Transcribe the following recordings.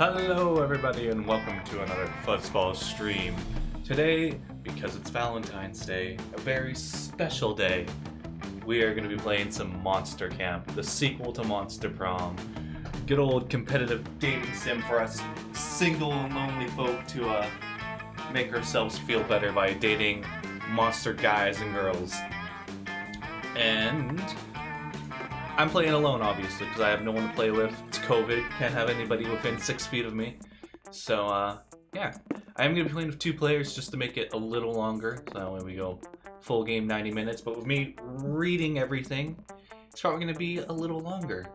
Hello everybody and welcome to another Fuzzball stream. Today, because it's Valentine's Day, a very special day, we are going to be playing some Monster Camp, the sequel to Monster Prom. Good old competitive dating sim for us single and lonely folk to make ourselves feel better by dating monster guys and girls. And I'm playing alone, obviously, because I have no one to play with. It's COVID. Can't have anybody within 6 feet of me. So, yeah. I am going to be playing with 2 players just to make it a little longer. So that way we go full game 90 minutes. But with me reading everything, it's probably going to be a little longer.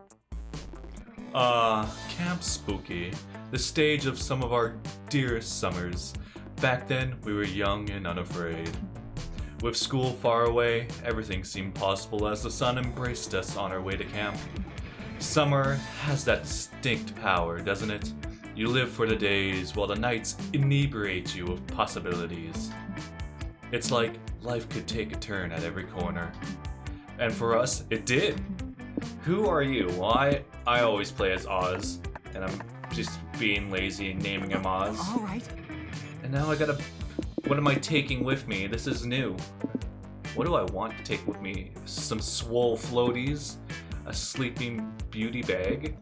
Camp Spooky. The stage of some of our dearest summers. Back then, we were young and unafraid. With school far away, everything seemed possible as the sun embraced us on our way to camp. Summer has that distinct power, doesn't it? You live for the days while the nights inebriate you with possibilities. It's like life could take a turn at every corner. And for us, it did. Who are you? Well, I always play as Oz, and I'm just being lazy and naming him Oz. All right. And now I gotta... What am I taking with me? This is new. What do I want to take with me? Some swole floaties, a sleeping beauty bag,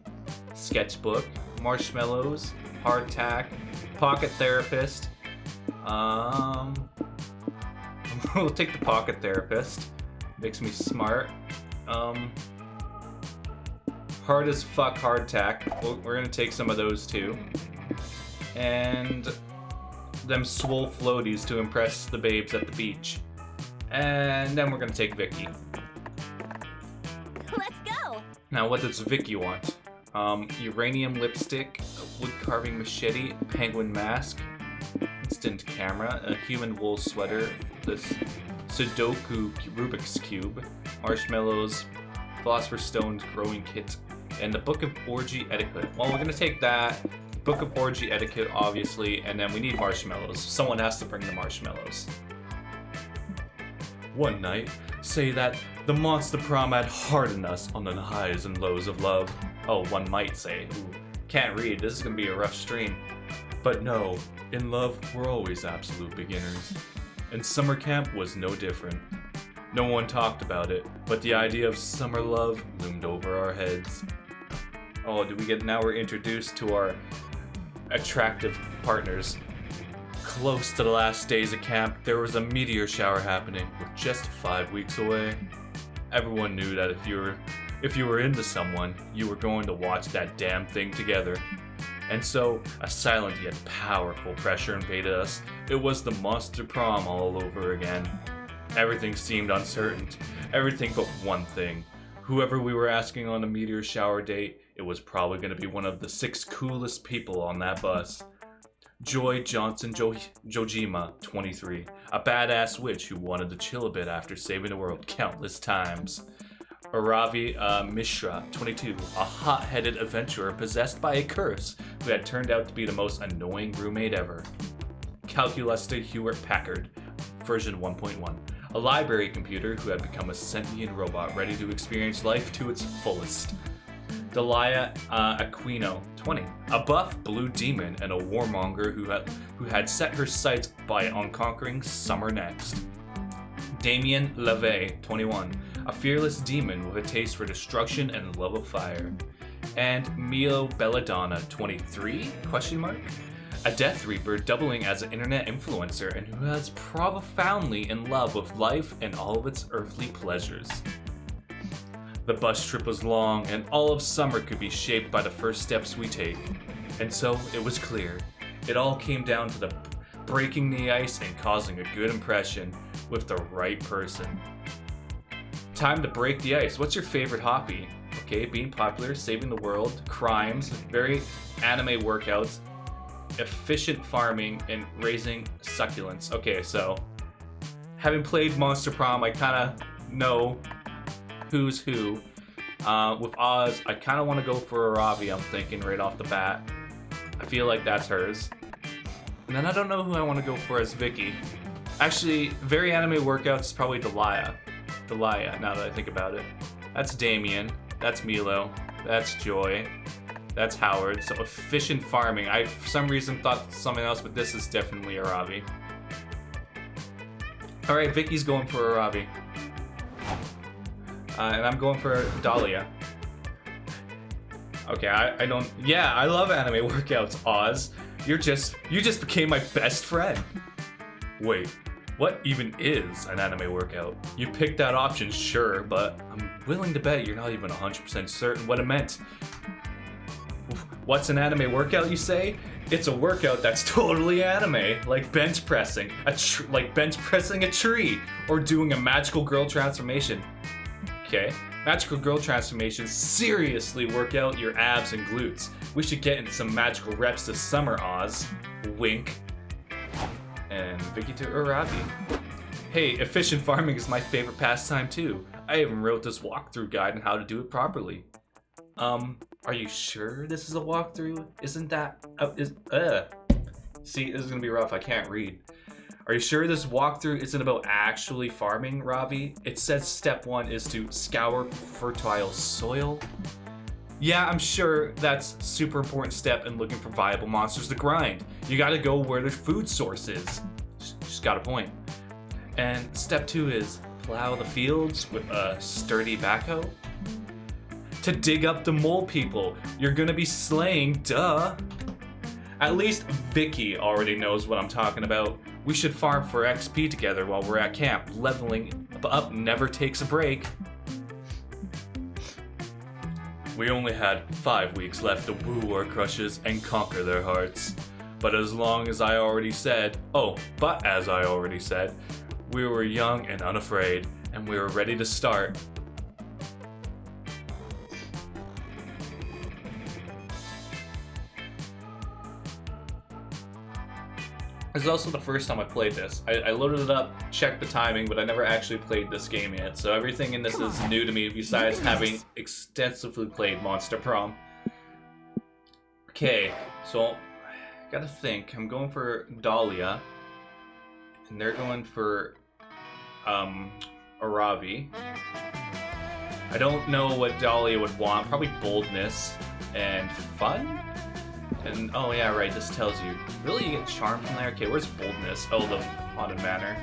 sketchbook, marshmallows, hardtack, pocket therapist. We'll take the pocket therapist. Makes me smart. Hard as fuck hardtack. We're gonna take some of those too. And them swole floaties to impress the babes at the beach. And then we're gonna take Vicky. Let's go! Now what does Vicky want? Uranium lipstick, a wood carving machete, penguin mask, instant camera, a human wool sweater, this Sudoku Rubik's Cube, marshmallows, philosopher's stones growing kit, and the Book of Orgy Etiquette. Well, we're gonna take that. Book of Orgy Etiquette, obviously, and then we need marshmallows. Someone has to bring the marshmallows. One night, say that the Monster Prom had hardened us on the highs and lows of love. Oh, one might say. Ooh, can't read, this is gonna be a rough stream. But no, in love, we're always absolute beginners. And summer camp was no different. No one talked about it, but the idea of summer love loomed over our heads. Oh, now we're introduced to our attractive partners. Close to the last days of camp, there was a meteor shower happening, with just 5 weeks away. Everyone knew that if you were into someone, you were going to watch that damn thing together. And so, a silent yet powerful pressure invaded us. It was the Monster Prom all over again. Everything seemed uncertain. Everything but one thing. Whoever we were asking on a meteor shower date, it was probably going to be one of the 6 coolest people on that bus. Joy Johnson Jojima, 23, a badass witch who wanted to chill a bit after saving the world countless times. Aravi Mishra, 22, a hot-headed adventurer possessed by a curse who had turned out to be the most annoying roommate ever. Calculista Hewlett Packard, version 1.1. A library computer who had become a sentient robot ready to experience life to its fullest. Delia Aquino, 20, a buff blue demon and a warmonger who had set her sights on conquering summer next. Damien LeVay, 21, a fearless demon with a taste for destruction and love of fire. And Mio Belladonna, 23, a Death Reaper doubling as an internet influencer and who is profoundly in love with life and all of its earthly pleasures. The bus trip was long, and all of summer could be shaped by the first steps we take. And so, it was clear. It all came down to the breaking the ice and causing a good impression with the right person. Time to break the ice. What's your favorite hobby? Okay, being popular, saving the world, crimes, very anime workouts, efficient farming, and raising succulents. Okay, so, having played Monster Prom, I kinda know who's who. With Oz, I kind of want to go for Aravi, I'm thinking right off the bat. I feel like that's hers. And then I don't know who I want to go for as Vicky. Actually, very anime workouts is probably Delia. Now that I think about it. That's Damien. That's Milo. That's Joy. That's Howard. So efficient farming. I, for some reason, thought something else, but this is definitely Aravi. Alright, Vicky's going for Aravi. And I'm going for Dahlia. Okay, I don't... Yeah, I love anime workouts, Oz. You just became my best friend. Wait, what even is an anime workout? You picked that option, sure, but I'm willing to bet you're not even 100% certain what it meant. What's an anime workout, you say? It's a workout that's totally anime, like bench pressing, a tree, or doing a magical girl transformation. Okay, magical girl transformations seriously work out your abs and glutes. We should get in some magical reps this summer, Oz. Wink. And Vicky to Arabi. Hey, efficient farming is my favorite pastime too. I even wrote this walkthrough guide on how to do it properly. Are you sure this is a walkthrough? Isn't that... See, this is gonna be rough, I can't read. Are you sure this walkthrough isn't about actually farming, Ravi? It says step 1 is to scour fertile soil. Yeah, I'm sure that's a super important step in looking for viable monsters to grind. You gotta go where their food source is. She's got a point. And step 2 is plow the fields with a sturdy backhoe. To dig up the mole people you're gonna be slaying, duh. At least Vicky already knows what I'm talking about. We should farm for XP together while we're at camp. Leveling up never takes a break. We only had 5 weeks left to woo our crushes and conquer their hearts. But as I already said, we were young and unafraid, and we were ready to start. This is also the first time I played this. I loaded it up, checked the timing, but I never actually played this game yet, so everything in this is new to me besides having extensively played Monster Prom. Okay, so I gotta think. I'm going for Dahlia, and they're going for Aravi. I don't know what Dahlia would want. Probably boldness and fun? And, oh yeah, right, this tells you. Really, you get charm from there? Okay, where's boldness? Oh, the Haunted Manor.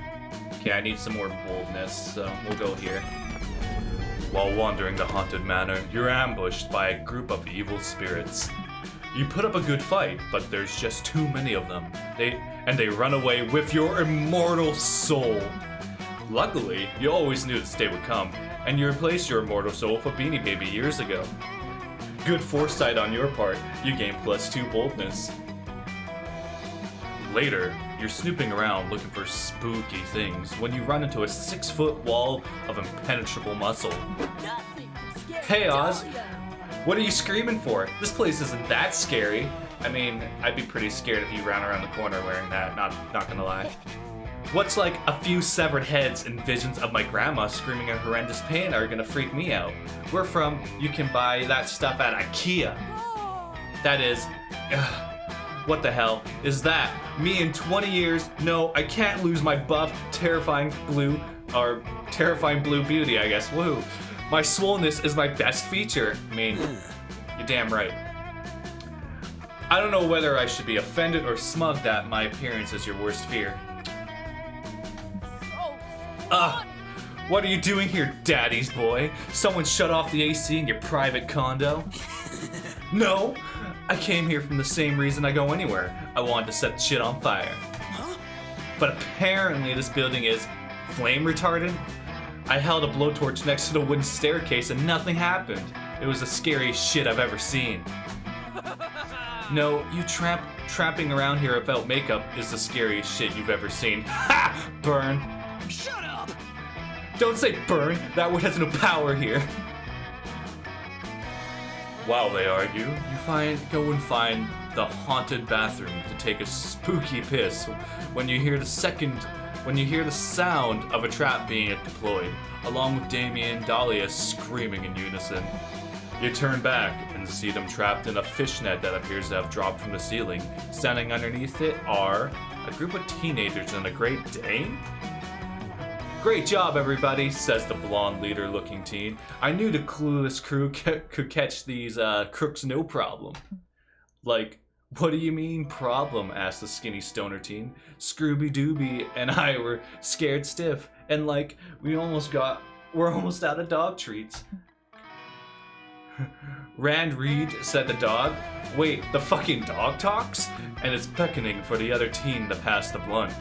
Okay, I need some more boldness, so we'll go here. While wandering the Haunted Manor, you're ambushed by a group of evil spirits. You put up a good fight, but there's just too many of them. They run away with your immortal soul. Luckily, you always knew this day would come, and you replaced your immortal soul with a Beanie Baby years ago. Good foresight on your part, you gain +2 boldness. Later, you're snooping around looking for spooky things when you run into a 6-foot wall of impenetrable muscle. Hey Oz, what are you screaming for? This place isn't that scary. I mean, I'd be pretty scared if you ran around the corner wearing that, not gonna lie. What's like a few severed heads and visions of my grandma screaming in horrendous pain are gonna freak me out. We're from, you can buy that stuff at IKEA. That is, what the hell is that? Me in 20 years? No, I can't lose my buff, terrifying blue beauty, I guess. Woo. My swollenness is my best feature. I mean, you're damn right. I don't know whether I should be offended or smug that my appearance is your worst fear. What are you doing here, daddy's boy? Someone shut off the AC in your private condo? No, I came here from the same reason I go anywhere. I wanted to set shit on fire. But apparently this building is flame retardant. I held a blowtorch next to the wooden staircase and nothing happened. It was the scariest shit I've ever seen. No, you tramping around here without makeup is the scariest shit you've ever seen. Ha! Burn. Shut up! Don't say burn, that word has no power here. While they argue, go and find the haunted bathroom to take a spooky piss when you hear the sound of a trap being deployed, along with Damien and Dahlia screaming in unison. You turn back and see them trapped in a fishnet that appears to have dropped from the ceiling. Standing underneath it are a group of teenagers and a Great Dane? Great job, everybody, says the blonde leader-looking teen. I knew the clueless crew could catch these crooks no problem. Like, what do you mean problem? Asked the skinny stoner teen. Scrooby Dooby and I were scared stiff, and like, we're almost out of dog treats. Rand Reed, said the dog. Wait, the fucking dog talks? And it's beckoning for the other teen to pass the blunt.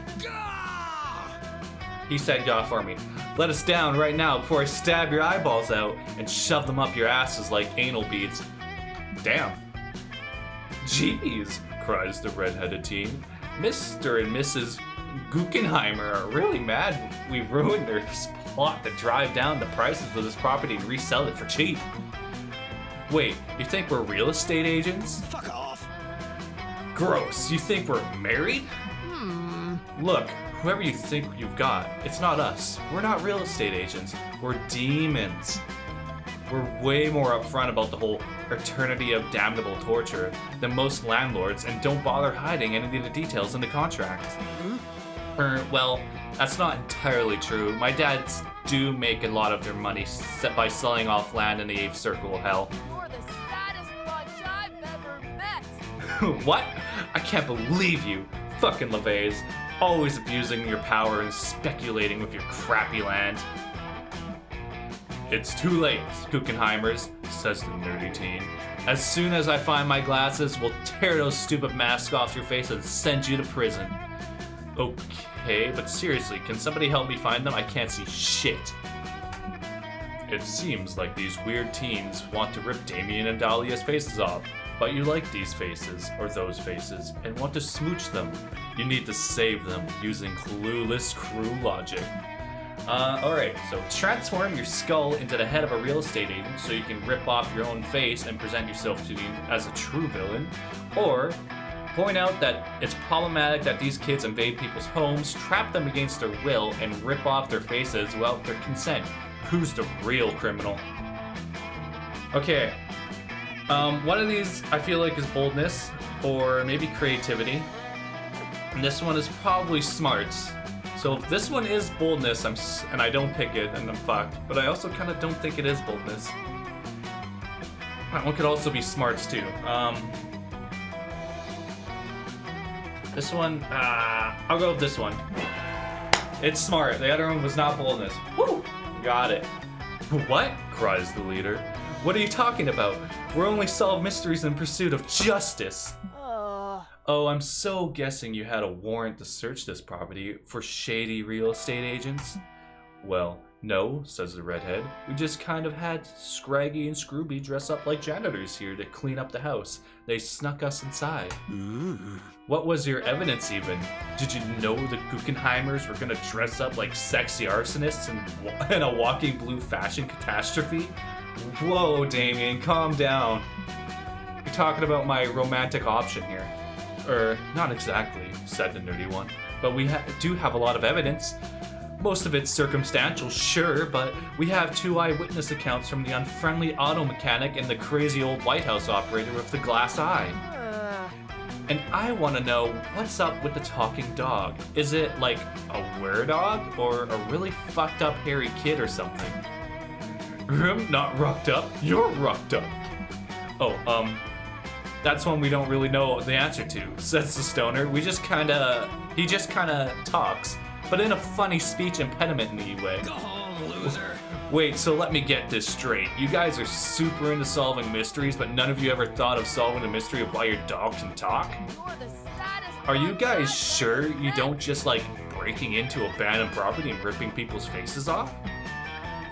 He said, yaw for me. Let us down right now before I stab your eyeballs out and shove them up your asses like anal beads. Damn. Jeez, cries the red-headed teen. Mr. and Mrs. Guggenheimer are really mad we ruined their plot to drive down the prices of this property and resell it for cheap. Wait, you think we're real estate agents? Fuck off. Gross, you think we're married? Look, whoever you think you've got, it's not us. We're not real estate agents. We're demons. We're way more upfront about the whole eternity of damnable torture than most landlords and don't bother hiding any of the details in the contracts. Well, that's not entirely true. My dads do make a lot of their money by selling off land in the 8th circle of hell. You're the saddest bunch I've ever met. What? I can't believe you, fucking LeVays. Always abusing your power and speculating with your crappy land. It's too late, Guggenheimers, says the nerdy teen. As soon as I find my glasses, we'll tear those stupid masks off your face and send you to prison. Okay, but seriously, can somebody help me find them? I can't see shit. It seems like these weird teens want to rip Damien and Dahlia's faces off, but you like these faces, or those faces, and want to smooch them. You need to save them using clueless crew logic. Alright, so transform your skull into the head of a real estate agent so you can rip off your own face and present yourself to you as a true villain, or point out that it's problematic that these kids invade people's homes, trap them against their will, and rip off their faces without their consent. Who's the real criminal? Okay, one of these I feel like is boldness, or maybe creativity. And this one is probably smarts. So if this one is boldness, and I don't pick it, and I'm fucked. But I also kind of don't think it is boldness. That one could also be smarts too. This one, I'll go with this one. It's smart. The other one was not boldness. Woo! Got it. What? Cries the leader. What are you talking about? We're only solve mysteries in pursuit of justice. Oh, I'm so guessing you had a warrant to search this property for shady real estate agents? Well, no, says the redhead. We just kind of had Scraggy and Scrooby dress up like janitors here to clean up the house. They snuck us inside. What was your evidence even? Did you know the Guggenheimers were gonna dress up like sexy arsonists in a walking blue fashion catastrophe? Whoa, Damien, calm down. You're talking about my romantic option here. Not exactly, said the nerdy one, but we do have a lot of evidence. Most of it's circumstantial, sure, but we have 2 eyewitness accounts from the unfriendly auto mechanic and the crazy old White House operator with the glass eye. And I want to know, what's up with the talking dog? Is it like a were-dog or a really fucked up hairy kid or something? Not rocked up, you're rocked up. Oh, that's one we don't really know the answer to, says the stoner. He just kinda talks, but in a funny speech impediment-y way. Go home, loser. Wait, so let me get this straight. You guys are super into solving mysteries, but none of you ever thought of solving the mystery of why your dog can talk? You're the saddest Are you bunch guys I've sure ever you met. don't just like breaking into abandoned property and ripping people's faces off?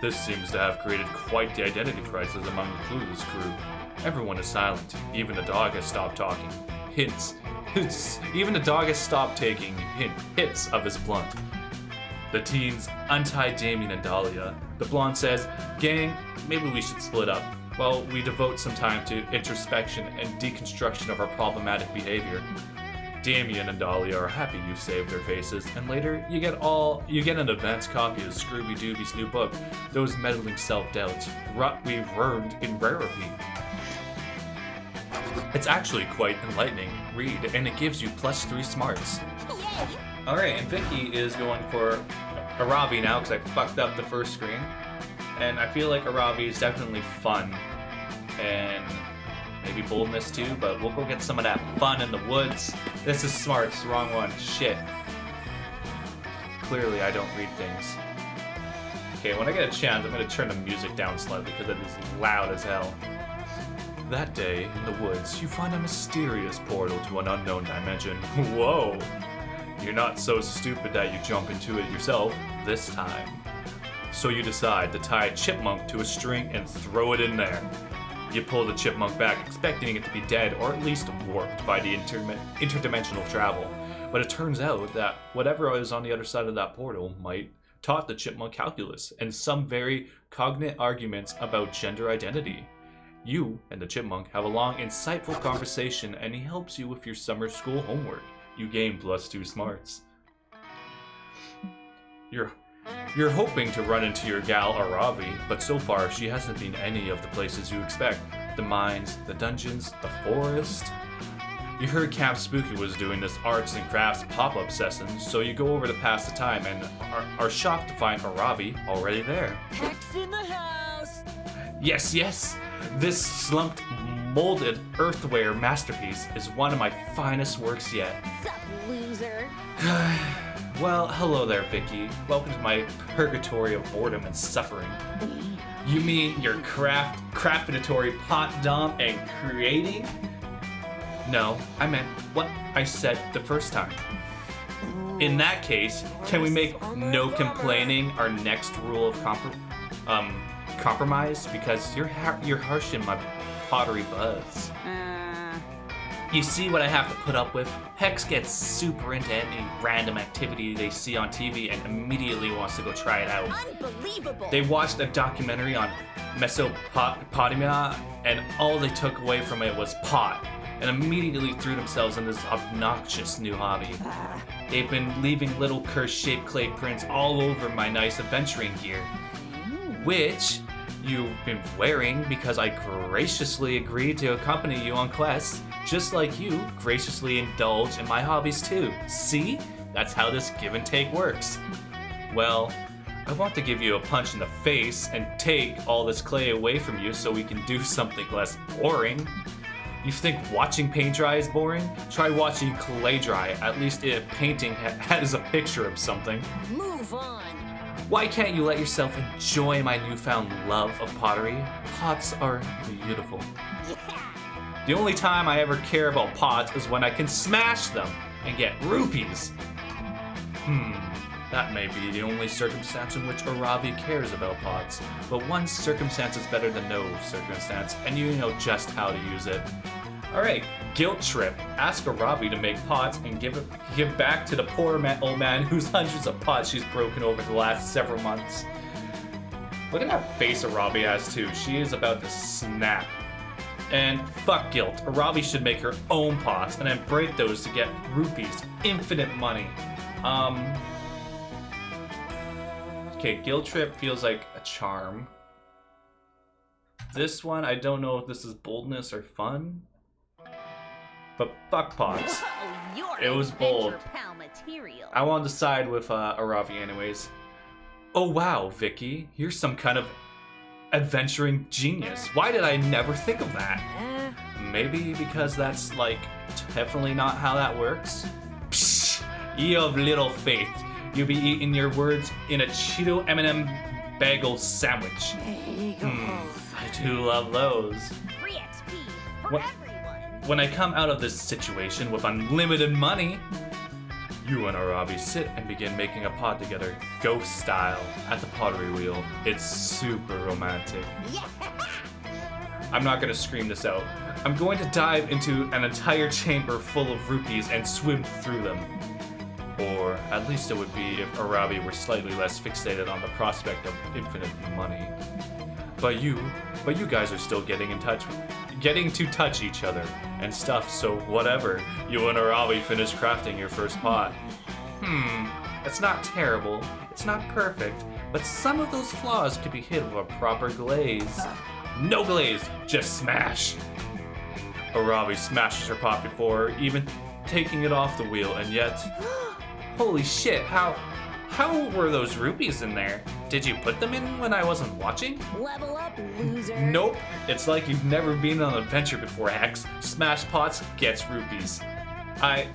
This seems to have created quite the identity crisis among the clueless crew. Everyone is silent. Even the dog has stopped talking. Hints. Even the dog has stopped taking hits of his blunt. The teens untie Damien and Dahlia. The blonde says, gang, maybe we should split up. While we devote some time to introspection and deconstruction of our problematic behavior. Damien and Dahlia are happy you saved their faces, and later you get an advanced copy of Scrooby Dooby's new book, Those Meddling Self-Doubts, We've Learned in Rarity. It's actually quite enlightening read, and it gives you +3 smarts. Alright, and Vicky is going for a Aravi now because I fucked up the first screen. And I feel like Aravi is definitely fun. And maybe boldness too, but we'll go get some of that fun in the woods. This is smart, it's the wrong one. Shit. Clearly I don't read things. Okay, when I get a chance, I'm gonna turn the music down slightly because it is loud as hell. That day, in the woods, you find a mysterious portal to an unknown dimension. Whoa! You're not so stupid that you jump into it yourself this time. So you decide to tie a chipmunk to a string and throw it in there. You pull the chipmunk back, expecting it to be dead or at least warped by the interdimensional travel. But it turns out that whatever is on the other side of that portal might taught the chipmunk calculus and some very cognate arguments about gender identity. You and the chipmunk have a long, insightful conversation, and he helps you with your summer school homework. You gain +2 smarts. You're hoping to run into your gal Aravi, but so far she hasn't been any of the places you expect. The mines, the dungeons, the forest. You heard Camp Spooky was doing this arts and crafts pop-up session, so you go over to pass the time and are shocked to find Aravi already there. Hex in the house! Yes! This slumped, molded earthware masterpiece is one of my finest works yet. Sup, loser? Well, hello there, Vicky. Welcome to my purgatory of boredom and suffering. You mean your craftatory pot dump and creating? No, I meant what I said the first time. In that case, can we make no complaining our next rule of compromise? Because you're harshing my pottery buzz. You see what I have to put up with? Hex gets super into any random activity they see on TV and immediately wants to go try it out. Unbelievable! They watched a documentary on Mesopotamia and all they took away from it was pot, and immediately threw themselves in this obnoxious new hobby. They've been leaving little curse-shaped clay prints all over my nice adventuring gear, which you've been wearing because I graciously agreed to accompany you on quests, just like you graciously indulge in my hobbies too. See? That's how this give and take works. Well, I want to give you a punch in the face and take all this clay away from you so we can do something less boring. You think watching paint dry is boring? Try watching clay dry. At least if painting has a picture of something. Move on! Why can't you let yourself enjoy my newfound love of pottery? Pots are beautiful. Yeah! The only time I ever care about pots is when I can smash them and get rupees. That may be the only circumstance in which Aravi cares about pots, but one circumstance is better than no circumstance, and you know just how to use it. Alright, guilt trip. Ask Aravi to make pots and give back to the poor old man whose hundreds of pots she's broken over the last several months. Look at that face Aravi has too. She is about to snap. And fuck guilt. Aravi should make her own pots and then break those to get rupees. Infinite money. Okay, guilt trip feels like a charm. This one, I don't know if this is boldness or fun. But fuck pots. Whoa, It was bold. pal material. I wanted to side with Aravi anyways. Oh wow, Vicky, you're some kind of adventuring genius. Why did I never think of that? Maybe because that's like definitely not how that works. Psh, you have little faith. You'll be eating your words in a Cheeto M&M bagel sandwich. I do love those. Free XP for What? everyone. When I come out of this situation with unlimited money, you and Aravi sit and begin making a pot together, ghost style, at the pottery wheel. It's super romantic. Yeah. I'm not gonna scream this out. I'm going to dive into an entire chamber full of rupees and swim through them. Or at least it would be if Aravi were slightly less fixated on the prospect of infinite money. But you guys are still getting to touch each other and stuff, so whatever. You and Aravi finish crafting your first pot. It's not terrible, it's not perfect, but some of those flaws could be hid with a proper glaze. No glaze, just smash! Aravi smashes her pot before even taking it off the wheel, and yet... Holy shit, how How were those rupees in there? Did you put them in when I wasn't watching? Level up, loser. Nope. It's like you've never been on an adventure before, Hex. Smash Pots gets rupees. I'm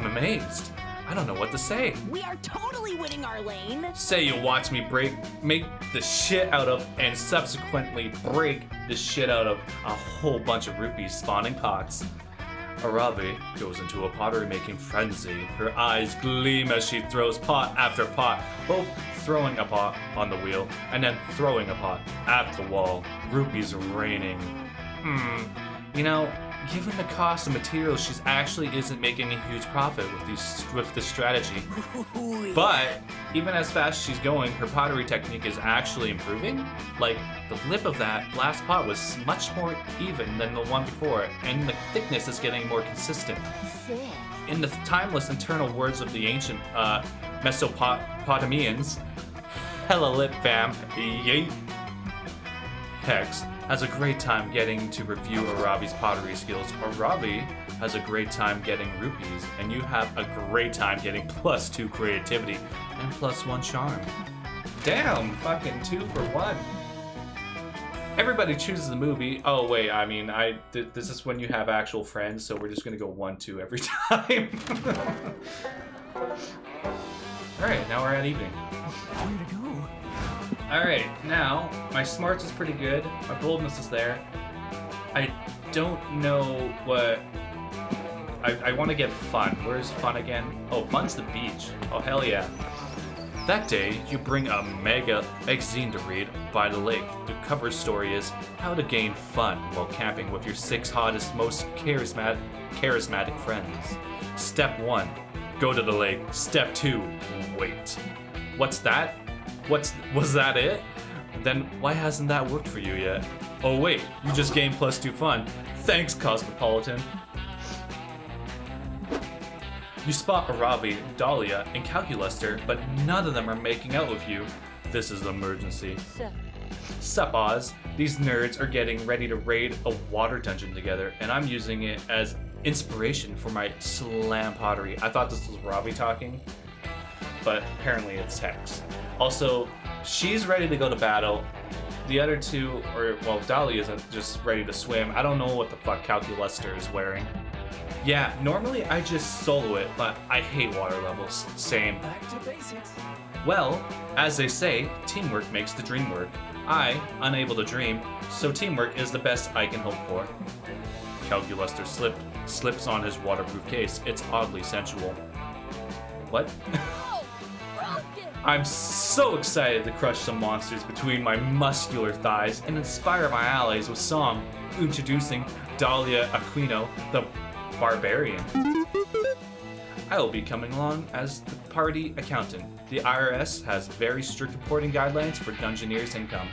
amazed. I don't know what to say. We are totally winning our lane. Say you'll watch me make the shit out of, and subsequently break the shit out of a whole bunch of rupees spawning pots. Arabi goes into a pottery making frenzy. Her eyes gleam as she throws pot after pot, both throwing a pot on the wheel and then throwing a pot at the wall. Rupees raining. You know, given the cost of materials, she actually isn't making a huge profit with this strategy. But even as fast as she's going, her pottery technique is actually improving. Like, the lip of that last pot was much more even than the one before, and the thickness is getting more consistent. Sick. In the timeless internal words of the ancient Mesopotamians, hella lip fam, yeet. Hex has a great time getting to review Arabi's pottery skills. Arabi has a great time getting rupees, and you have a great time getting +2 creativity and +1 charm. Damn, fucking 2 for 1. Everybody chooses the movie. Oh wait, I mean, this is when you have actual friends, so we're just gonna go 1-2 every time. All right, now we're at evening. Where to go? Alright, now, my smarts is pretty good, my boldness is there. I don't know what... I want to get fun. Where's fun again? Oh, fun's the beach. Oh, hell yeah. That day, you bring a mega magazine to read by the lake. The cover story is how to gain fun while camping with your 6 hottest, most charismatic friends. Step 1, go to the lake. Step 2, wait. What's that? Was that it? Then why hasn't that worked for you yet? Oh wait, you just gained +2 fun. Thanks, Cosmopolitan. You spot Arabi, Dahlia, and Calculuster, but none of them are making out with you. This is an emergency. Sup, Oz? These nerds are getting ready to raid a water dungeon together, and I'm using it as inspiration for my slam pottery. I thought this was Arabi talking, but apparently it's Hex. Also, she's ready to go to battle. The other two, Dahlia is just ready to swim. I don't know what the fuck Calculuster is wearing. Yeah, normally I just solo it, but I hate water levels. Same. Back to basics. Well, as they say, teamwork makes the dream work. I, unable to dream, so teamwork is the best I can hope for. Calculuster slips on his waterproof case. It's oddly sensual. What? I'm so excited to crush some monsters between my muscular thighs and inspire my allies with song. Introducing Dahlia Aquino, the Barbarian. I will be coming along as the party accountant. The IRS has very strict reporting guidelines for Dungeoneers' income.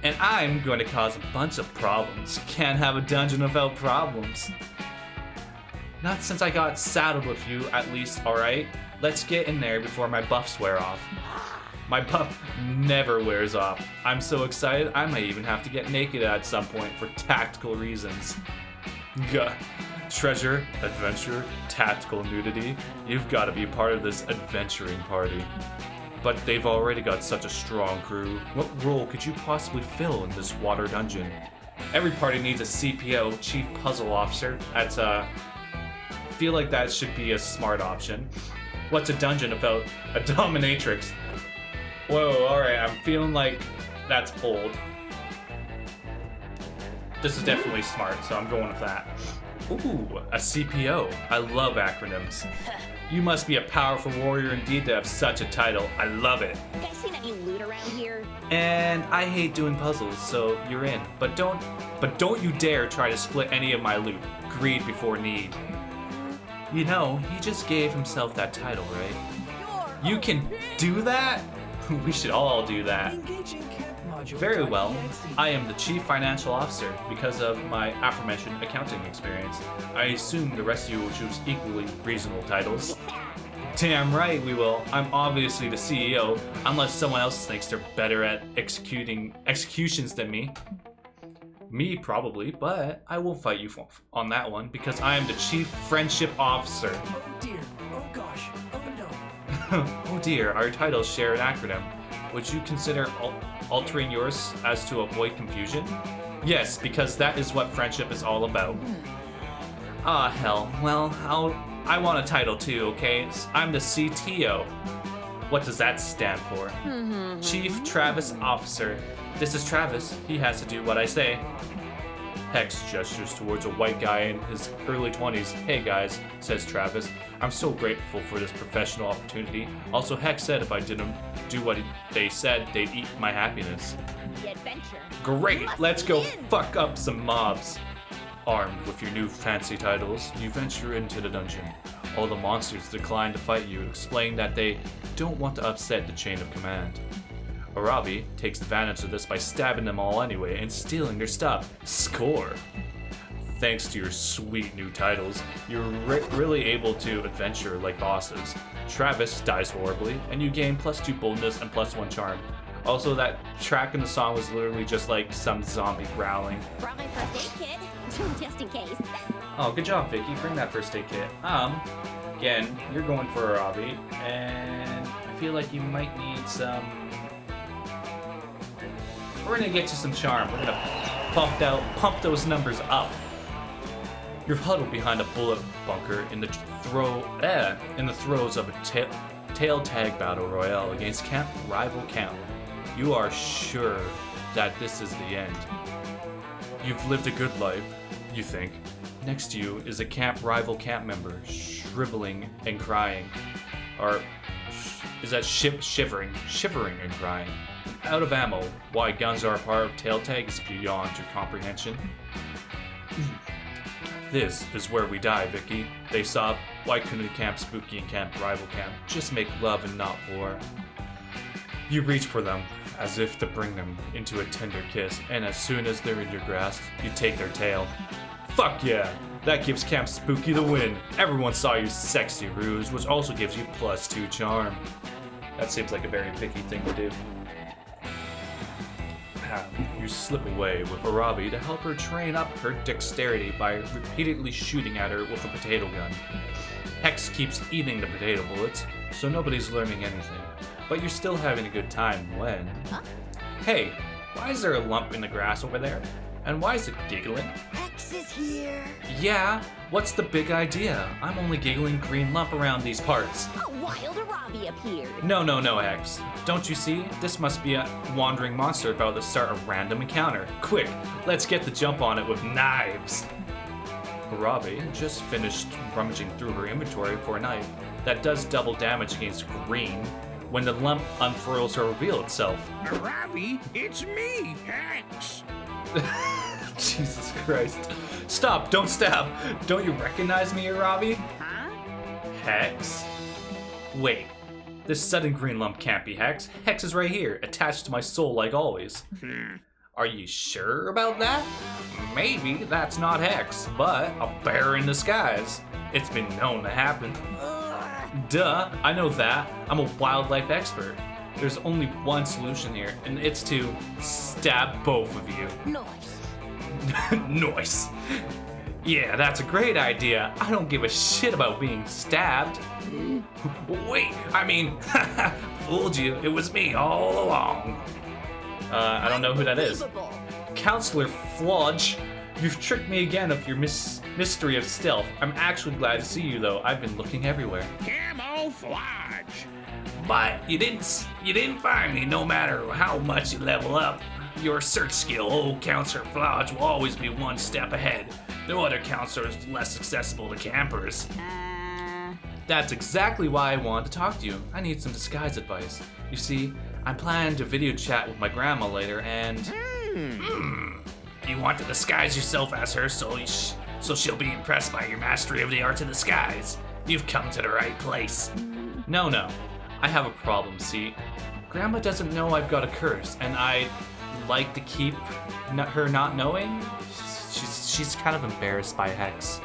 And I'm going to cause a bunch of problems. Can't have a dungeon without problems. Not since I got saddled with you, at least, alright? Let's get in there before my buffs wear off. My buff never wears off. I'm so excited, I might even have to get naked at some point for tactical reasons. Gah. Treasure, adventure, tactical nudity. You've got to be part of this adventuring party. But they've already got such a strong crew. What role could you possibly fill in this water dungeon? Every party needs a CPO, Chief Puzzle Officer. That's feel like that should be a smart option. What's a dungeon without a dominatrix? Whoa, alright, I'm feeling like that's old. This is definitely smart, so I'm going with that. Ooh, a CPO. I love acronyms. You must be a powerful warrior indeed to have such a title. I love it. You guys seen any loot around here? And I hate doing puzzles, so you're in. But don't you dare try to split any of my loot. Greed before need. You know, he just gave himself that title, right? You can do that? We should all do that. Engaging camp module. Very well. I am the Chief Financial Officer because of my aforementioned accounting experience. I assume the rest of you will choose equally reasonable titles. Damn right we will. I'm obviously the CEO, unless someone else thinks they're better at executions than me. Me, probably, but I will fight you on that one because I am the Chief Friendship Officer. Oh dear. Oh gosh. Oh Oh dear, our titles share an acronym. Would you consider altering yours as to avoid confusion? Yes, because that is what friendship is all about. Ah, hell. Well, I want a title too, okay? I'm the CTO. What does that stand for? Chief Travis Officer. This is Travis. He has to do what I say. Hex gestures towards a white guy in his early 20s. Hey guys, says Travis. I'm so grateful for this professional opportunity. Also, Hex said if I didn't do what they said, they'd eat my happiness. The adventure. Great, Must let's go begin. fuck up some mobs. Armed with your new fancy titles, you venture into the dungeon. All the monsters decline to fight you, explaining that they don't want to upset the chain of command. Arabi takes advantage of this by stabbing them all anyway and stealing their stuff. Score! Thanks to your sweet new titles, you're really able to adventure like bosses. Travis dies horribly, and you gain +2 boldness and +1 charm. Also, that track in the song was literally just like some zombie growling. Brought my first aid kit, just in case. Oh, good job, Vicky. Bring that first aid kit. Again, you're going for Arabi, and I feel like you might need some. We're gonna get you some charm. We're gonna pump those numbers up. You're huddled behind a bullet bunker in the throes of a tail tag battle royale against rival camp. You are sure that this is the end. You've lived a good life, you think. Next to you is a rival camp member, shriveling and crying. Or is that shivering and crying? Out of ammo, why guns are a part of tail tag is beyond your comprehension. This is where we die, Vicky. They sob. Why couldn't Camp Spooky and Camp Rival Camp just make love and not war? You reach for them, as if to bring them into a tender kiss, and as soon as they're in your grasp, you take their tail. Fuck yeah! That gives Camp Spooky the win. Everyone saw your sexy ruse, which also gives you +2 charm. That seems like a very Vicky thing to do. You slip away with Arabi to help her train up her dexterity by repeatedly shooting at her with a potato gun. Hex keeps eating the potato bullets, so nobody's learning anything. But you're still having a good time when... Huh? Hey, why is there a lump in the grass over there? And why is it giggling? Hex is here. Yeah, what's the big idea? I'm only giggling green lump around these parts. A wild Arabi appeared. No, Hex. Don't you see? This must be a wandering monster about to start a random encounter. Quick, let's get the jump on it with knives. Arabi just finished rummaging through her inventory for a knife that does double damage against green when the lump unfurls to reveal itself. Arabi, it's me, Hex. Jesus Christ. Stop, don't stab. Don't you recognize me, Arabi? Huh? Hex? Wait, this sudden green lump can't be Hex. Hex is right here, attached to my soul like always. Are you sure about that? Maybe that's not Hex, but a bear in disguise. It's been known to happen. Duh, I know that. I'm a wildlife expert. There's only one solution here, and it's to stab both of you. Nice. Nice. Yeah, that's a great idea. I don't give a shit about being stabbed. Wait, I mean, fooled you. It was me all along. I don't know who that is. Unbelievable. Counselor Flodge, you've tricked me again of your mystery of stealth. I'm actually glad to see you, though. I've been looking everywhere. Camouflage. But you didn't find me, no matter how much you level up. Your search skill, old Counselor Flodge, will always be one step ahead. No other counselor is less accessible to campers. That's exactly why I wanted to talk to you. I need some disguise advice. You see, I'm planning to video chat with my grandma later, and... You want to disguise yourself as her so she'll be impressed by your mastery of the art of disguise. You've come to the right place. No. I have a problem, see? Grandma doesn't know I've got a curse, and I'd like to keep her not knowing. She's kind of embarrassed by Hex.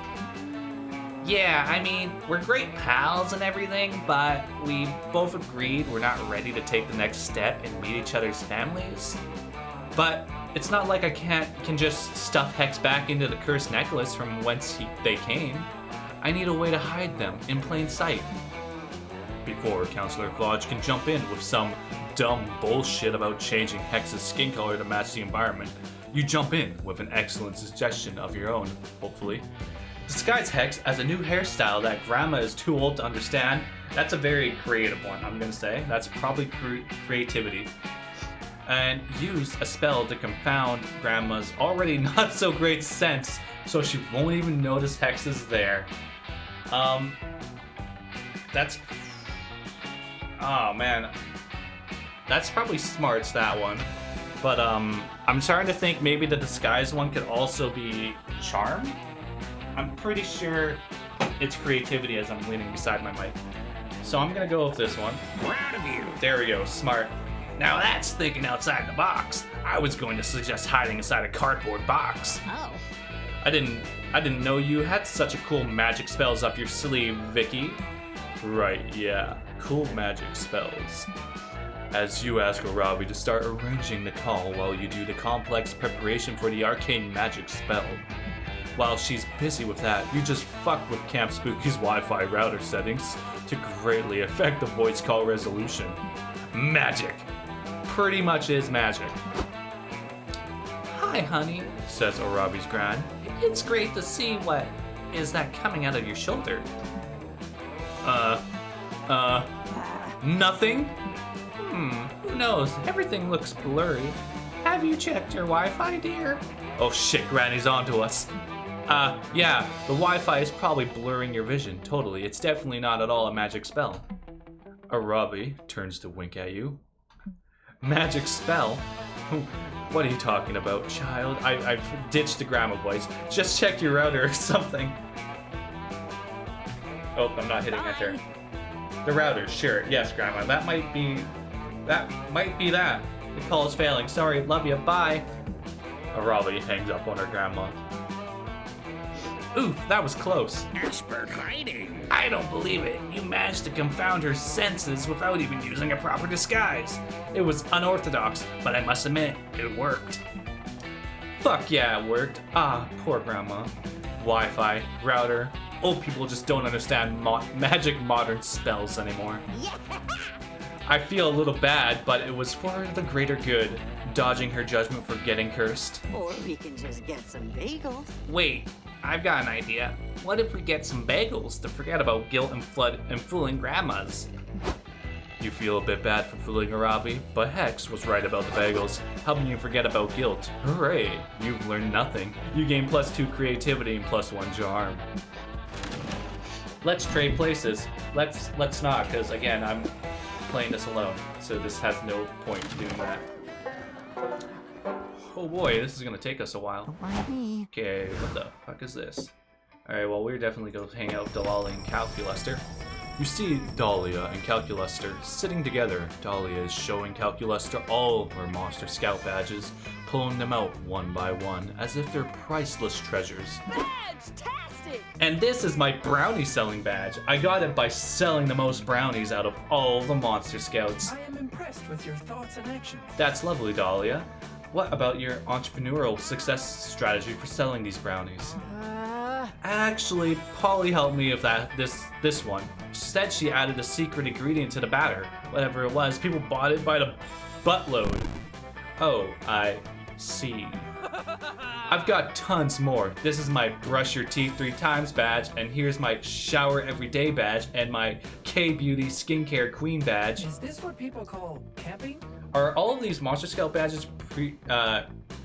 Yeah, I mean, we're great pals and everything, but we both agreed we're not ready to take the next step and meet each other's families. But it's not like I can just stuff Hex back into the cursed necklace from whence they came. I need a way to hide them in plain sight. before Counselor Flodge can jump in with some dumb bullshit about changing Hex's skin color to match the environment, you jump in with an excellent suggestion of your own, hopefully. Disguise Hex as a new hairstyle that Grandma is too old to understand. That's a very creative one, I'm gonna say. That's probably creativity. And use a spell to confound Grandma's already not so great sense, so she won't even notice Hex is there. That's... Oh man. That's probably smarts, that one. But I'm starting to think maybe the disguise one could also be charm? I'm pretty sure it's creativity as I'm leaning beside my mic. So I'm gonna go with this one. Proud of you. There we go, smart. Now that's thinking outside the box. I was going to suggest hiding inside a cardboard box. Oh. I didn't know you had such a cool magic spells up your sleeve, Vicky. Right, yeah, cool magic spells. As you ask Arabi to start arranging the call while you do the complex preparation for the arcane magic spell. While she's busy with that, you just fuck with Camp Spooky's Wi-Fi router settings to greatly affect the voice call resolution. Magic. Pretty much is magic. Hi, honey, says Arabi's Gran. It's great to see what is that coming out of your shoulder. Nothing? Who knows? Everything looks blurry. Have you checked your Wi-Fi, dear? Oh shit, Granny's onto us. Yeah, the Wi-Fi is probably blurring your vision. Totally, it's definitely not at all a magic spell. Arabi turns to wink at you. Magic spell? What are you talking about, child? I've ditched the grandma voice. Just check your router or something. Oh, I'm not hitting enter. The router, sure. Yes, Grandma. That might be that. The call is failing. Sorry, love you. Bye. Arabi hangs up on her grandma. Oof, that was close. Expert hiding. I don't believe it. You managed to confound her senses without even using a proper disguise. It was unorthodox, but I must admit, it worked. Fuck yeah, it worked. Ah, poor Grandma. Wi-Fi, router. Old people just don't understand magic modern spells anymore. Yeah. I feel a little bad, but it was for the greater good, dodging her judgment for getting cursed. Or we can just get some bagels. Wait, I've got an idea. What if we get some bagels to forget about guilt and flood and fooling grandmas? You feel a bit bad for fooling Arabi, but Hex was right about the bagels, helping you forget about guilt. Hooray, you've learned nothing. You gain +2 creativity and +1 charm. Let's trade places. Let's not, because again, I'm playing this alone, so this has no point to doing that. Oh boy, this is gonna take us a while. Okay, what the fuck is this? Alright, well, we're definitely gonna hang out with Dahlia and Calculuster. You see Dahlia and Calculuster sitting together. Dahlia is showing Calculuster all her Monster Scout badges, pulling them out one by one, as if they're priceless treasures. Fantastic! And this is my brownie selling badge. I got it by selling the most brownies out of all the Monster Scouts. I am impressed with your thoughts and actions. That's lovely, Dahlia. What about your entrepreneurial success strategy for selling these brownies? Actually, Polly helped me with this one. She said she added a secret ingredient to the batter. Whatever it was, people bought it by the buttload. Oh, I see. I've got tons more. This is my brush your teeth 3 times badge, and here's my shower every day badge, and my K-Beauty skincare queen badge. Is this what people call camping? Are all of these Monster Scout badges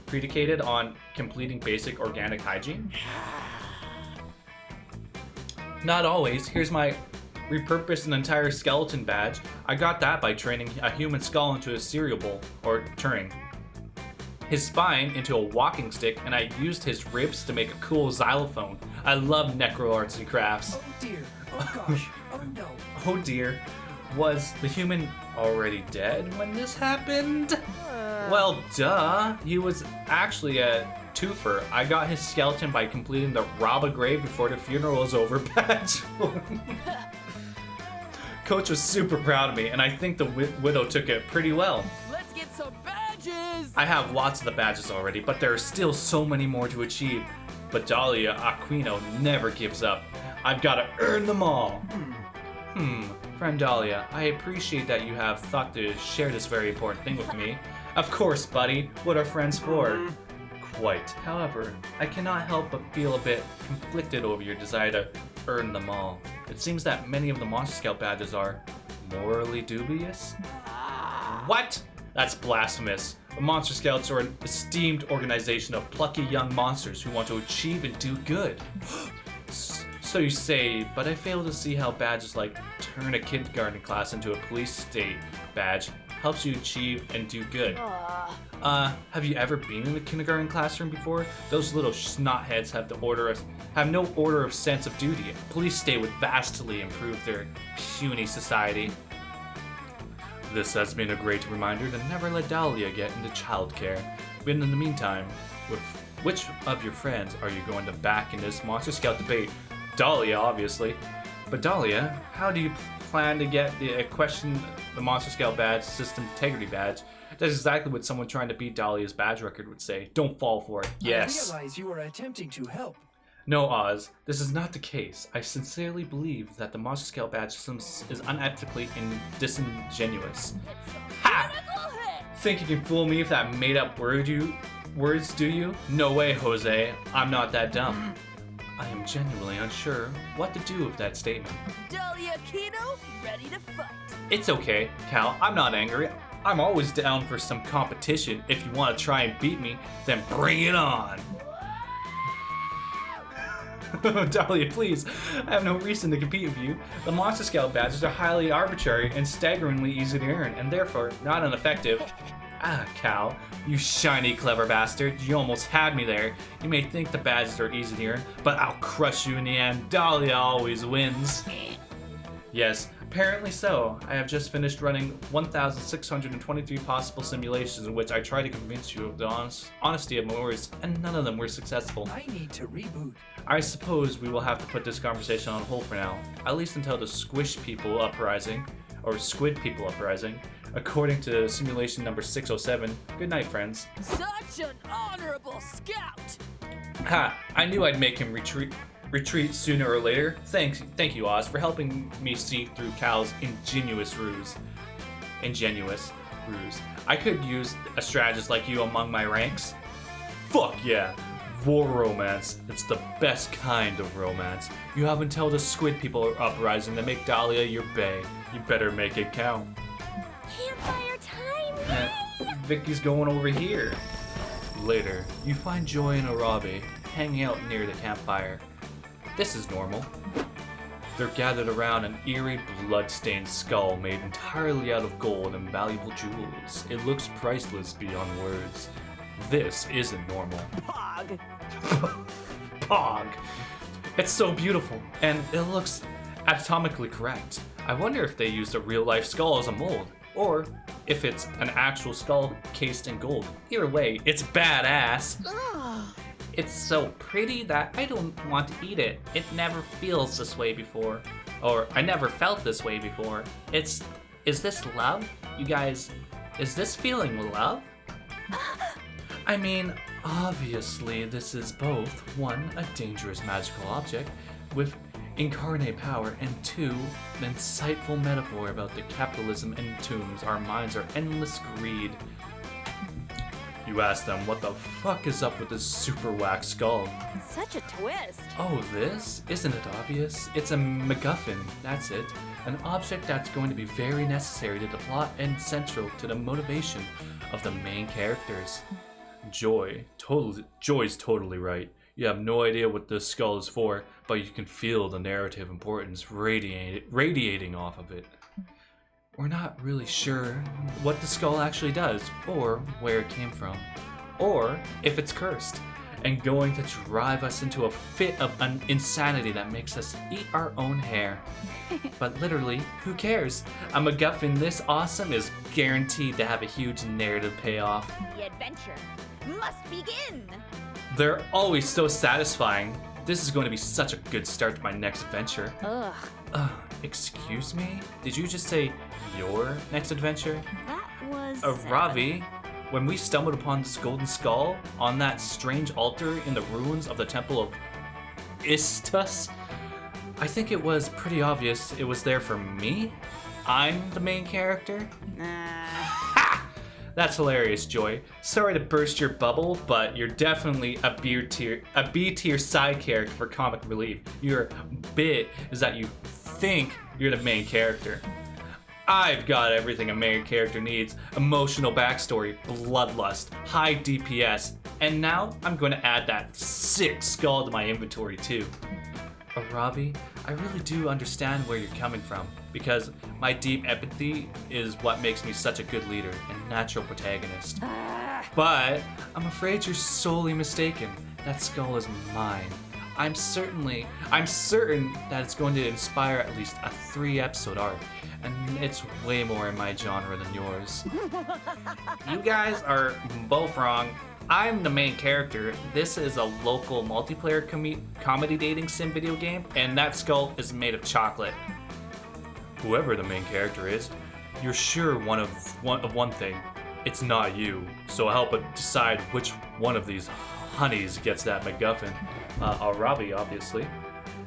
predicated on completing basic organic hygiene? Not always. Here's my repurposed an entire skeleton badge. I got that by training a human skull into a cereal bowl, or turning his spine into a walking stick, and I used his ribs to make a cool xylophone. I love necro arts and crafts. Oh dear. Oh gosh. Oh no. Oh dear. Was the human already dead when this happened? Well, duh. He was actually a twofer. I got his skeleton by completing the rob a grave before the funeral was over badge. Coach was super proud of me, and I think the widow took it pretty well. Let's get some badges! I have lots of the badges already, but there are still so many more to achieve. But Dahlia Aquino never gives up. I've got to earn them all. Friend Dahlia, I appreciate that you have thought to share this very important thing with me. Of course, buddy. What are friends for? Quite. However, I cannot help but feel a bit conflicted over your desire to earn them all. It seems that many of the Monster Scout badges are morally dubious. What? That's blasphemous. The Monster Scouts are an esteemed organization of plucky young monsters who want to achieve and do good. So you say, but I fail to see how badges like turn a kindergarten class into a police state badge helps you achieve and do good. Have you ever been in a kindergarten classroom before? Those little snotheads have no order of sense of duty. Police state would vastly improve their puny society. This has been a great reminder to never let Dahlia get into childcare. But in the meantime, with which of your friends are you going to back in this Monster Scout debate? Dahlia, obviously. But Dahlia, how do you plan to get the Monster Scout badge, System Integrity badge? That's exactly what someone trying to beat Dahlia's badge record would say. Don't fall for it. Yes. I realize you are attempting to help. No, Oz, this is not the case. I sincerely believe that the Monster Scout badge system is unethically and disingenuous. Ha! Think you can fool me with that made-up words, do you? No way, Jose. I'm not that dumb. I am genuinely unsure what to do with that statement. Dahlia Kino, ready to fight. It's okay, Cal. I'm not angry. I'm always down for some competition. If you want to try and beat me, then bring it on. Dahlia, please. I have no reason to compete with you. The Monster Scout badges are highly arbitrary and staggeringly easy to earn, and therefore not ineffective. Ah, Cal, you shiny clever bastard. You almost had me there. You may think the badges are easy to earn, but I'll crush you in the end. Dahlia always wins. Yes, apparently so. I have just finished running 1,623 possible simulations in which I tried to convince you of the honesty of my words, and none of them were successful. I need to reboot. I suppose we will have to put this conversation on hold for now, at least until the Squish People Uprising, or Squid People Uprising, according to simulation number 607. Good night, friends. Such an honorable scout. Ha! I knew I'd make him retreat sooner or later. Thank you, Oz, for helping me see through Cal's ingenuous ruse. I could use a strategist like you among my ranks. Fuck yeah! War romance. It's the best kind of romance. You have until the Squid People are uprising to make Dahlia your bae. You better make it count. Campfire time! Vicky's going over here. Later, you find Joy and Arabi hanging out near the campfire. This is normal. They're gathered around an eerie, blood-stained skull made entirely out of gold and valuable jewels. It looks priceless beyond words. This isn't normal. Pog. Pog! It's so beautiful, and it looks anatomically correct. I wonder if they used a real-life skull as a mold, or if it's an actual skull cased in gold. Either way, it's badass. It's so pretty that I don't want to eat it. It never feels this way before. Or, I never felt this way before. Is this love? You guys, is this feeling love? I mean, obviously this is both, one, a dangerous magical object with incarnate power, and two, an insightful metaphor about the capitalism entombs our minds are endless greed. You ask them, what the fuck is up with this super whack skull? Such a twist. Oh, this? Isn't it obvious? It's a MacGuffin, that's it. An object that's going to be very necessary to the plot and central to the motivation of the main characters. Joy's totally right. You have no idea what this skull is for, but you can feel the narrative importance radiating off of it. We're not really sure what the skull actually does, or where it came from, or if it's cursed, and going to drive us into a fit of insanity that makes us eat our own hair. But literally, who cares? A MacGuffin this awesome is guaranteed to have a huge narrative payoff. The adventure must begin. They're always so satisfying. This is going to be such a good start to my next adventure. Ugh, Excuse me? Did you just say your next adventure? that was... Ravi, when we stumbled upon this golden skull on that strange altar in the ruins of the Temple of Istus, I think it was pretty obvious it was there for me. I'm the main character. Ha! That's hilarious, Joy. Sorry to burst your bubble, but you're definitely a B tier side character for comic relief. Your bit is that you think you're the main character. I've got everything a main character needs: emotional backstory, bloodlust, high DPS, and now I'm going to add that sick skull to my inventory too. Arabi, I really do understand where you're coming from, because my deep empathy is what makes me such a good leader and natural protagonist. But I'm afraid you're sorely mistaken. That skull is mine. I'm certain that it's going to inspire at least a 3-episode arc, and it's way more in my genre than yours. You guys are both wrong. I'm the main character. This is a local multiplayer comedy dating sim video game, and that skull is made of chocolate. Whoever the main character is, you're sure of one thing. It's not you. So help it decide which one of these honeys gets that MacGuffin. Arabi, obviously.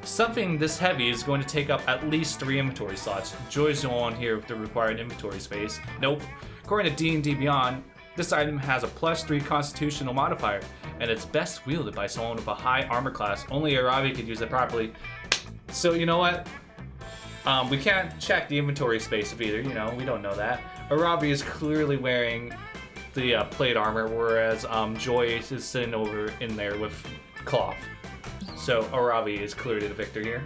Something this heavy is going to take up at least 3 inventory slots. Joy's the one here with the required inventory space. Nope. According to D&D Beyond, this item has a +3 constitutional modifier, and it's best wielded by someone with a high armor class. Only Arabi could use it properly. So you know what? We can't check the inventory space of either, we don't know that. Arabi is clearly wearing the plate armor, whereas Joy is sitting over in there with cloth. So Arabi is clearly the victor here.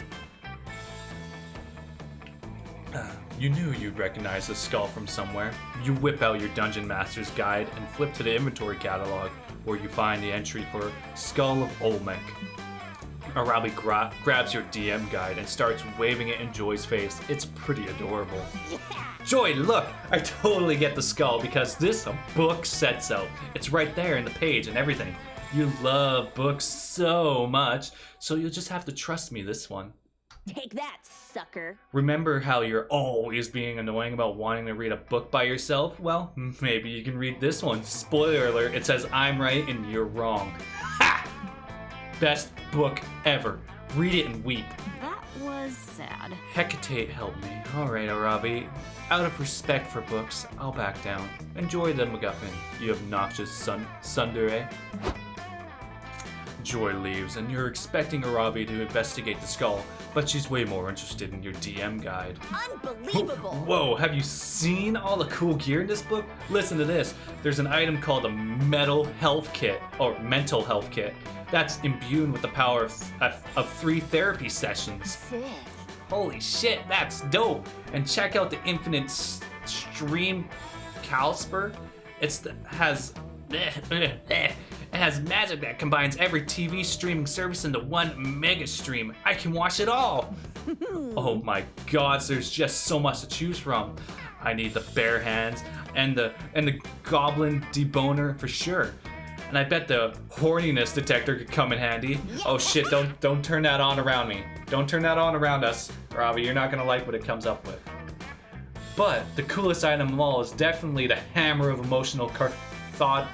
You knew you'd recognize the skull from somewhere. You whip out your Dungeon Master's Guide and flip to the inventory catalog, where you find the entry for Skull of Olmec. Arabi grabs your DM guide and starts waving it in Joy's face. It's pretty adorable. Joy, look! I totally get the skull because this book said so. It's right there in the page and everything. You love books so much, so you'll just have to trust me this one. Take that, sucker. Remember how you're always being annoying about wanting to read a book by yourself? Well, maybe you can read this one. Spoiler alert, it says I'm right and you're wrong. Ha! Best book ever. Read it and weep. That was sad. Hecate help me. Alright, Arabi. Out of respect for books, I'll back down. Enjoy the MacGuffin, you obnoxious tsundere. Joy leaves, and you're expecting Arabi to investigate the skull, but she's way more interested in your DM guide. Unbelievable! Whoa, have you seen all the cool gear in this book? Listen to this. There's an item called a mental health kit, that's imbued with the power of 3 therapy sessions. Sick. Holy shit, that's dope! And check out the Infinite Stream Calsper. It has magic that combines every TV streaming service into one mega stream. I can watch it all! Oh my god, there's just so much to choose from. I need the bare hands and the goblin deboner for sure. And I bet the horniness detector could come in handy. Oh shit, don't turn that on around me. Don't turn that on around us, Robbie. You're not gonna like what it comes up with. But the coolest item of all is definitely the Hammer of Emotional Cathartic?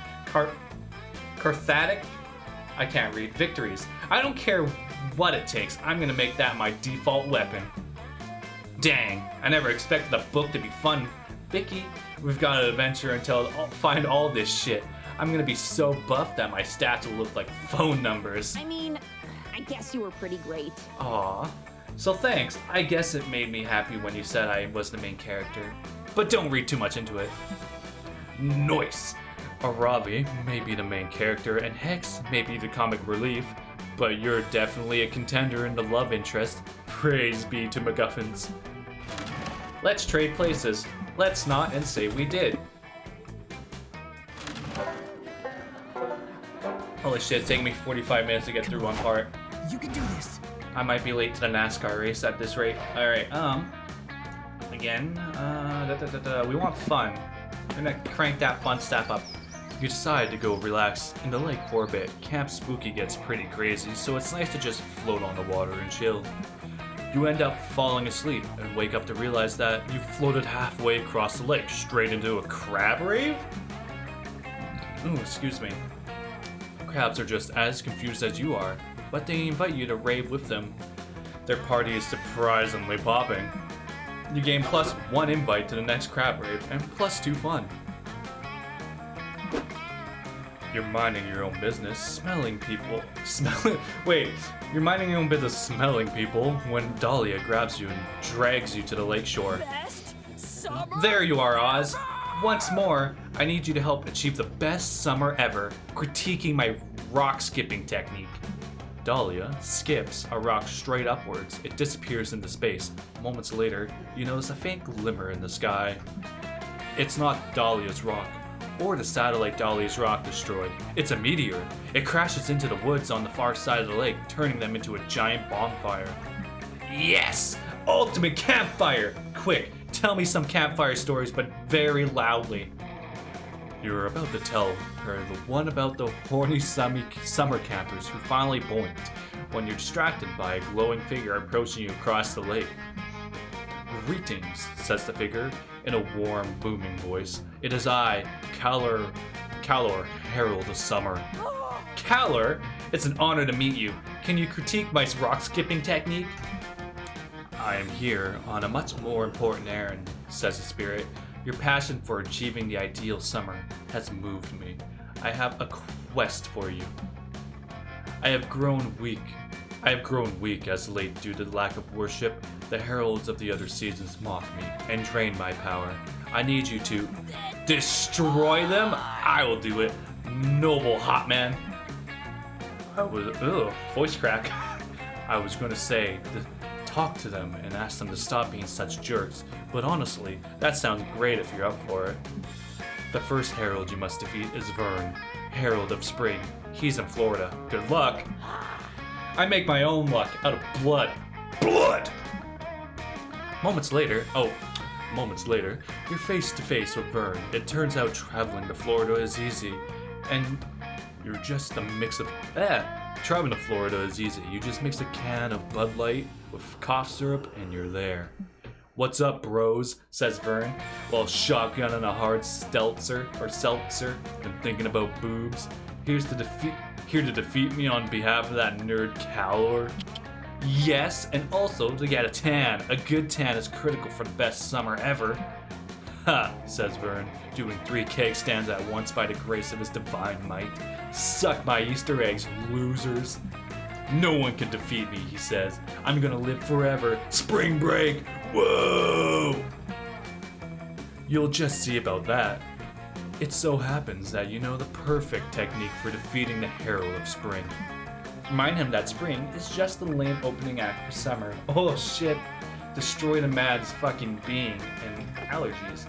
I can't read. Victories. I don't care what it takes. I'm gonna make that my default weapon. Dang, I never expected a book to be fun. Vicky, we've got an adventure until find all this shit. I'm gonna be so buff that my stats will look like phone numbers. I mean, I guess you were pretty great. Aw. So thanks. I guess it made me happy when you said I was the main character. But don't read too much into it. Nice. Arabi may be the main character and Hex may be the comic relief, but you're definitely a contender in the love interest. Praise be to MacGuffins. Let's trade places. Let's not and say we did. Holy shit, it's taking me 45 minutes to get through one part. You can do this. I might be late to the NASCAR race at this rate. Alright, again, we want fun. We're gonna crank that fun stuff up. You decide to go relax in the lake for a bit. Camp Spooky gets pretty crazy, so it's nice to just float on the water and chill. You end up falling asleep and wake up to realize that you floated halfway across the lake, straight into a crab rave? Ooh, excuse me. Crabs are just as confused as you are, but they invite you to rave with them. Their party is surprisingly popping. You gain +1 invite to the next crab rave and +2 fun. You're minding your own business, smelling people. You're minding your own business, smelling people when Dahlia grabs you and drags you to the lakeshore. Best summer. There you are, Oz. Once more, I need you to help achieve the best summer ever, critiquing my rock skipping technique. Dahlia skips a rock straight upwards. It disappears into space. Moments later, you notice a faint glimmer in the sky. It's not Dahlia's rock, or the satellite Dahlia's rock destroyed. It's a meteor. It crashes into the woods on the far side of the lake, turning them into a giant bonfire. Yes! Ultimate campfire! Quick, tell me some campfire stories, but very loudly. You're about to tell her the one about the horny summer campers who finally boinked when you're distracted by a glowing figure approaching you across the lake. Greetings, says the figure in a warm, booming voice. It is I, Calor, Herald of Summer. Calor, it's an honor to meet you. Can you critique my rock skipping technique? I am here on a much more important errand, says the spirit. Your passion for achieving the ideal summer has moved me. I have a quest for you. I have grown weak as late due to the lack of worship. The heralds of the other seasons mock me and drain my power. I need you to destroy them. I will do it, noble hot man. Voice crack. I was going to say, talk to them and ask them to stop being such jerks, but honestly, that sounds great if you're up for it. The first herald you must defeat is Vern, Herald of Spring. He's in Florida. Good luck. I make my own luck out of blood. Blood! Moments later, you're face to face with Vern. It turns out traveling to Florida is easy, and you're just a mix of traveling to Florida is easy. You just mix a can of Bud Light with cough syrup and you're there. What's up, bros? Says Vern, while shotgunning a hard seltzer and thinking about boobs. Here to defeat me on behalf of that nerd Calor. Yes, and also to get a tan. A good tan is critical for the best summer ever. Ha, says Vern, doing 3 keg stands at once by the grace of his divine might. Suck my Easter eggs, losers. No one can defeat me, he says. I'm gonna live forever. Spring break! Whoa! You'll just see about that. It so happens that you know the perfect technique for defeating the Herald of Spring. Remind him that spring is just the lame opening act for summer. Oh shit. Destroy the mad's fucking being and allergies.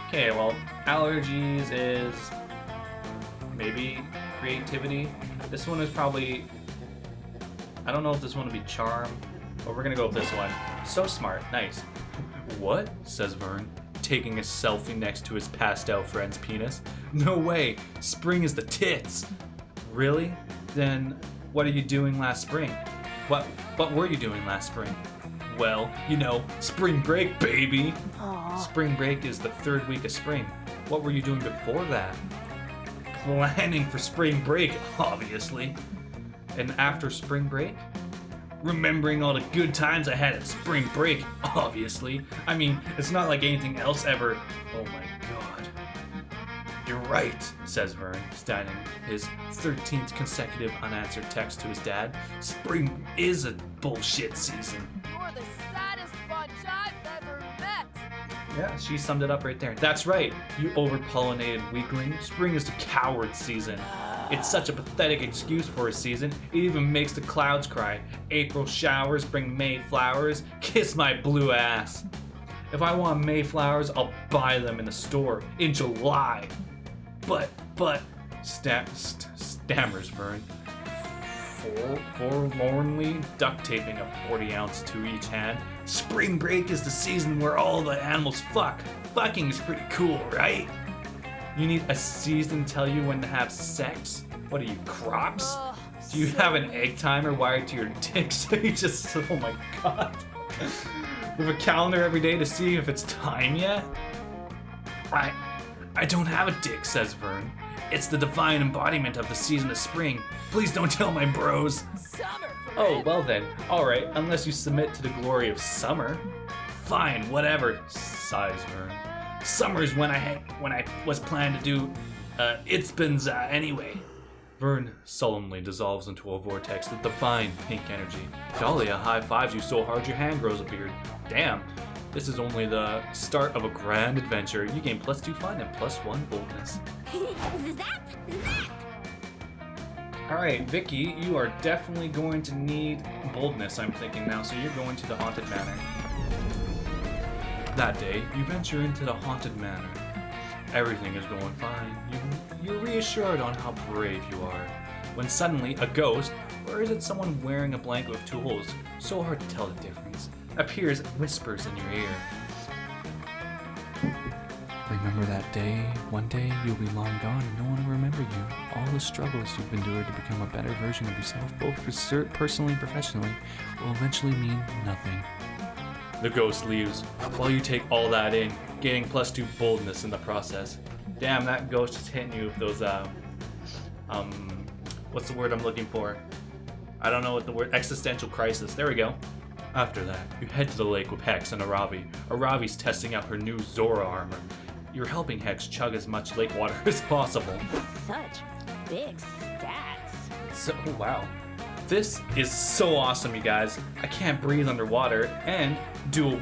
Okay, well, allergies is maybe creativity. This one is probably, I don't know if this one would be charm, but we're gonna go with this one. So smart, nice. What? Says Vern, taking a selfie next to his passed out friend's penis. No way, spring is the tits. Really? Then what are you doing last spring? What were you doing last spring? Well, you know, spring break, baby. Aww. Spring break is the 3rd week of spring. What were you doing before that? Planning for spring break, obviously. And after spring break? Remembering all the good times I had at spring break, obviously. I mean, it's not like anything else ever. Oh my god. You're right, says Vern, sending his 13th consecutive unanswered text to his dad. Spring is a bullshit season. You're the saddest bunch I've ever met. Yeah, she summed it up right there. That's right, you over-pollinated weakling. Spring is the coward season. It's such a pathetic excuse for a season. It even makes the clouds cry. April showers bring May flowers. Kiss my blue ass. If I want May flowers, I'll buy them in the store in July. But, stammers Vern, forlornly duct taping a 40-ounce to each hand. Spring break is the season where all the animals fuck. Fucking is pretty cool, right? You need a season to tell you when to have sex? What are you, crops? Do you have an egg timer wired to your dick so you just, oh my god. With a calendar every day to see if it's time yet? I don't have a dick, says Vern. It's the divine embodiment of the season of spring. Please don't tell my bros. Summer Oh, forever. well then. Alright, unless you submit to the glory of summer. Fine, whatever, sighs Vern. Summer's when I was planning to do Itzbin's anyway. Vern solemnly dissolves into a vortex of divine pink energy. Dahlia high-fives you so hard your hand grows a beard. Damn, this is only the start of a grand adventure. You gain +2 fun and +1 boldness. Zap! Zap! Alright, Vicky, you are definitely going to need boldness, I'm thinking now, so you're going to the Haunted Manor. That day, you venture into the Haunted Manor. Everything is going fine. You're reassured on how brave you are. When suddenly, a ghost, or is it someone wearing a blanket with 2 holes, so hard to tell the difference, appears and whispers in your ear. Remember that day? One day you'll be long gone and no one will remember you. All the struggles you've endured to become a better version of yourself, both personally and professionally, will eventually mean nothing. The ghost leaves, while you take all that in, gaining +2 boldness in the process. Damn, that ghost is hitting you with those, what's the word I'm looking for? I don't know what the word, existential crisis, there we go. After that, you head to the lake with Hex and Aravi. Aravi's testing out her new Zora armor. You're helping Hex chug as much lake water as possible. Such big stats. So, wow. This is so awesome, you guys. I can't breathe underwater and do a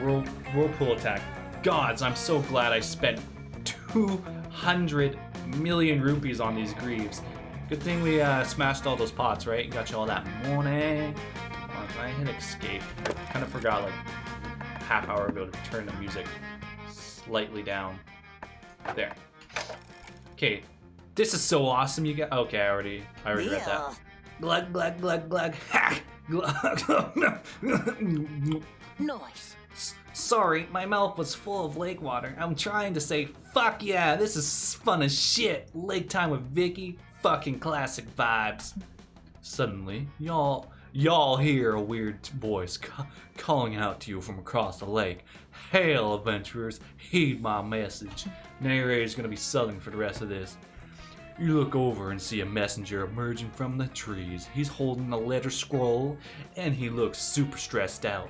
whirlpool attack. Gods, I'm so glad I spent 200 million rupees on these greaves. Good thing we smashed all those pots, right? Got you all that money. I hit escape. Kind of forgot like half hour ago to turn the music slightly down. There. Okay. This is so awesome, you guys. Okay, I already read that. Glug glug glug glug. Ha! Glug. Nice. Sorry, my mouth was full of lake water. I'm trying to say, fuck yeah, this is fun as shit. Lake time with Vicky, fucking classic vibes. Suddenly, y'all hear a weird voice calling out to you from across the lake. Hail, adventurers, heed my message. Narrator's gonna be southern for the rest of this. You look over and see a messenger emerging from the trees. He's holding a letter scroll, and he looks super stressed out.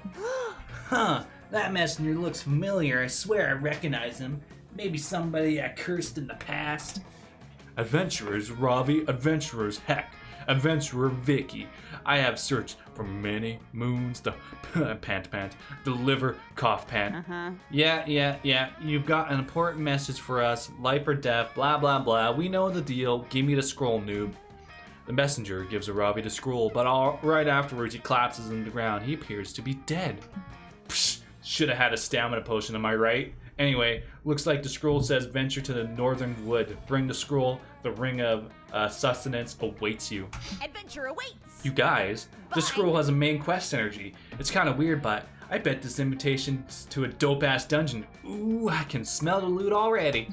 Huh, that messenger looks familiar. I swear I recognize him. Maybe somebody I cursed in the past. Adventurers Ravi, adventurers Heck, adventurer Vicky. I have searched for many moons to pant, deliver, cough, pant. Yeah. You've got an important message for us. Life or death, blah, blah, blah. We know the deal. Give me the scroll, noob. The messenger gives Aravi the scroll, but right afterwards he collapses in the ground. He appears to be dead. Psh, should have had a stamina potion, am I right? Anyway, looks like the scroll says venture to the northern wood. Bring the scroll. The ring of sustenance awaits you. Adventure awaits. You guys, the scroll has a main quest energy. It's kind of weird, but I bet this invitation to a dope-ass dungeon. Ooh, I can smell the loot already.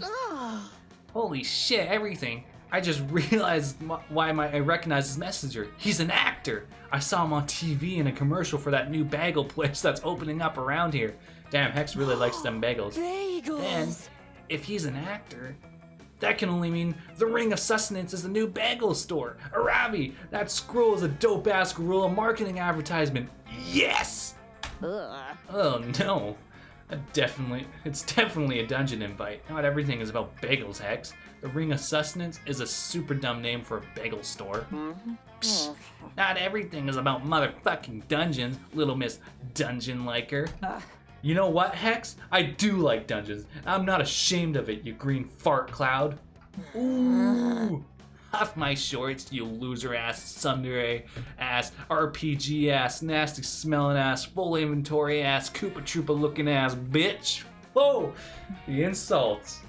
Holy shit, everything. I just realized why I recognize this messenger. He's an actor. I saw him on TV in a commercial for that new bagel place that's opening up around here. Damn, Hex really likes them bagels. Then, if he's an actor, that can only mean the Ring of Sustenance is the new bagel store. Aravi, that scroll is a dope-ass guerrilla marketing advertisement. Yes! Ugh. Oh no. It's definitely a dungeon invite. Not everything is about bagels, Hex. The Ring of Sustenance is a super dumb name for a bagel store. Psst, not everything is about motherfucking dungeons, little Miss Dungeon Liker. You know what, Hex? I do like dungeons. I'm not ashamed of it, you green fart cloud. Ooh. Off my shorts, you loser ass, tsundere ass, RPG ass, nasty smelling ass, full inventory ass, Koopa Troopa looking ass bitch. Whoa! The insults.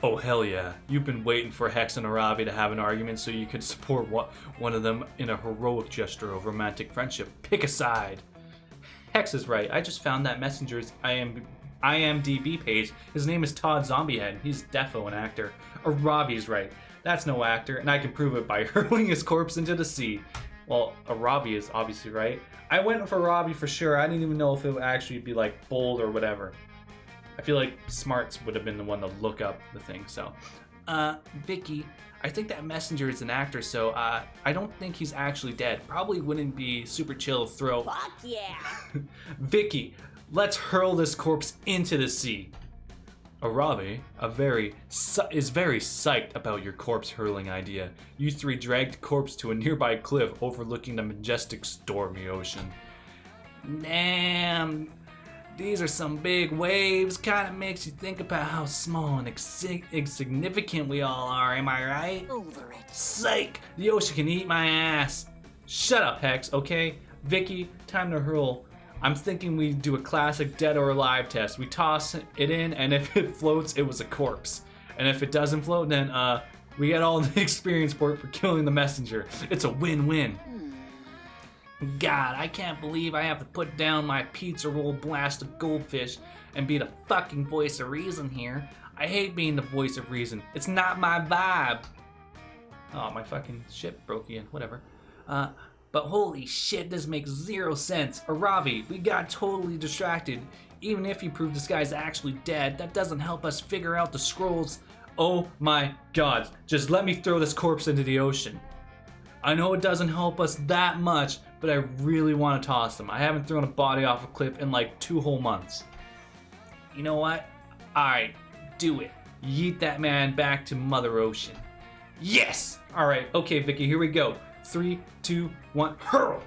Oh hell yeah. You've been waiting for Hex and Aravi to have an argument so you could support one of them in a heroic gesture of romantic friendship. Pick a side. Hex is right. I just found that messenger's IMDb page. His name is Todd Zombiehead. He's defo an actor. Aravi's right. That's no actor, and I can prove it by hurling his corpse into the sea. Well, Aravi is obviously right. I went for Aravi for sure. I didn't even know if it would actually be like bold or whatever. I feel like Smarts would have been the one to look up the thing, so. Vicky, I think that messenger is an actor, so I don't think he's actually dead. Probably wouldn't be super chill to throw. Fuck yeah. Vicky, let's hurl this corpse into the sea. Arabe is very psyched about your corpse hurling idea. You three dragged the corpse to a nearby cliff overlooking the majestic stormy ocean. Damn, these are some big waves. Kinda makes you think about how small and insignificant we all are, am I right? Over it. Psych! The ocean can eat my ass. Shut up, Hex, okay? Vicky, time to hurl. I'm thinking we do a classic dead or alive test. We toss it in, and if it floats, it was a corpse. And if it doesn't float, then we get all the experience for killing the messenger. It's a win-win. God, I can't believe I have to put down my pizza roll blast of goldfish and be the fucking voice of reason here. I hate being the voice of reason. It's not my vibe. Oh, my fucking ship broke again. Whatever. But holy shit, this makes zero sense. Aravi, we got totally distracted. Even if you prove this guy's actually dead, that doesn't help us figure out the scrolls. Oh my god, just let me throw this corpse into the ocean. I know it doesn't help us that much, but I really want to toss him. I haven't thrown a body off a cliff in like 2 whole months. You know what? Alright, do it. Yeet that man back to Mother Ocean. Yes! Alright, okay, Vicky, here we go. 3, 2, 1, hurl!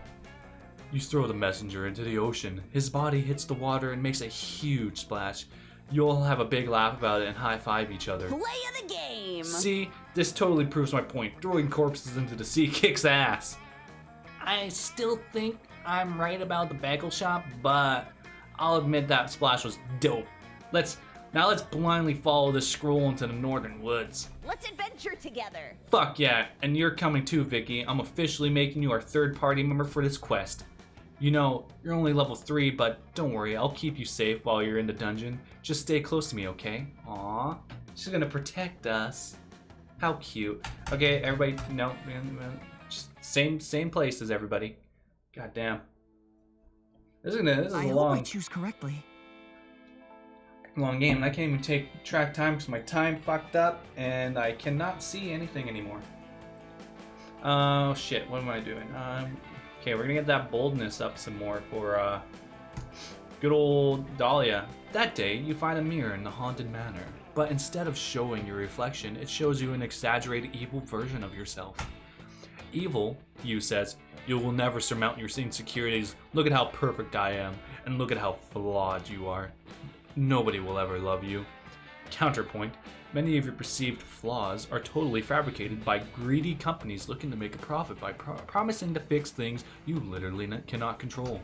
You throw the messenger into the ocean. His body hits the water and makes a huge splash. You'll have a big laugh about it and high-five each other. Play of the game. See, this totally proves my point. Throwing corpses into the sea kicks ass. I still think I'm right about the bagel shop, but I'll admit that splash was dope. Now let's blindly follow this scroll into the northern woods. Let's adventure together. Fuck yeah, and you're coming too, Vicky. I'm officially making you our third party member for this quest. You know, you're only level 3, but don't worry, I'll keep you safe while you're in the dungeon. Just stay close to me, okay? Aww, she's gonna protect us. How cute. Okay, everybody, no, just same place as everybody. God damn. This is a I hope I choose correctly. long game, and I can't even take track time because my time fucked up and I cannot see anything anymore. Oh shit, what am I doing? Okay, we're gonna get that boldness up some more for good old Dahlia. That day, you find a mirror in the haunted manor, but instead of showing your reflection, it shows you an exaggerated evil version of yourself. Evil, you says, you will never surmount your insecurities. Look at how perfect I am, and look at how flawed you are. Nobody will ever love you. Counterpoint, many of your perceived flaws are totally fabricated by greedy companies looking to make a profit by promising to fix things you literally cannot control.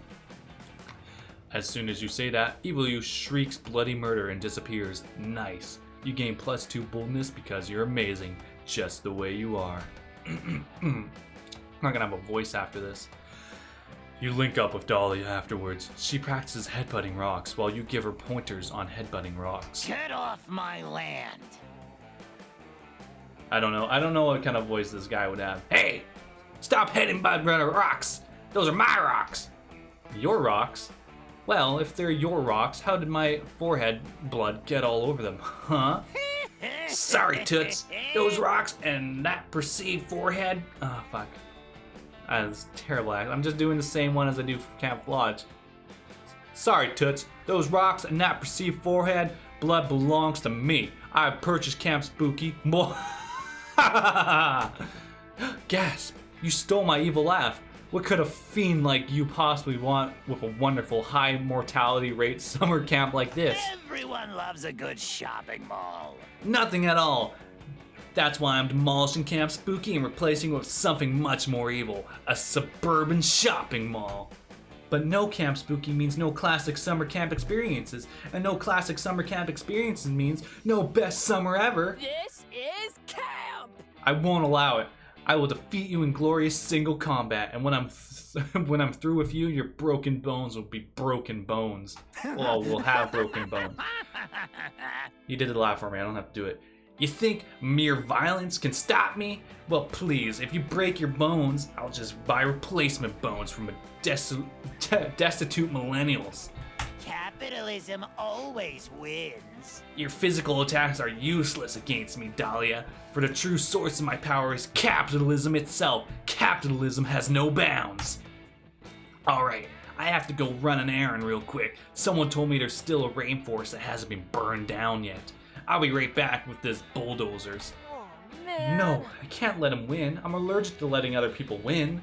As soon as you say that, Evil You shrieks bloody murder and disappears. Nice. You gain +2 boldness because you're amazing, just the way you are. I'm not gonna have a voice after this. You link up with Dahlia afterwards. She practices headbutting rocks while you give her pointers on headbutting rocks. Get off my land. I don't know what kind of voice this guy would have. Hey! Stop headbutting rocks! Those are my rocks! Your rocks? Well, if they're your rocks, how did my forehead blood get all over them? Huh? Sorry, Toots. Those rocks and that perceived forehead. Oh, fuck. That's terrible act. I'm just doing the same one as I do for Camp Lodge. Sorry, Toots. Those rocks and that perceived forehead, blood belongs to me. I purchased Camp Spooky. Gasp! You stole my evil laugh. What could a fiend like you possibly want with a wonderful high mortality rate summer camp like this? Everyone loves a good shopping mall. Nothing at all. That's why I'm demolishing Camp Spooky and replacing it with something much more evil, a suburban shopping mall. But no Camp Spooky means no classic summer camp experiences, and no classic summer camp experiences means no best summer ever. This is camp! I won't allow it. I will defeat you in glorious single combat, and when I'm through with you, your broken bones will be broken bones. Well, we'll have broken bones. You did the laugh for me, I don't have to do it. You think mere violence can stop me? Well, please, if you break your bones, I'll just buy replacement bones from a destitute millennials. Cap Capitalism always wins. Your physical attacks are useless against me, Dahlia. For the true source of my power is capitalism itself. Capitalism has no bounds. Alright, I have to go run an errand real quick. Someone told me there's still a rainforest that hasn't been burned down yet. I'll be right back with this bulldozers. Oh, man. No, I can't let him win. I'm allergic to letting other people win.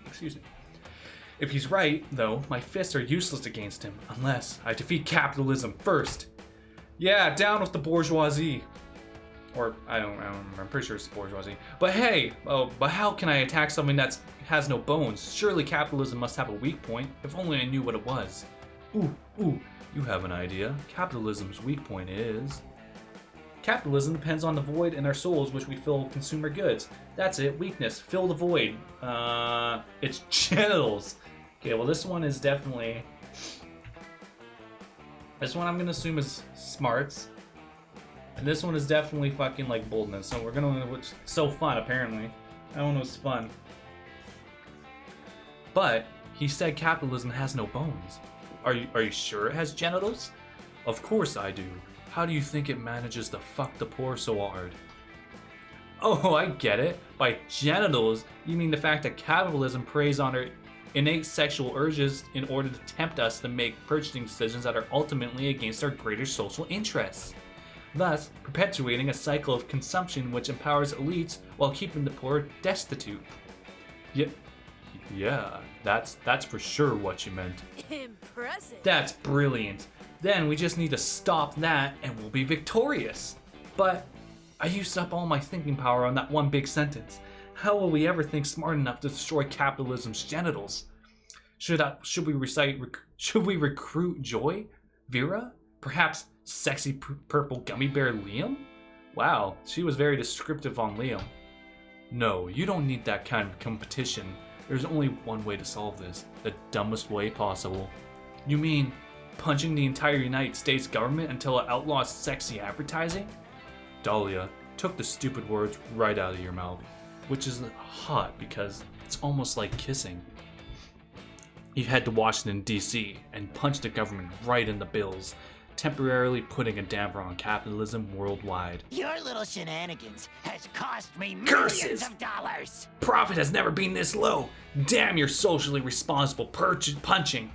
Excuse me. If he's right, though, my fists are useless against him, unless I defeat capitalism first. Yeah, down with the bourgeoisie. Or, I don't remember, I'm pretty sure it's the bourgeoisie. But hey, but how can I attack something that has no bones? Surely capitalism must have a weak point, if only I knew what it was. Ooh, you have an idea. Capitalism's weak point is... Capitalism depends on the void in our souls which we fill with consumer goods. That's it, weakness, fill the void. It's genitals. Okay, well this one is definitely... This one I'm gonna assume is smarts. And this one is definitely fucking like boldness. So we're gonna, which is so fun apparently. I don't know, it's fun. But he said capitalism has no bones. Are you sure it has genitals? Of course I do. How do you think it manages to fuck the poor so hard? Oh, I get it. By genitals, you mean the fact that capitalism preys on our innate sexual urges in order to tempt us to make purchasing decisions that are ultimately against our greater social interests, thus perpetuating a cycle of consumption which empowers elites while keeping the poor destitute. Yeah, that's for sure what you meant. Impressive. That's brilliant. Then we just need to stop that and we'll be victorious. But I used up all my thinking power on that one big sentence. How will we ever think smart enough to destroy capitalism's genitals? Should we recruit Joy? Vera? Perhaps sexy purple gummy bear Liam? Wow, she was very descriptive on Liam. No, you don't need that kind of competition. There's only one way to solve this, the dumbest way possible. You mean punching the entire United States government until it outlaws sexy advertising? Dahlia took the stupid words right out of your mouth, which is hot because it's almost like kissing. You head to Washington, D.C. and punch the government right in the bills, temporarily putting a damper on capitalism worldwide. Your little shenanigans has cost me Curses! millions of dollars. Profit has never been this low. Damn your socially responsible punching.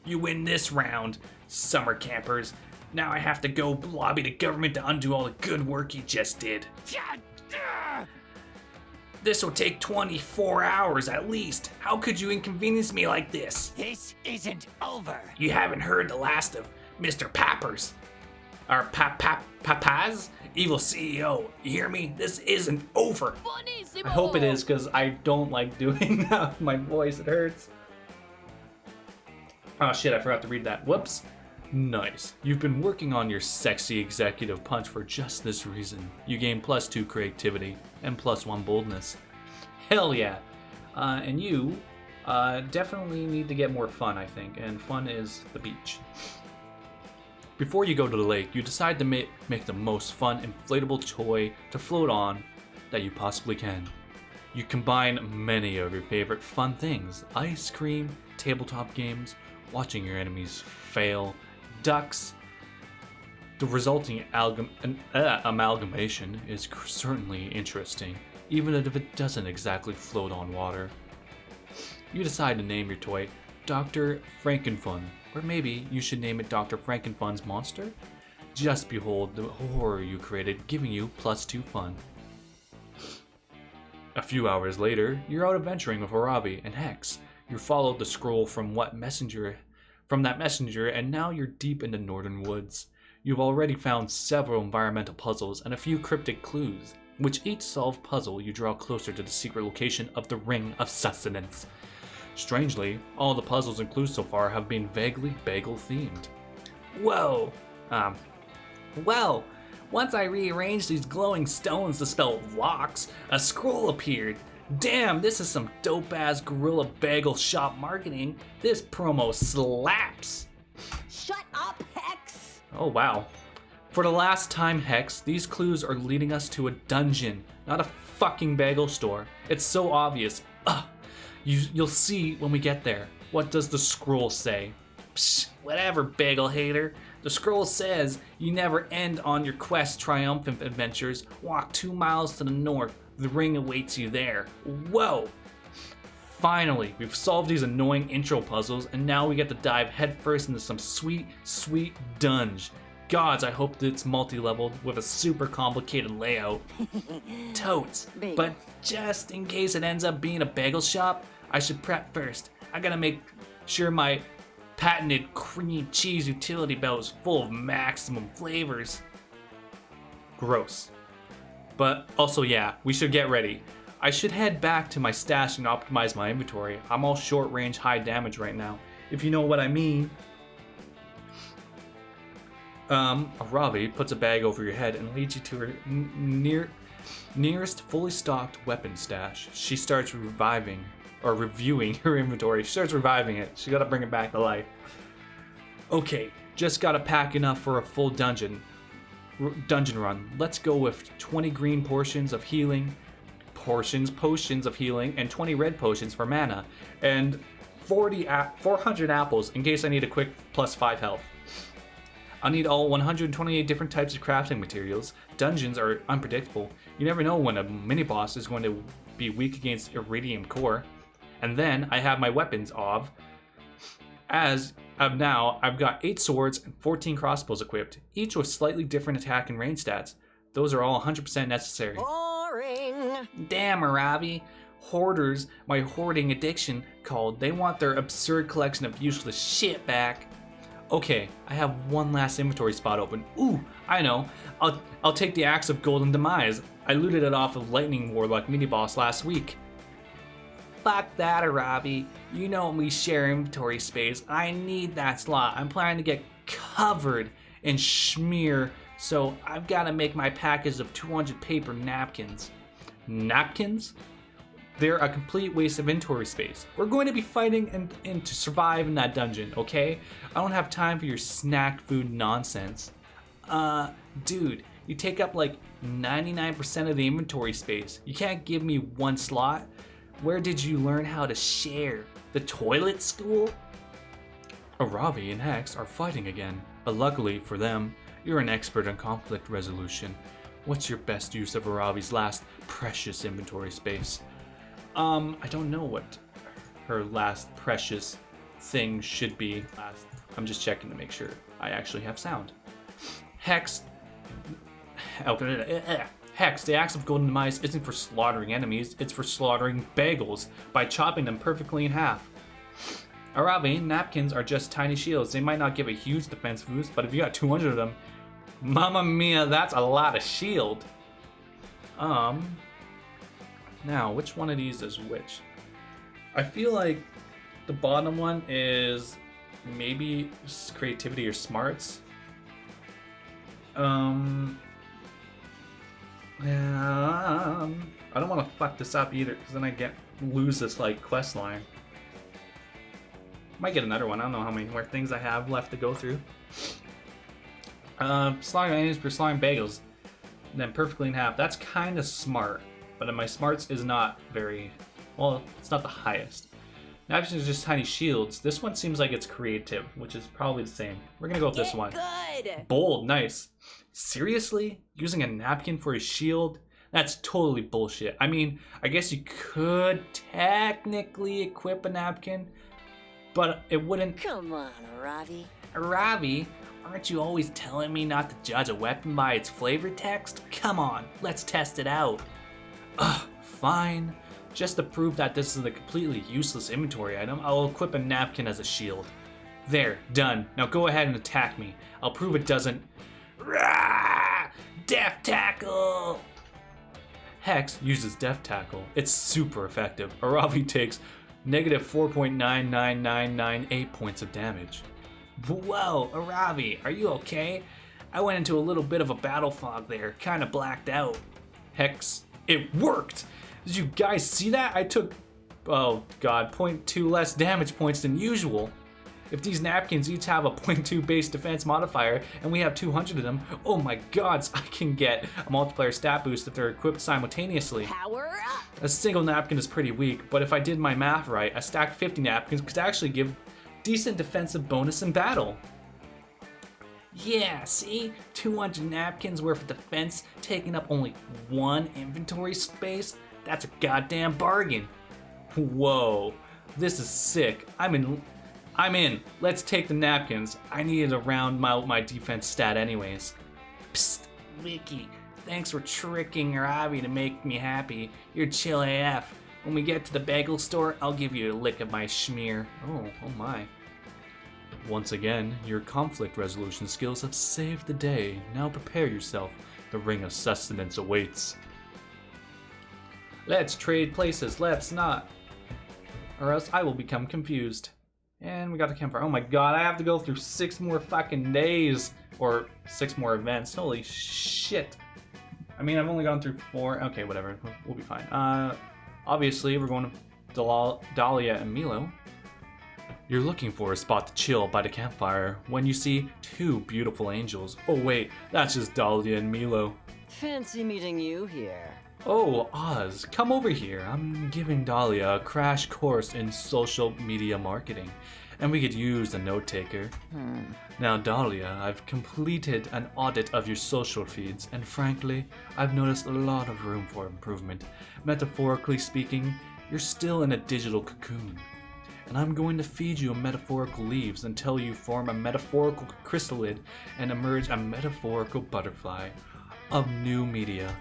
You win this round, summer campers. Now I have to go lobby the government to undo all the good work you just did. This will take 24 hours at least. How could you inconvenience me like this? This isn't over. You haven't heard the last of Mr. Pappers. Our Papaz? Evil CEO. You hear me? This isn't over. Buonissimo. I hope it is, because I don't like doing that with my voice. It hurts. Oh shit, I forgot to read that. Whoops. Nice. You've been working on your sexy executive punch for just this reason. You gain +2 creativity and +1 boldness. Hell yeah. And you definitely need to get more fun, I think. And fun is the beach. Before you go to the lake, you decide to make the most fun inflatable toy to float on that you possibly can. You combine many of your favorite fun things: ice cream, tabletop games, watching your enemies fail, ducks. The resulting amalgamation is certainly interesting, even if it doesn't exactly float on water. You decide to name your toy Dr. Frankenfun, or maybe you should name it Dr. Frankenfun's Monster. Just behold the horror you created, giving you +2 fun. A few hours later, you're out adventuring with Arabi and Hex. You followed the scroll from that messenger, and now you're deep in the northern woods. You've already found several environmental puzzles and a few cryptic clues, which each solved puzzle you draw closer to the secret location of the Ring of Sustenance. Strangely, all the puzzles and clues so far have been vaguely bagel themed. Whoa! Well, once I rearranged these glowing stones to spell locks, a scroll appeared. Damn, this is some dope-ass Gorilla Bagel Shop marketing. This promo slaps! Shut up, Hex! Oh wow. For the last time, Hex, these clues are leading us to a dungeon, not a fucking bagel store. It's so obvious. Ugh. You'll see when we get there. What does the scroll say? Psh, whatever, bagel hater. The scroll says you never end on your quest triumphant adventures. Walk 2 miles to the north. The ring awaits you there. Whoa! Finally, we've solved these annoying intro puzzles, and now we get to dive headfirst into some sweet, sweet dunge. Gods, I hope that it's multi-leveled with a super complicated layout. Totes. But just in case it ends up being a bagel shop, I should prep first. I gotta make sure my patented cream cheese utility belt is full of maximum flavors. Gross. But also, yeah, we should get ready. I should head back to my stash and optimize my inventory. I'm all short range, high damage right now, if you know what I mean. Aravi puts a bag over your head and leads you to her nearest fully stocked weapon stash. She starts reviewing her inventory. She starts reviving it. She gotta bring it back to life. Okay, just gotta pack enough for a full dungeon run. Let's go with 20 green potions of healing, potions of healing, and 20 red potions for mana, and 400 apples in case I need a quick +5 health. I'll need all 128 different types of crafting materials. Dungeons are unpredictable. You never know when a mini-boss is going to be weak against Iridium Core. And then I have my weapons of. As of now, I've got 8 swords and 14 crossbows equipped, each with slightly different attack and range stats. Those are all 100% necessary. Boring. Damn, Aravi. Hoarders, my hoarding addiction called. They want their absurd collection of useless shit back. Okay, I have one last inventory spot open. Ooh, I know. I'll take the Axe of Golden Demise. I looted it off of Lightning Warlock mini-boss last week. Fuck that, Aravi. You know we share inventory space. I need that slot. I'm planning to get covered in schmear, so I've got to make my package of 200 paper napkins. Napkins? They're a complete waste of inventory space. We're going to be fighting and to survive in that dungeon, okay? I don't have time for your snack food nonsense. Dude, you take up like 99% of the inventory space. You can't give me one slot. Where did you learn how to share? The toilet school? Aravi and Hex are fighting again, but luckily for them, you're an expert in conflict resolution. What's your best use of Aravi's last precious inventory space? I don't know what her last precious thing should be. I'm just checking to make sure I actually have sound. Hex, the Axe of Golden Demise isn't for slaughtering enemies, it's for slaughtering bagels by chopping them perfectly in half. Aravi, napkins are just tiny shields. They might not give a huge defense boost, but if you got 200 of them, mamma mia, that's a lot of shield. Now, which one of these is which? I feel like the bottom one is maybe creativity or smarts. I don't want to fuck this up either, because then I lose this like quest line. Might get another one. I don't know how many more things I have left to go through. Slaughtering enemies for slaughtering bagels, and then perfectly in half. That's kind of smart. But my smarts is not very, well, it's not the highest. Napkins are just tiny shields. This one seems like it's creative, which is probably the same. We're gonna go with this one. Good. Bold, nice. Seriously? Using a napkin for a shield? That's totally bullshit. I mean, I guess you could technically equip a napkin, but it wouldn't. Come on, Aravi. Aravi, aren't you always telling me not to judge a weapon by its flavor text? Come on, let's test it out. Ugh, fine. Just to prove that this is a completely useless inventory item, I'll equip a napkin as a shield. There, done. Now go ahead and attack me. I'll prove it doesn't. Rah! Death Tackle! Hex uses Death Tackle. It's super effective. Aravi takes negative 4.99998 points of damage. Whoa, Aravi, are you okay? I went into a little bit of a battle fog there, kinda blacked out. Hex, it worked! Did you guys see that? I took, oh god, 0.2 less damage points than usual. If these napkins each have a 0.2 base defense modifier, and we have 200 of them, oh my gods, I can get a multiplier stat boost if they're equipped simultaneously. Power up. A single napkin is pretty weak, but if I did my math right, a stack of 50 napkins could actually give decent defensive bonus in battle. Yeah, see? 200 napkins worth of defense taking up only 1 inventory space? That's a goddamn bargain. Whoa, this is sick. I'm in. Let's take the napkins. I needed to round out my defense stat anyways. Psst, Vicky. Thanks for tricking Ravi to make me happy. You're chill AF. When we get to the bagel store, I'll give you a lick of my schmear. Oh my. Once again, your conflict resolution skills have saved the day. Now prepare yourself. The ring of sustenance awaits. Let's trade places. Let's not. Or else I will become confused. And we got the campfire. Oh my god, I have to go through 6 more fucking days. Or 6 more events. Holy shit. I mean, I've only gone through 4. Okay, whatever. We'll be fine. Obviously, we're going to Dahlia and Milo. You're looking for a spot to chill by the campfire when you see 2 beautiful angels. Oh wait, that's just Dahlia and Milo. Fancy meeting you here. Oh, Oz, come over here. I'm giving Dahlia a crash course in social media marketing, and we could use a note taker. Now, Dahlia, I've completed an audit of your social feeds, and frankly, I've noticed a lot of room for improvement. Metaphorically speaking, you're still in a digital cocoon. And I'm going to feed you metaphorical leaves until you form a metaphorical chrysalid and emerge a metaphorical butterfly of new media.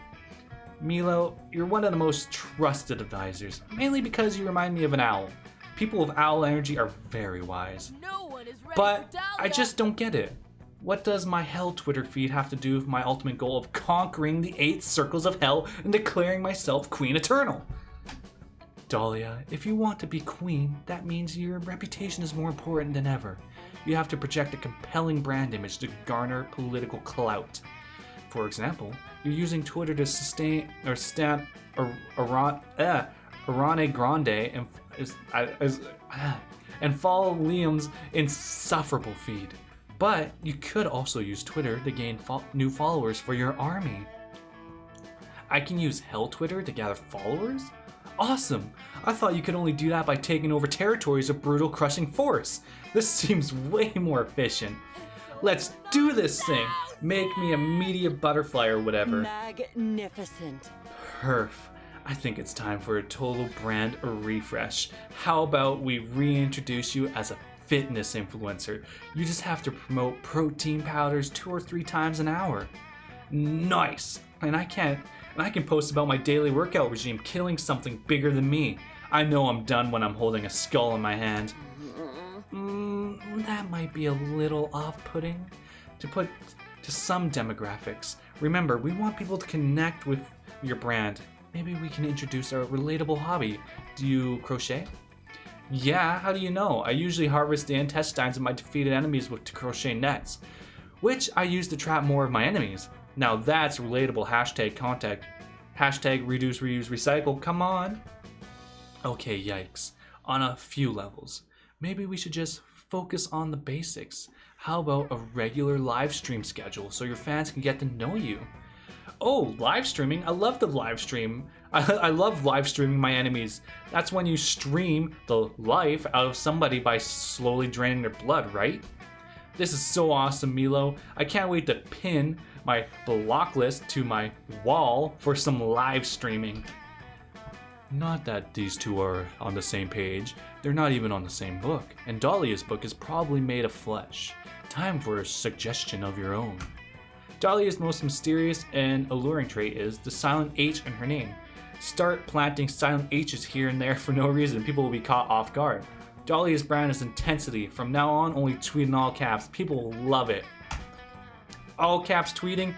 Milo, you're one of the most trusted advisors, mainly because you remind me of an owl. People of owl energy are very wise. No one is ready But for Dahlia. I just don't get it. What does my hell Twitter feed have to do with my ultimate goal of conquering the 8 circles of hell and declaring myself Queen Eternal? Dahlia, if you want to be queen, that means your reputation is more important than ever. You have to project a compelling brand image to garner political clout. For example, you're using Twitter to sustain or stamp Ariana Grande and follow Liam's insufferable feed. But you could also use Twitter to gain new followers for your army. I can use Hell Twitter to gather followers? Awesome! I thought you could only do that by taking over territories of brutal crushing force. This seems way more efficient. Let's do this thing! Make me a media butterfly or whatever. Magnificent. Perf. I think it's time for a total brand refresh. How about we reintroduce you as a fitness influencer? You just have to promote protein powders 2 or 3 times an hour. Nice! And I can post about my daily workout regime killing something bigger than me. I know I'm done when I'm holding a skull in my hand. That might be a little off-putting to some demographics. Remember, we want people to connect with your brand. Maybe we can introduce a relatable hobby. Do you crochet? Yeah, how do you know? I usually harvest the intestines of my defeated enemies with crochet nets, which I use to trap more of my enemies. Now that's relatable content. Hashtag reduce, reuse, recycle, come on. Okay, yikes. On a few levels. Maybe we should just focus on the basics. How about a regular live stream schedule so your fans can get to know you? Oh, live streaming? I love the live stream. I love live streaming my enemies. That's when you stream the life out of somebody by slowly draining their blood, right? This is so awesome, Milo. I can't wait to pin my block list to my wall for some live streaming. Not that these two are on the same page. They're not even on the same book. And Dahlia's book is probably made of flesh. Time for a suggestion of your own. Dahlia's most mysterious and alluring trait is the silent H in her name. Start planting silent H's here and there for no reason. People will be caught off guard. Dahlia's brand is intensity. From now on, only tweet in all caps. People will love it. All caps tweeting?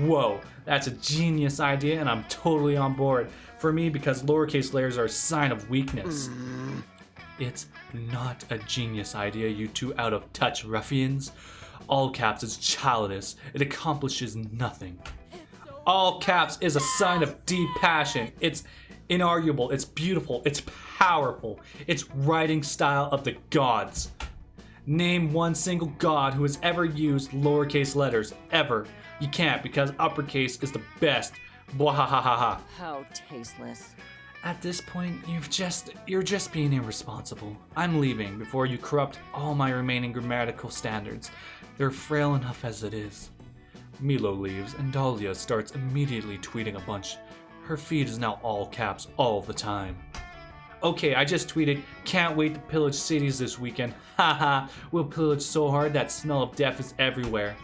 Whoa, that's a genius idea and I'm totally on board. For me, because lowercase letters are a sign of weakness. It's not a genius idea, you two out of touch ruffians. All caps is childish. It accomplishes nothing. All caps is a sign of deep passion. It's inarguable, it's beautiful, it's powerful. It's writing style of the gods. Name one single god who has ever used lowercase letters, ever. You can't because uppercase is the best. Bwahahaha. How tasteless. At this point, you're just being irresponsible. I'm leaving before you corrupt all my remaining grammatical standards. They're frail enough as it is. Milo leaves, and Dahlia starts immediately tweeting a bunch. Her feed is now all caps all the time. Okay, I just tweeted, can't wait to pillage cities this weekend. Haha, we'll pillage so hard that smell of death is everywhere.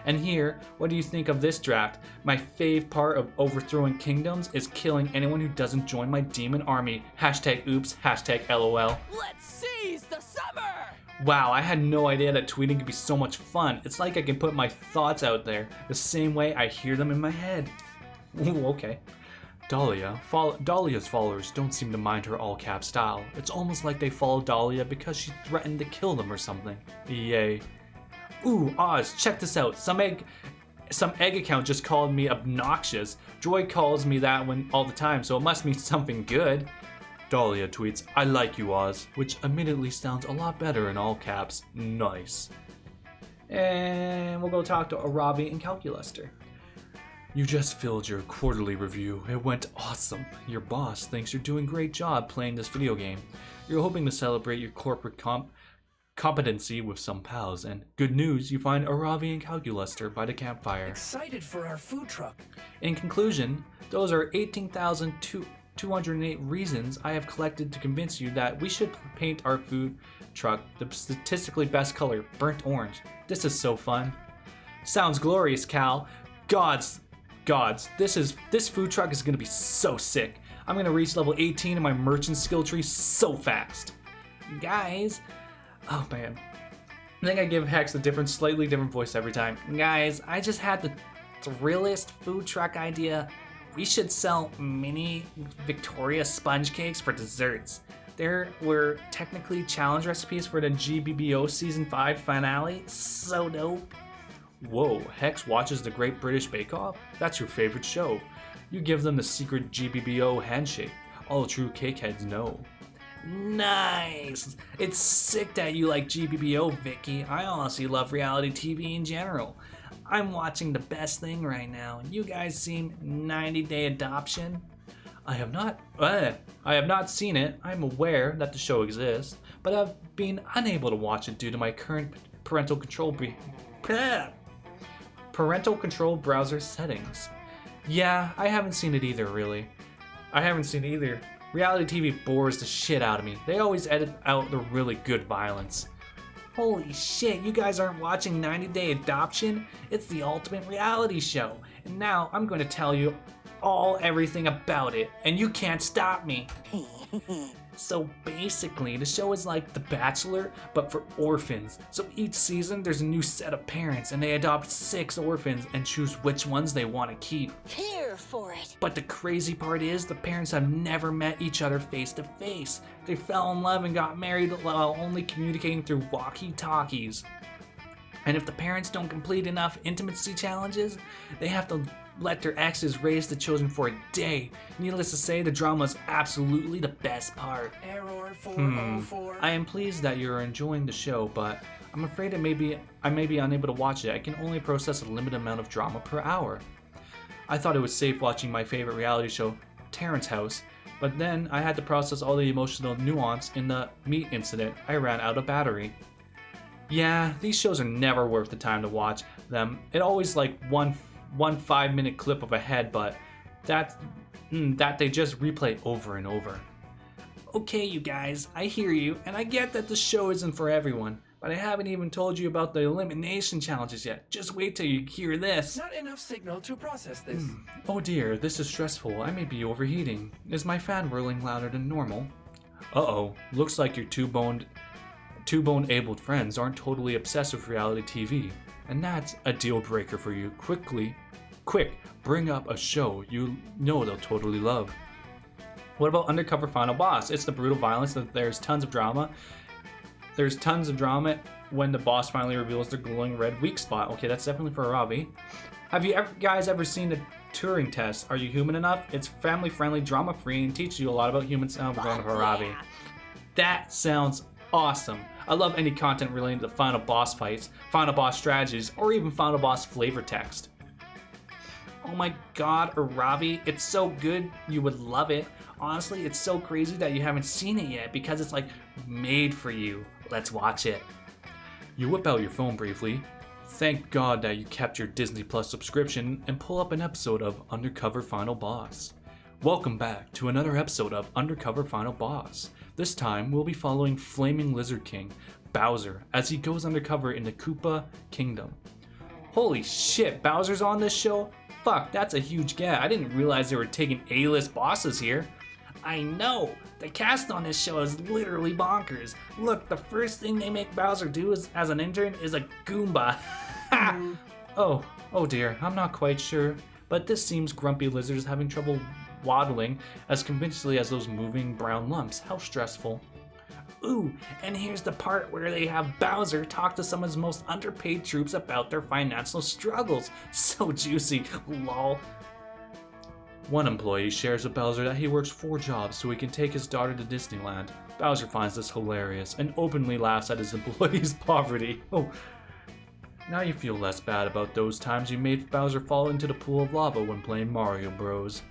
And here, what do you think of this draft? My fave part of overthrowing kingdoms is killing anyone who doesn't join my demon army. Hashtag oops, hashtag LOL. Let's seize the summer! Wow, I had no idea that tweeting could be so much fun. It's like I can put my thoughts out there the same way I hear them in my head. Ooh, okay. Dahlia's followers don't seem to mind her all-cap style. It's almost like they follow Dahlia because she threatened to kill them or something. Yay. Ooh, Oz, check this out. Some egg account just called me obnoxious. Joy calls me that one all the time, so it must mean something good. Dahlia tweets, I like you, Oz, which admittedly sounds a lot better in all caps. Nice. And we'll go talk to Aravi and Calculuster. You just filled your quarterly review. It went awesome. Your boss thinks you're doing a great job playing this video game. You're hoping to celebrate your corporate competency with some pals, and good news, you find Aravi and Calculuster by the campfire. Excited for our food truck. In conclusion, those are 18,208 reasons I have collected to convince you that we should paint our food truck the statistically best color, burnt orange. This is so fun. Sounds glorious, Cal. Gods, this food truck is gonna be so sick. I'm gonna reach level 18 in my merchant skill tree so fast. Guys, oh man. I think I give Hex a slightly different voice every time. Guys, I just had the thrillest food truck idea. We should sell mini Victoria sponge cakes for desserts. There were technically challenge recipes for the GBBO Season 5 finale. So dope. Whoa, Hex watches the Great British Bake Off? That's your favorite show. You give them the secret GBBO handshake. All true cakeheads know. Nice! It's sick that you like GBBO, Vicky. I honestly love reality TV in general. I'm watching The Best Thing right now. You guys seen 90 Day Adoption? I have not seen it. I'm aware that the show exists, but I've been unable to watch it due to my current parental control browser settings. Yeah, I haven't seen it either, really. Reality TV bores the shit out of me. They always edit out the really good violence. Holy shit, you guys aren't watching 90 Day Adoption? It's the ultimate reality show. And now I'm going to tell you everything about it, and you can't stop me. So basically, the show is like The Bachelor, but for orphans. So each season, there's a new set of parents, and they adopt 6 orphans and choose which ones they want to keep. Here for it. But the crazy part is, the parents have never met each other face to face. They fell in love and got married while only communicating through walkie-talkies. And if the parents don't complete enough intimacy challenges, they have to let their exes raise the children for a day. Needless to say, the drama is absolutely the best part. Error 404. I am pleased that you're enjoying the show, but I'm afraid I may be unable to watch it. I can only process a limited amount of drama per hour. I thought it was safe watching my favorite reality show, Terrace House, but then I had to process all the emotional nuance in the meat incident. I ran out of battery. Yeah, these shows are never worth the time to watch them. It always like one 5-minute clip of a head, but that they just replay over and over. Okay, you guys, I hear you, and I get that the show isn't for everyone, but I haven't even told you about the elimination challenges yet. Just wait till you hear this. Not enough signal to process this. Oh dear, this is stressful. I may be overheating. Is my fan whirling louder than normal? Uh-oh, looks like your two-boned abled friends aren't totally obsessed with reality TV. And that's a deal breaker for you. Quick, bring up a show you know they'll totally love. What about Undercover Final Boss? It's the brutal violence that there's tons of drama. There's tons of drama when the boss finally reveals their glowing red weak spot. Okay, that's definitely for Ravi. Have you guys ever seen the Turing test? Are you human enough? It's family friendly, drama free, and teaches you a lot about human sound for Ravi. That sounds awesome. I love any content related to final boss fights, final boss strategies, or even final boss flavor text. Oh my god, Aravi, it's so good, you would love it. Honestly, it's so crazy that you haven't seen it yet because it's like made for you. Let's watch it. You whip out your phone briefly. Thank God that you kept your Disney Plus subscription and pull up an episode of Undercover Final Boss. Welcome back to another episode of Undercover Final Boss. This time we'll be following Flaming Lizard King, Bowser, as he goes undercover in the Koopa Kingdom. Holy shit, Bowser's on this show? Fuck, that's a huge get. I didn't realize they were taking A-list bosses here. I know, the cast on this show is literally bonkers. Look, the first thing they make Bowser do as an intern is a Goomba. Oh dear, I'm not quite sure, but this seems Grumpy Lizard is having trouble waddling as convincingly as those moving brown lumps. How stressful. Ooh, and here's the part where they have Bowser talk to some of his most underpaid troops about their financial struggles. So juicy, lol. One employee shares with Bowser that he works 4 jobs so he can take his daughter to Disneyland. Bowser finds this hilarious and openly laughs at his employee's poverty. Oh, now you feel less bad about those times you made Bowser fall into the pool of lava when playing Mario Bros.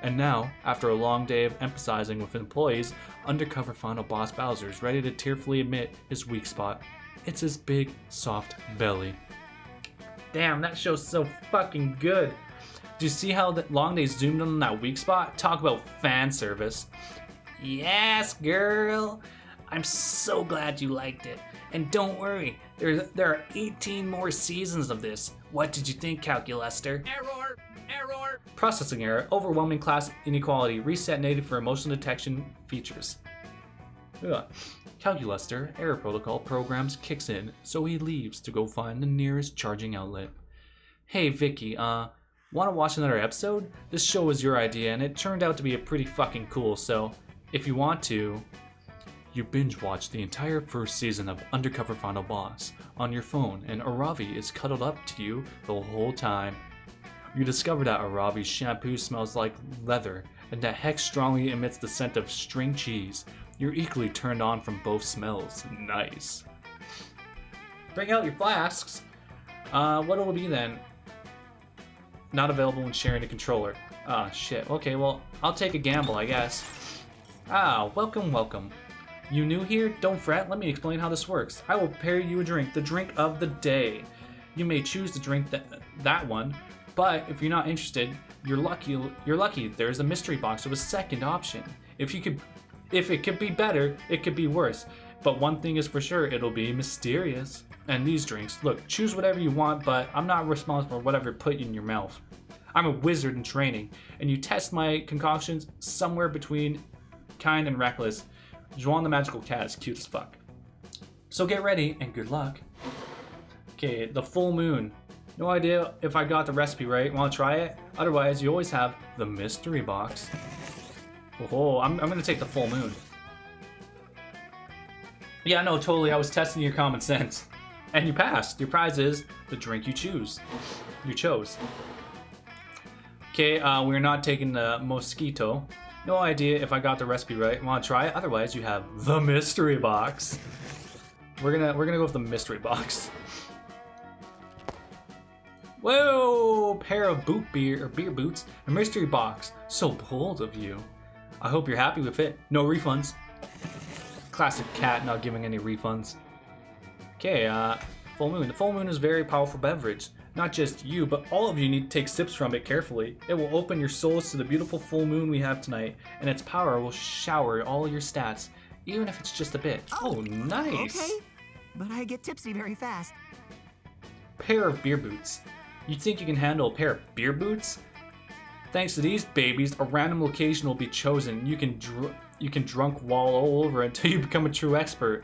And now, after a long day of emphasizing with employees, undercover final boss Bowser is ready to tearfully admit his weak spot. It's his big, soft belly. Damn, that show's so fucking good. Do you see how long they zoomed in on that weak spot? Talk about fan service. Yes, girl. I'm so glad you liked it. And don't worry, there are 18 more seasons of this. What did you think, Calculuster? Error! Error! Processing error, overwhelming class inequality, reset native for emotional detection features. Ugh. Calculuster error protocol programs kicks in, so he leaves to go find the nearest charging outlet. Hey Vicky, wanna watch another episode? This show was your idea and it turned out to be pretty fucking cool, so if you want to, you binge watch the entire first season of Undercover Final Boss on your phone and Aravi is cuddled up to you the whole time. You discover that Aravi's shampoo smells like leather and that Hex strongly emits the scent of string cheese. You're equally turned on from both smells. Nice. Bring out your flasks. What will it be then? Not available when sharing a controller. Ah, shit. Okay, well, I'll take a gamble, I guess. Ah, welcome. You new here? Don't fret, let me explain how this works. I will prepare you a drink, the drink of the day. You may choose to drink that one, but if you're not interested, you're lucky. There's a mystery box of a second option. If it could be better, it could be worse. But one thing is for sure, it'll be mysterious. And these drinks, look, choose whatever you want, but I'm not responsible for whatever put in your mouth. I'm a wizard in training, and you test my concoctions somewhere between kind and reckless. Juan the Magical Cat is cute as fuck. So get ready and good luck. Okay, the full moon. No idea if I got the recipe right. Want to try it? Otherwise, you always have the mystery box. Oh, I'm gonna take the full moon. Yeah, no, totally. I was testing your common sense, and you passed. Your prize is the drink you chose. Okay, we're not taking the mosquito. No idea if I got the recipe right. Want to try it? Otherwise, you have the mystery box. We're gonna go with the mystery box. Whoa! Pair of beer boots. A mystery box. So bold of you. I hope you're happy with it. No refunds. Classic cat not giving any refunds. Okay, full moon. The full moon is a very powerful beverage. Not just you, but all of you need to take sips from it carefully. It will open your souls to the beautiful full moon we have tonight, and its power will shower all your stats, even if it's just a bit. Oh, nice! Okay, but I get tipsy very fast. Pair of beer boots. You think you can handle a pair of beer boots? Thanks to these babies, a random location will be chosen. You can drunk wall all over until you become a true expert.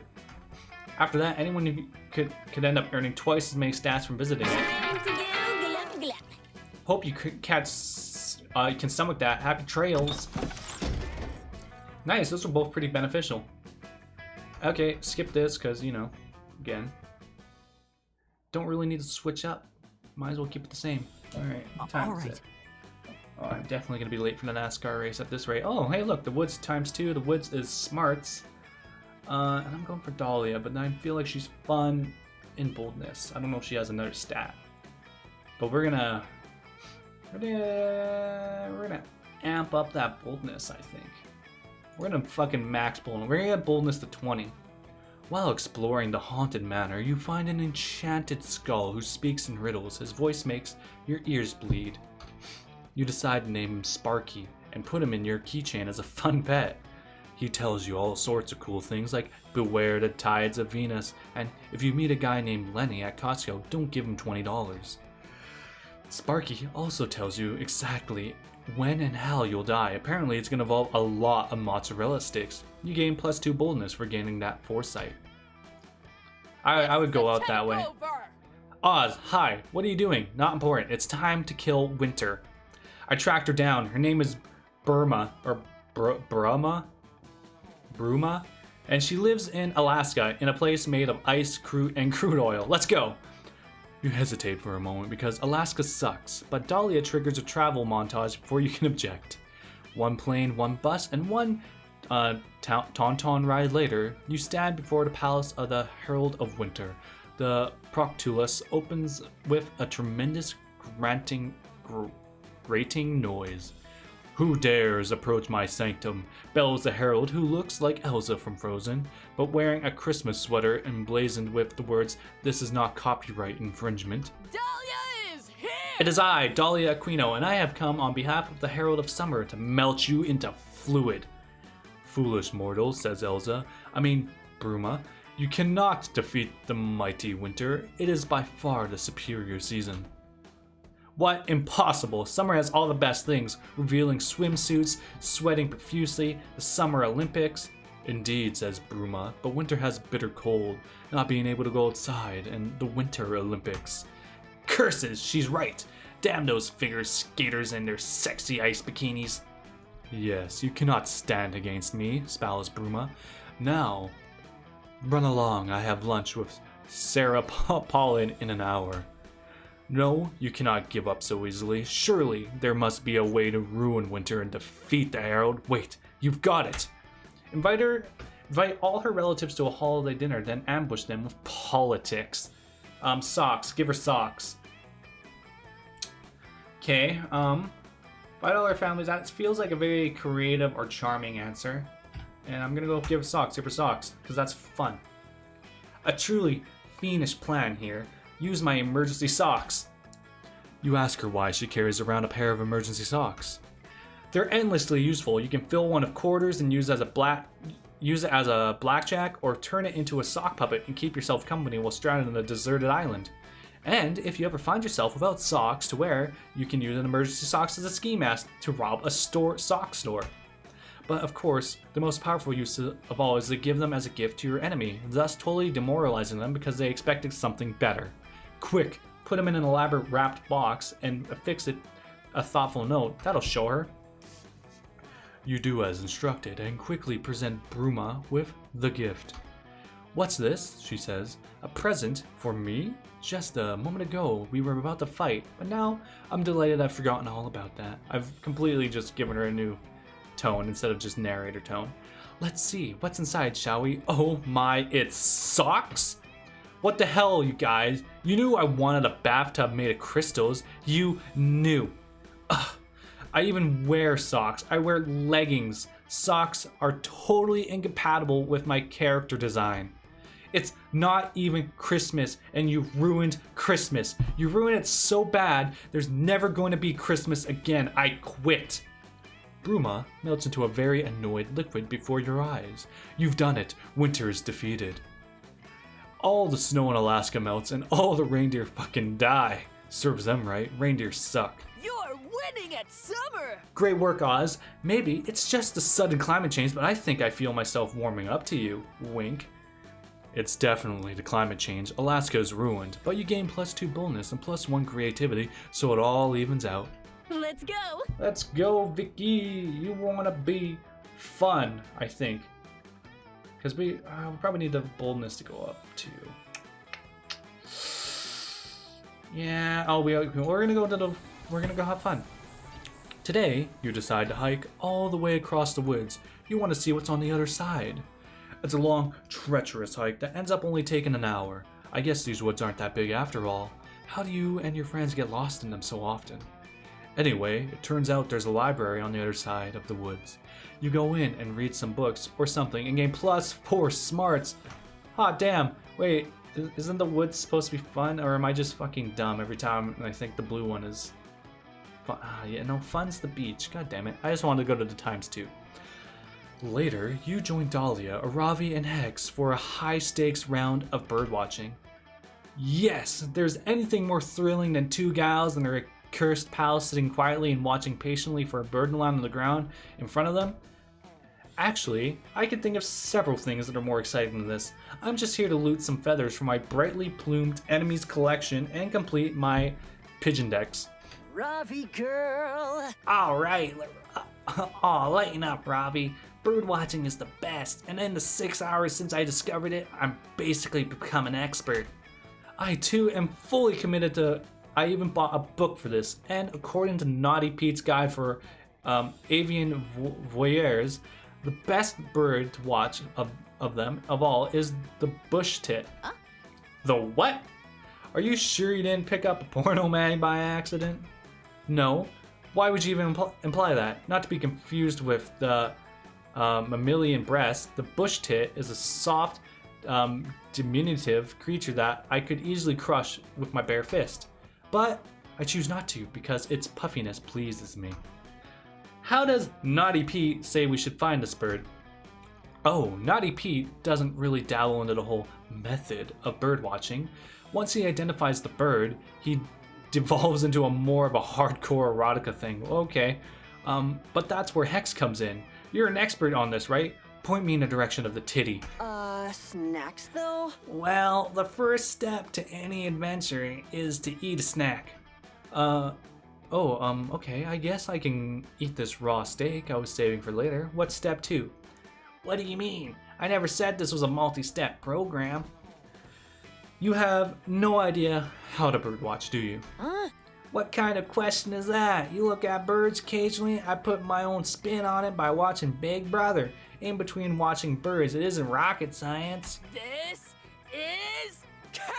After that, anyone could end up earning twice as many stats from visiting it. Hope you can stomach that. Happy trails. Nice, those are both pretty beneficial. Okay, skip this, because, you know, again, don't really need to switch up. Might as well keep it the same. Alright, time set. Oh, I'm definitely going to be late for the NASCAR race at this rate. Oh, hey, look, the Woods ×2. The Woods is smarts. And I'm going for Dahlia, but I feel like she's fun in boldness. I don't know if she has another stat. But we're gonna We're gonna amp up that boldness, I think. We're gonna fucking max boldness. We're gonna get boldness to 20. While exploring the haunted manor, you find an enchanted skull who speaks in riddles. His voice makes your ears bleed. You decide to name him Sparky and put him in your keychain as a fun pet. He tells you all sorts of cool things like beware the tides of Venus, and if you meet a guy named Lenny at Costco, don't give him $20. Sparky also tells you exactly when and how you'll die. Apparently it's going to involve a lot of mozzarella sticks. You gain +2 boldness for gaining that foresight. I would go out that way. Oz, hi, what are you doing? Not important. It's time to kill Winter. I tracked her down. Her name is Bruma, and she lives in Alaska in a place made of ice, and crude oil. Let's go. You hesitate for a moment because Alaska sucks, but Dahlia triggers a travel montage before you can object. One plane, one bus, and one tauntaun ride later, you stand before the palace of the Herald of Winter. The Proctulus opens with a tremendous grating noise. Who dares approach my sanctum? Bells the herald, who looks like Elsa from Frozen, but wearing a Christmas sweater emblazoned with the words, "This is not copyright infringement." Dahlia is here! It is I, Dahlia Aquino, and I have come on behalf of the Herald of Summer to melt you into fluid. Foolish mortal, says Elsa. Bruma. You cannot defeat the mighty Winter. It is by far the superior season. What? Impossible. Summer has all the best things. Revealing swimsuits, sweating profusely, the Summer Olympics. Indeed, says Bruma, but Winter has bitter cold, not being able to go outside, and the Winter Olympics. Curses, she's right. Damn those figure skaters and their sexy ice bikinis. Yes, you cannot stand against me, spouts Bruma. Now, run along. I have lunch with Sarah Paulin in an hour. No, you cannot give up so easily. Surely there must be a way to ruin Winter and defeat the Herald. Wait, you've got it. Invite all her relatives to a holiday dinner, then ambush them with politics. Socks. Give her socks. Okay, invite all her families. That feels like a very creative or charming answer. And I'm gonna go give her socks. Give her socks, because that's fun. A truly fiendish plan here. Use my emergency socks. You ask her why she carries around a pair of emergency socks. They're endlessly useful. You can fill one of quarters and use it as a blackjack, or turn it into a sock puppet and keep yourself company while stranded on a deserted island. And if you ever find yourself without socks to wear, you can use an emergency socks as a ski mask to rob a sock store. But of course, the most powerful use of all is to give them as a gift to your enemy, thus totally demoralizing them because they expected something better. Quick, put them in an elaborate wrapped box and affix it a thoughtful note. That'll show her. You do as instructed and quickly present Bruma with the gift. What's this? She says. A present for me? Just a moment ago we were about to fight, but now I'm delighted I've forgotten all about that. I've completely just given her a new tone instead of just narrator tone. Let's see, what's inside, shall we? Oh my, it's socks? What the hell, you guys? You knew I wanted a bathtub made of crystals. You knew. Ugh. I even wear socks. I wear leggings. Socks are totally incompatible with my character design. It's not even Christmas, and you ruined Christmas. You ruined it so bad, there's never going to be Christmas again. I quit. Bruma melts into a very annoyed liquid before your eyes. You've done it. Winter is defeated. All the snow in Alaska melts and all the reindeer fucking die. Serves them right. Reindeer suck. You're winning at summer! Great work, Oz. Maybe it's just the sudden climate change, but I think I feel myself warming up to you. Wink. It's definitely the climate change. Alaska is ruined, but you gain +2 boldness and +1 creativity, so it all evens out. Let's go. Let's go, Vicky. You wanna be fun, I think. Because we probably need the boldness to go up too. Yeah. Oh, we're gonna go have fun. Today, you decide to hike all the way across the woods. You want to see what's on the other side. It's a long, treacherous hike that ends up only taking an hour. I guess these woods aren't that big after all. How do you and your friends get lost in them so often? Anyway, it turns out there's a library on the other side of the woods. You go in and read some books or something and gain +4 smarts. Hot damn. Wait, isn't the woods supposed to be fun, or am I just fucking dumb every time I think the blue one is fun? Yeah, no, fun's the beach. God damn it. I just wanted to go to the ×2. Later, you join Dahlia, Aravi, and Hex for a high-stakes round of birdwatching. Yes, if there's anything more thrilling than two gals and their cursed pal sitting quietly and watching patiently for a bird to land on the ground in front of them. Actually, I can think of several things that are more exciting than this. I'm just here to loot some feathers from my brightly plumed enemies collection and complete my pigeon decks. Ravi girl. Alright, lighten up, Ravi. Birdwatching is the best, and in the 6 hours since I discovered it, I'm basically become an expert. I too am fully committed to. I even bought a book for this, and according to Naughty Pete's Guide for Avian Voyeurs, the best bird to watch of all is the bush tit. Huh? The what? Are you sure you didn't pick up a porno mag by accident? No. Why would you even imply that? Not to be confused with the mammalian breast, the bush tit is a soft, diminutive creature that I could easily crush with my bare fist. But I choose not to because its puffiness pleases me. How does Naughty Pete say we should find this bird? Oh, Naughty Pete doesn't really dabble into the whole method of bird watching. Once he identifies the bird, he devolves into more of a hardcore erotica thing. Okay, but that's where Hex comes in. You're an expert on this, right? Point me in the direction of the titty. Snacks though? Well, the first step to any adventure is to eat a snack. Okay, I guess I can eat this raw steak I was saving for later. What's step 2? What do you mean? I never said this was a multi-step program. You have no idea how to birdwatch, do you? Huh? What kind of question is that? You look at birds occasionally, I put my own spin on it by watching Big Brother. In between watching birds, it isn't rocket science. This is camp!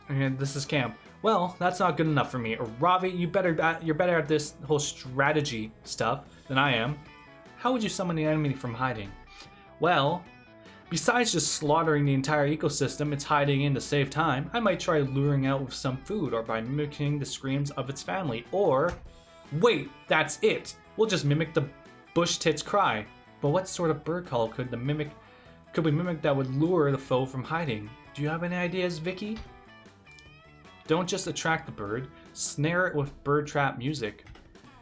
And this is camp. Well, that's not good enough for me. Ravi, you're better at this whole strategy stuff than I am. How would you summon the enemy from hiding? Well, besides just slaughtering the entire ecosystem it's hiding in to save time, I might try luring out with some food or by mimicking the screams of its family. Or, wait, that's it. We'll just mimic the bush tit's cry. But what sort of bird call could we mimic that would lure the foe from hiding? Do you have any ideas, Vicky? Don't just attract the bird, snare it with bird trap music.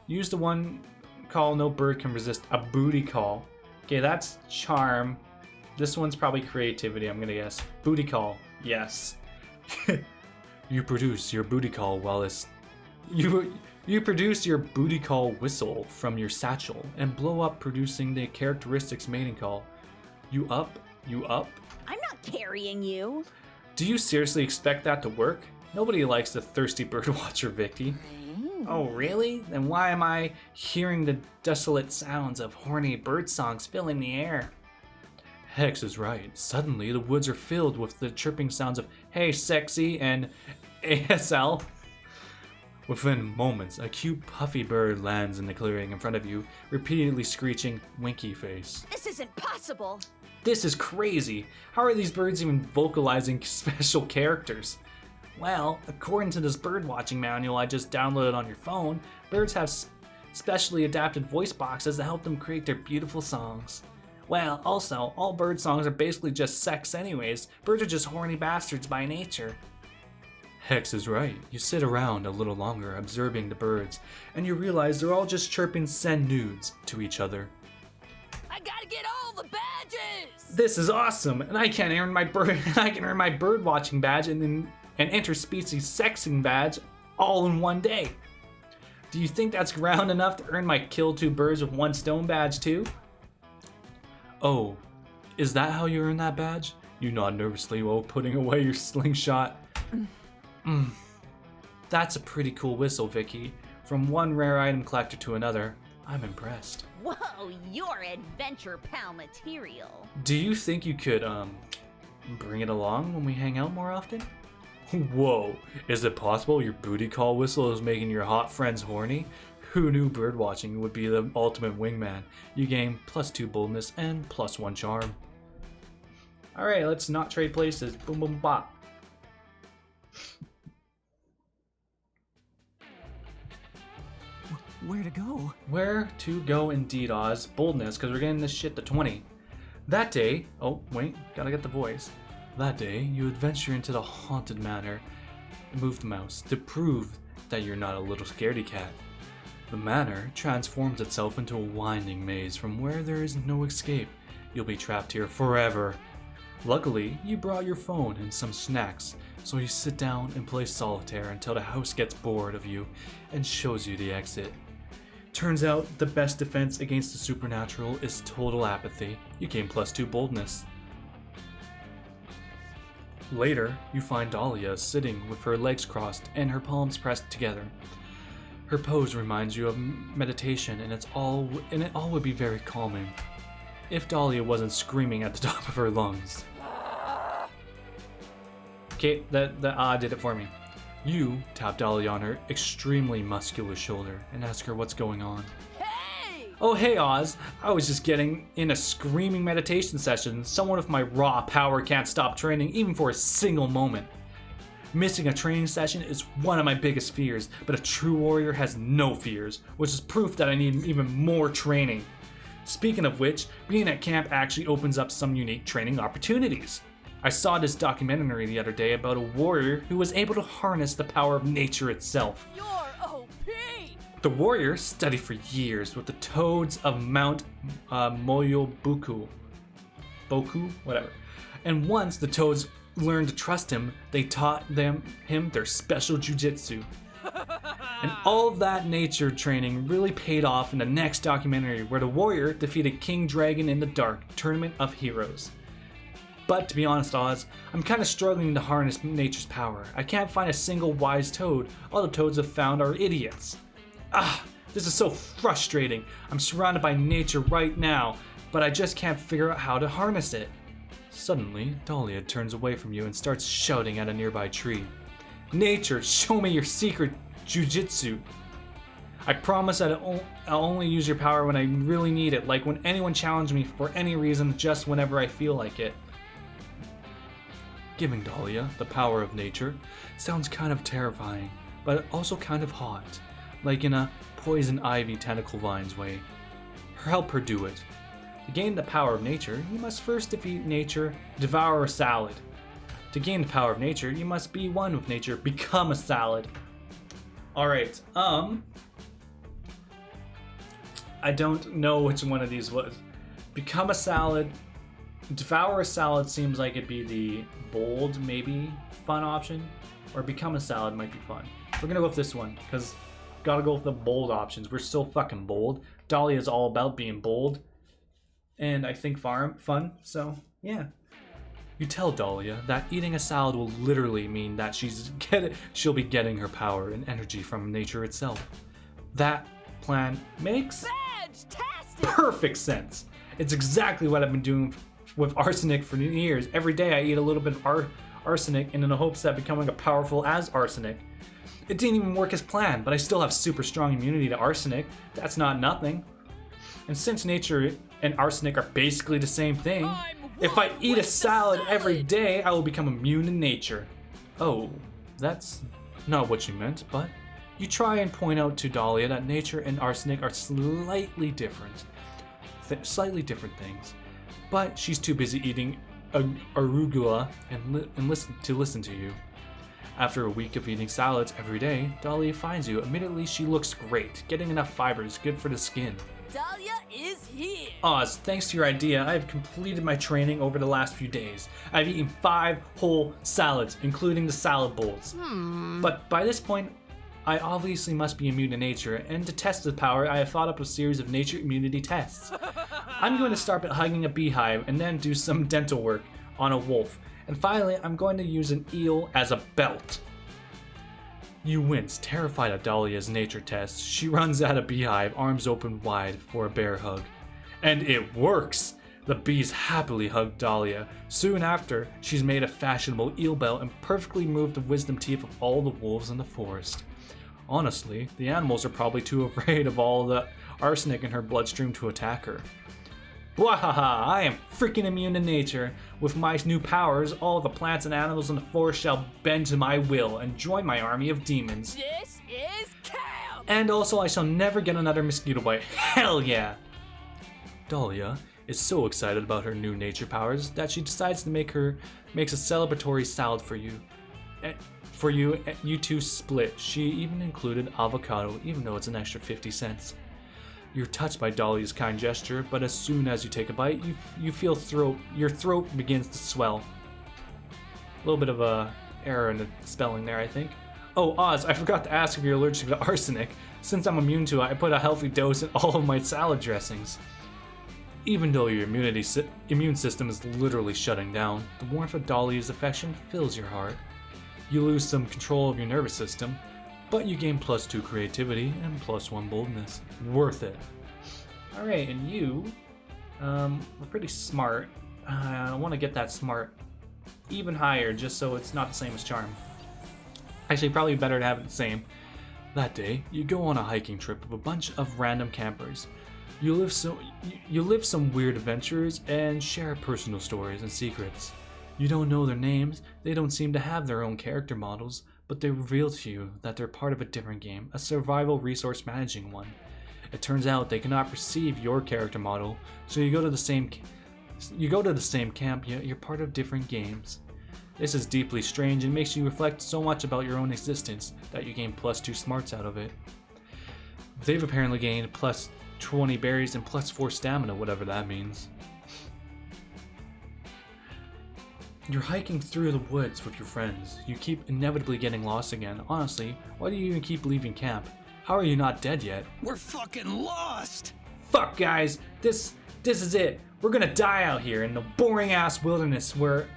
Use the one call no bird can resist, a booty call. Okay, that's charm. This one's probably creativity, I'm gonna guess. Booty call, yes. You produce your booty call You produce your booty call whistle from your satchel and blow up, producing the characteristics mating call. You up? I'm not carrying you. Do you seriously expect that to work? Nobody likes the thirsty birdwatcher, Vicky. Oh, really? Then why am I hearing the desolate sounds of horny bird songs filling the air? Hex is right. Suddenly, the woods are filled with the chirping sounds of "Hey, sexy" and ASL. Within moments, a cute puffy bird lands in the clearing in front of you, repeatedly screeching "Winky face." This isn't possible. This is crazy. How are these birds even vocalizing special characters? Well, according to this birdwatching manual I just downloaded on your phone, birds have specially adapted voice boxes to help them create their beautiful songs. Well, also, all bird songs are basically just sex anyways. Birds are just horny bastards by nature. Hex is right. You sit around a little longer observing the birds, and you realize they're all just chirping send nudes to each other. I gotta get all the badges! This is awesome, and I can earn my bird watching badge and an interspecies sexing badge all in one day. Do you think that's ground enough to earn my kill 2 birds with 1 stone badge too? Oh, is that how you earn that badge? You nod nervously while putting away your slingshot. That's a pretty cool whistle, Vicky. From one rare item collector to another, I'm impressed. Whoa, you're adventure pal material. Do you think you could, bring it along when we hang out more often? Whoa, is it possible your booty call whistle is making your hot friends horny? Who knew birdwatching would be the ultimate wingman? You gain +2 boldness and +1 charm. Alright, let's not trade places. Boom boom bop. Where to go? Where to go indeed, Oz. Boldness, because we're getting this shit to 20. That day, oh wait, gotta get the voice. That day, you adventure into the haunted manor, Move the Mouse, to prove that you're not a little scaredy cat. The manor transforms itself into a winding maze from where there is no escape. You'll be trapped here forever. Luckily, you brought your phone and some snacks, so you sit down and play solitaire until the house gets bored of you and shows you the exit. Turns out the best defense against the supernatural is total apathy. You gain +2 boldness. Later, you find Dahlia sitting with her legs crossed and her palms pressed together. Her pose reminds you of meditation, and it all would be very calming if Dahlia wasn't screaming at the top of her lungs. Okay, that did it for me. You tap Dahlia on her extremely muscular shoulder and ask her what's going on. Hey! Oh hey Oz, I was just getting in a screaming meditation session. Someone with my raw power can't stop training even for a single moment. Missing a training session is one of my biggest fears, but a true warrior has no fears, which is proof that I need even more training. Speaking of which, being at camp actually opens up some unique training opportunities. I saw this documentary the other day about a warrior who was able to harness the power of nature itself. You're OP! The warrior studied for years with the toads of Mount Moyobuku. Boku? Whatever. And once the toads learned to trust him, they taught him their special jujitsu. And all of that nature training really paid off in the next documentary where the warrior defeated King Dragon in the Dark Tournament of Heroes. But to be honest, Oz, I'm kind of struggling to harness nature's power. I can't find a single wise toad. All the toads I've found are idiots. This is so frustrating. I'm surrounded by nature right now, but I just can't figure out how to harness it. Suddenly, Dahlia turns away from you and starts shouting at a nearby tree. Nature, show me your secret jujitsu. I promise I'll only use your power when I really need it, like when anyone challenged me for any reason, just whenever I feel like it. Giving Dahlia the power of nature sounds kind of terrifying, but also kind of hot, like in a poison ivy tentacle vines way. Help her do it. To gain the power of nature, you must first defeat nature, devour a salad. To gain the power of nature, you must be one with nature, become a salad. Alright, I don't know which one of these was. Become a salad. Devour a salad seems like it'd be the bold, maybe fun option. Or become a salad might be fun. We're gonna go with this one, because gotta go with the bold options. We're so fucking bold. Dahlia is all about being bold. And I think fun, so yeah. You tell Dahlia that eating a salad will literally mean that she'll be getting her power and energy from nature itself. That plan makes perfect sense. It's exactly what I've been doing with arsenic for years. Every day I eat a little bit of arsenic and in the hopes that becoming as powerful as arsenic. It didn't even work as planned, but I still have super strong immunity to arsenic. That's not nothing. And since nature and arsenic are basically the same thing, if I eat a salad every day, I will become immune to nature. Oh, that's not what you meant, but you try and point out to Dahlia that nature and arsenic are slightly different things. But she's too busy eating arugula and listen to you. After a week of eating salads every day, Dahlia finds you. Immediately, she looks great. Getting enough fiber is good for the skin. Dahlia is here! Oz, thanks to your idea, I have completed my training over the last few days. I've eaten 5 whole salads, including the salad bowls. But by this point, I obviously must be immune to nature, and to test the power, I have thought up a series of nature immunity tests. I'm going to start by hugging a beehive, and then do some dental work on a wolf. And finally, I'm going to use an eel as a belt. You wince, terrified at Dahlia's nature test. She runs out of beehive, arms open wide for a bear hug. And it works! The bees happily hug Dahlia. Soon after, she's made a fashionable eel belt and perfectly moved the wisdom teeth of all the wolves in the forest. Honestly, the animals are probably too afraid of all the arsenic in her bloodstream to attack her. Wahaha, I am freaking immune to nature. With my new powers, all the plants and animals in the forest shall bend to my will and join my army of demons. This is camp! And also, I shall never get another mosquito bite. Hell yeah! Dahlia is so excited about her new nature powers that she decides to makes a celebratory salad for you. You two split. She even included avocado, even though it's an extra 50 cents. You're touched by Dahlia's kind gesture, but as soon as you take a bite, you feel your throat begins to swell. A little bit of a error in the spelling there, I think. Oh, Oz, I forgot to ask if you're allergic to arsenic. Since I'm immune to it, I put a healthy dose in all of my salad dressings. Even though your immune system is literally shutting down, the warmth of Dahlia's affection fills your heart. You lose some control of your nervous system, but you gain +2 creativity and +1 boldness. Worth it. Alright, and you, are pretty smart. I want to get that smart even higher just so it's not the same as charm. Actually, probably better to have it the same. That day, you go on a hiking trip with a bunch of random campers. You live some weird adventures and share personal stories and secrets. You don't know their names, they don't seem to have their own character models, but they reveal to you that they're part of a different game, a survival resource managing one. It turns out they cannot perceive your character model, so you go to the same camp, yet you're part of different games. This is deeply strange and makes you reflect so much about your own existence that you gain +2 smarts out of it. They've apparently gained +20 berries and +4 stamina, whatever that means. You're hiking through the woods with your friends. You keep inevitably getting lost again. Honestly, why do you even keep leaving camp? How are you not dead yet? We're fucking lost! Fuck, guys! This is it. We're gonna die out here in the boring ass wilderness where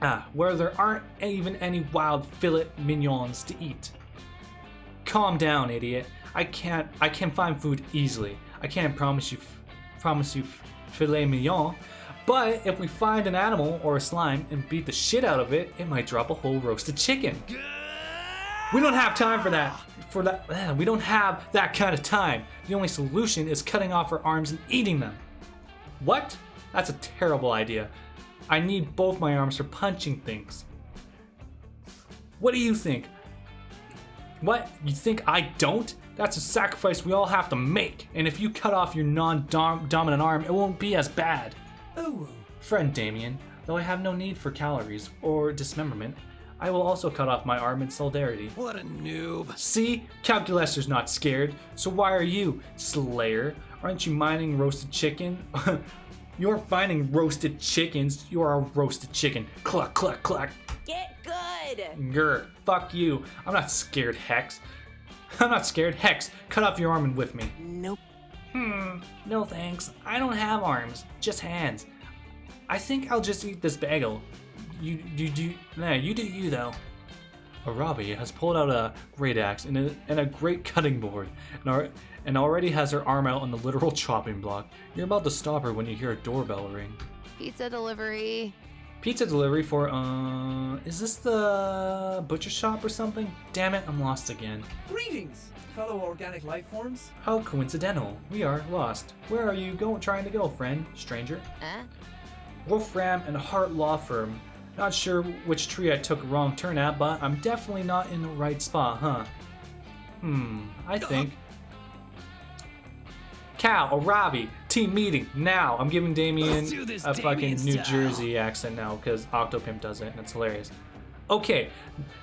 there aren't even any wild filet mignons to eat. Calm down, idiot. I can find food easily. I can't promise you filet mignon. But if we find an animal or a slime and beat the shit out of it, it might drop a whole roasted chicken. We don't have time for that. We don't have that kind of time. The only solution is cutting off our arms and eating them. What? That's a terrible idea. I need both my arms for punching things. What do you think? What? You think I don't? That's a sacrifice we all have to make. And if you cut off your non-dominant arm, it won't be as bad. Ooh. Friend Damien, though I have no need for calories or dismemberment, I will also cut off my arm in solidarity. What a noob. See? Calculester's not scared, so why are you, Slayer? Aren't you mining roasted chicken? You're finding roasted chickens. You are a roasted chicken. Cluck, cluck, cluck. Get good! Grr, fuck you. I'm not scared, Hex. I'm not scared. Hex, cut off your arm and with me. Nope. No thanks. I don't have arms, just hands. I think I'll just eat this bagel. You do you though. Arabi has pulled out a great axe and a great cutting board, and already has her arm out on the literal chopping block. You're about to stop her when you hear a doorbell ring. Pizza delivery. Pizza delivery for, is this the butcher shop or something? Damn it, I'm lost again. Greetings, fellow organic life forms. How coincidental. We are lost. Where are you trying to go, friend? Stranger? Wolfram and Hart Law Firm. Not sure which tree I took a wrong turn at, but I'm definitely not in the right spot, huh? I think. Cal, Arabi, team meeting, now! I'm giving Damien a fucking New Jersey accent now, because Octopimp does it, and it's hilarious. Okay,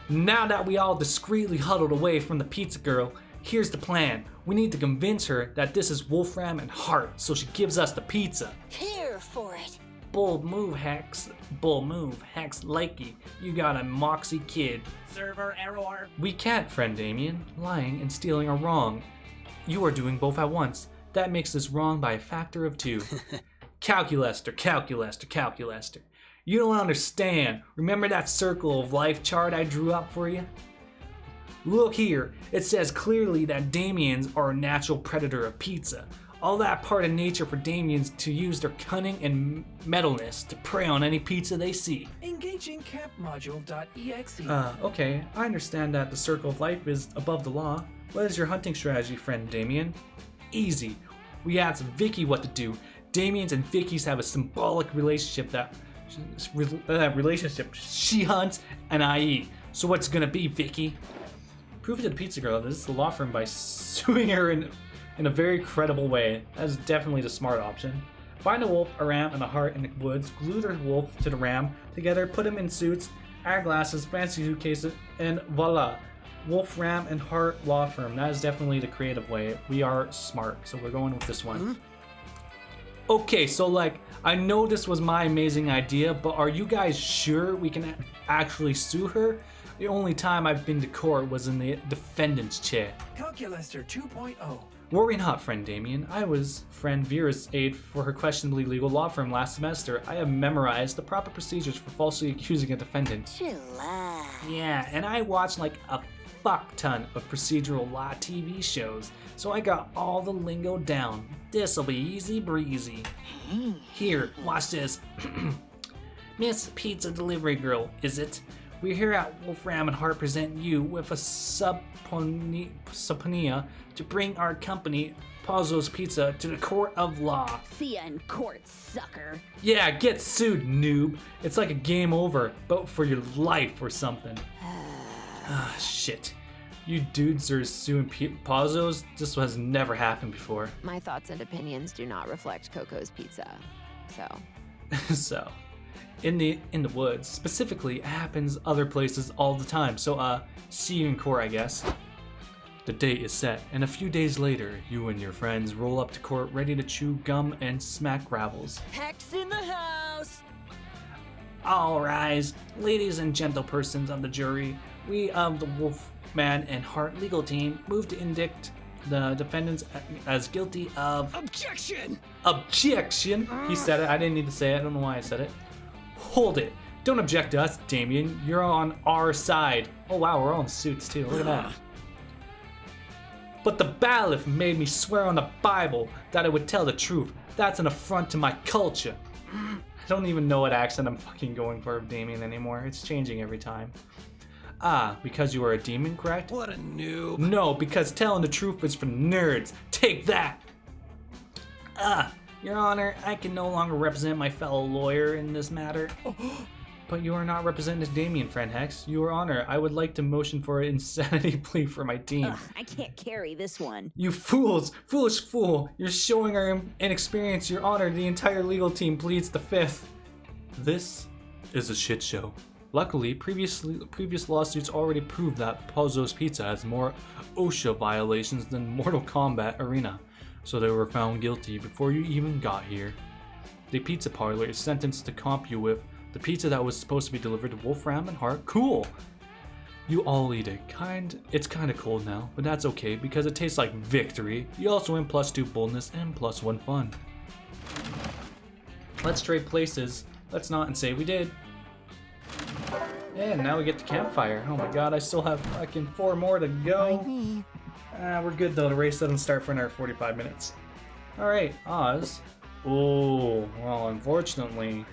now that we all discreetly huddled away from the pizza girl, here's the plan. We need to convince her that this is Wolfram and Hart, so she gives us the pizza. Here for it. Bold move, Hex. Bold move, Hex likey. You got a moxie kid. Server error. We can't, friend Damien. Lying and stealing are wrong. You are doing both at once. That makes this wrong by a factor of 2. Calculester, calculester, calculester. You don't understand. Remember that circle of life chart I drew up for you? Look here. It says clearly that Damiens are a natural predator of pizza. All that part of nature for Damians to use their cunning and metalness to prey on any pizza they see. Engaging campmodule.exe. Okay, I understand that the circle of life is above the law. What is your hunting strategy, friend Damien? Easy. We asked Vicky what to do. Damians and Vicky's have a symbolic relationship she hunts and I eat. So what's gonna be, Vicky? Prove it to the pizza girl that this is the law firm by suing her in a very credible way. That is definitely the smart option. Find a wolf, a ram, and a hart in the woods, glue the wolf to the ram together, put them in suits, eyeglasses, fancy suitcases, and voila. Wolf, ram, and hart law firm. That is definitely the creative way. We are smart, so we're going with this one. Okay, so like, I know this was my amazing idea, but are you guys sure we can actually sue her? The only time I've been to court was in the defendant's chair. Calculaster 2.0. Worry not, friend Damien. I was friend Vera's aide for her questionably legal law firm last semester. I have memorized the proper procedures for falsely accusing a defendant. Chillax. Yeah, and I watched like a fuck ton of procedural law TV shows, so I got all the lingo down. This'll be easy breezy. Here, watch this. Miss Pizza Delivery Girl, is it? We're here at Wolfram and Hart present you with a subpoena to bring our company, Pazzo's Pizza, to the court of law. See ya in court, sucker. Yeah, get sued, noob. It's like a game over, but for your life or something. Ah, shit. You dudes are suing Pazzo's? This has never happened before. My thoughts and opinions do not reflect Coco's Pizza. So, in the woods, specifically, it happens other places all the time. So, see you in court, I guess. The date is set, and a few days later, you and your friends roll up to court ready to chew gum and smack gravels. Hex in the house. All rise, ladies and gentle persons of the jury. We of the Wolfman and Hart legal team move to indict the defendants as guilty of Objection! objection. He said it. I didn't need to say it. I don't know why I said it. Hold it. Don't object to us, Damien. You're on our side. Oh wow, we're all in suits too. Look at that. But the bailiff made me swear on the Bible that I would tell the truth. That's an affront to my culture. I don't even know what accent I'm fucking going for of Damien anymore. It's changing every time. Ah, because you are a demon, correct? What a noob. No, because telling the truth is for nerds. Take that! Your Honor, I can no longer represent my fellow lawyer in this matter. But you are not representing Damien, friend Hex. Your Honor, I would like to motion for an insanity plea for my team. Ugh, I can't carry this one. You fools! Foolish fool! You're showing our inexperience, Your Honor. The entire legal team pleads the fifth. This is a shit show. Luckily, previous lawsuits already proved that Pazzo's Pizza has more OSHA violations than Mortal Kombat Arena, so they were found guilty before you even got here. The pizza parlor is sentenced to comp you with the pizza that was supposed to be delivered to Wolfram and Hart. Cool! You all eat it. It's kinda cold now, but that's okay because it tastes like victory. You also win +2 boldness and +1 fun. Let's trade places. Let's not and say we did. And now we get the campfire. Oh my god, I still have fucking 4 more to go. We're good though, the race doesn't start for another 45 minutes. Alright, Oz. Oh, well, unfortunately,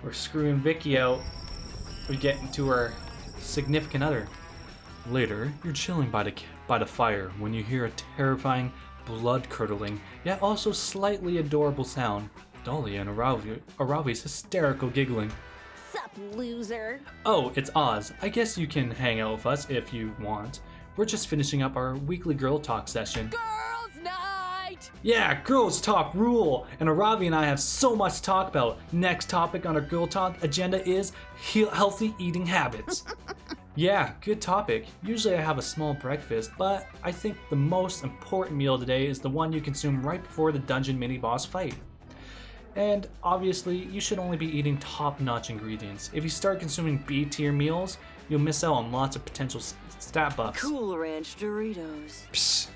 we're screwing Vicky out. We get into her significant other. Later, you're chilling by the fire when you hear a terrifying, blood-curdling, yet also slightly adorable sound. Dahlia and Aravi's hysterical giggling. Sup, loser? Oh, it's Oz. I guess you can hang out with us if you want. We're just finishing up our weekly girl talk session. Girls' night! Yeah, girls talk rule! And Aravi and I have so much to talk about. Next topic on our girl talk agenda is healthy eating habits. Yeah, good topic. Usually I have a small breakfast, but I think the most important meal today is the one you consume right before the dungeon mini boss fight. And obviously, you should only be eating top-notch ingredients. If you start consuming B-tier meals, you'll miss out on lots of potential stat buffs. Cool Ranch Doritos. Psst.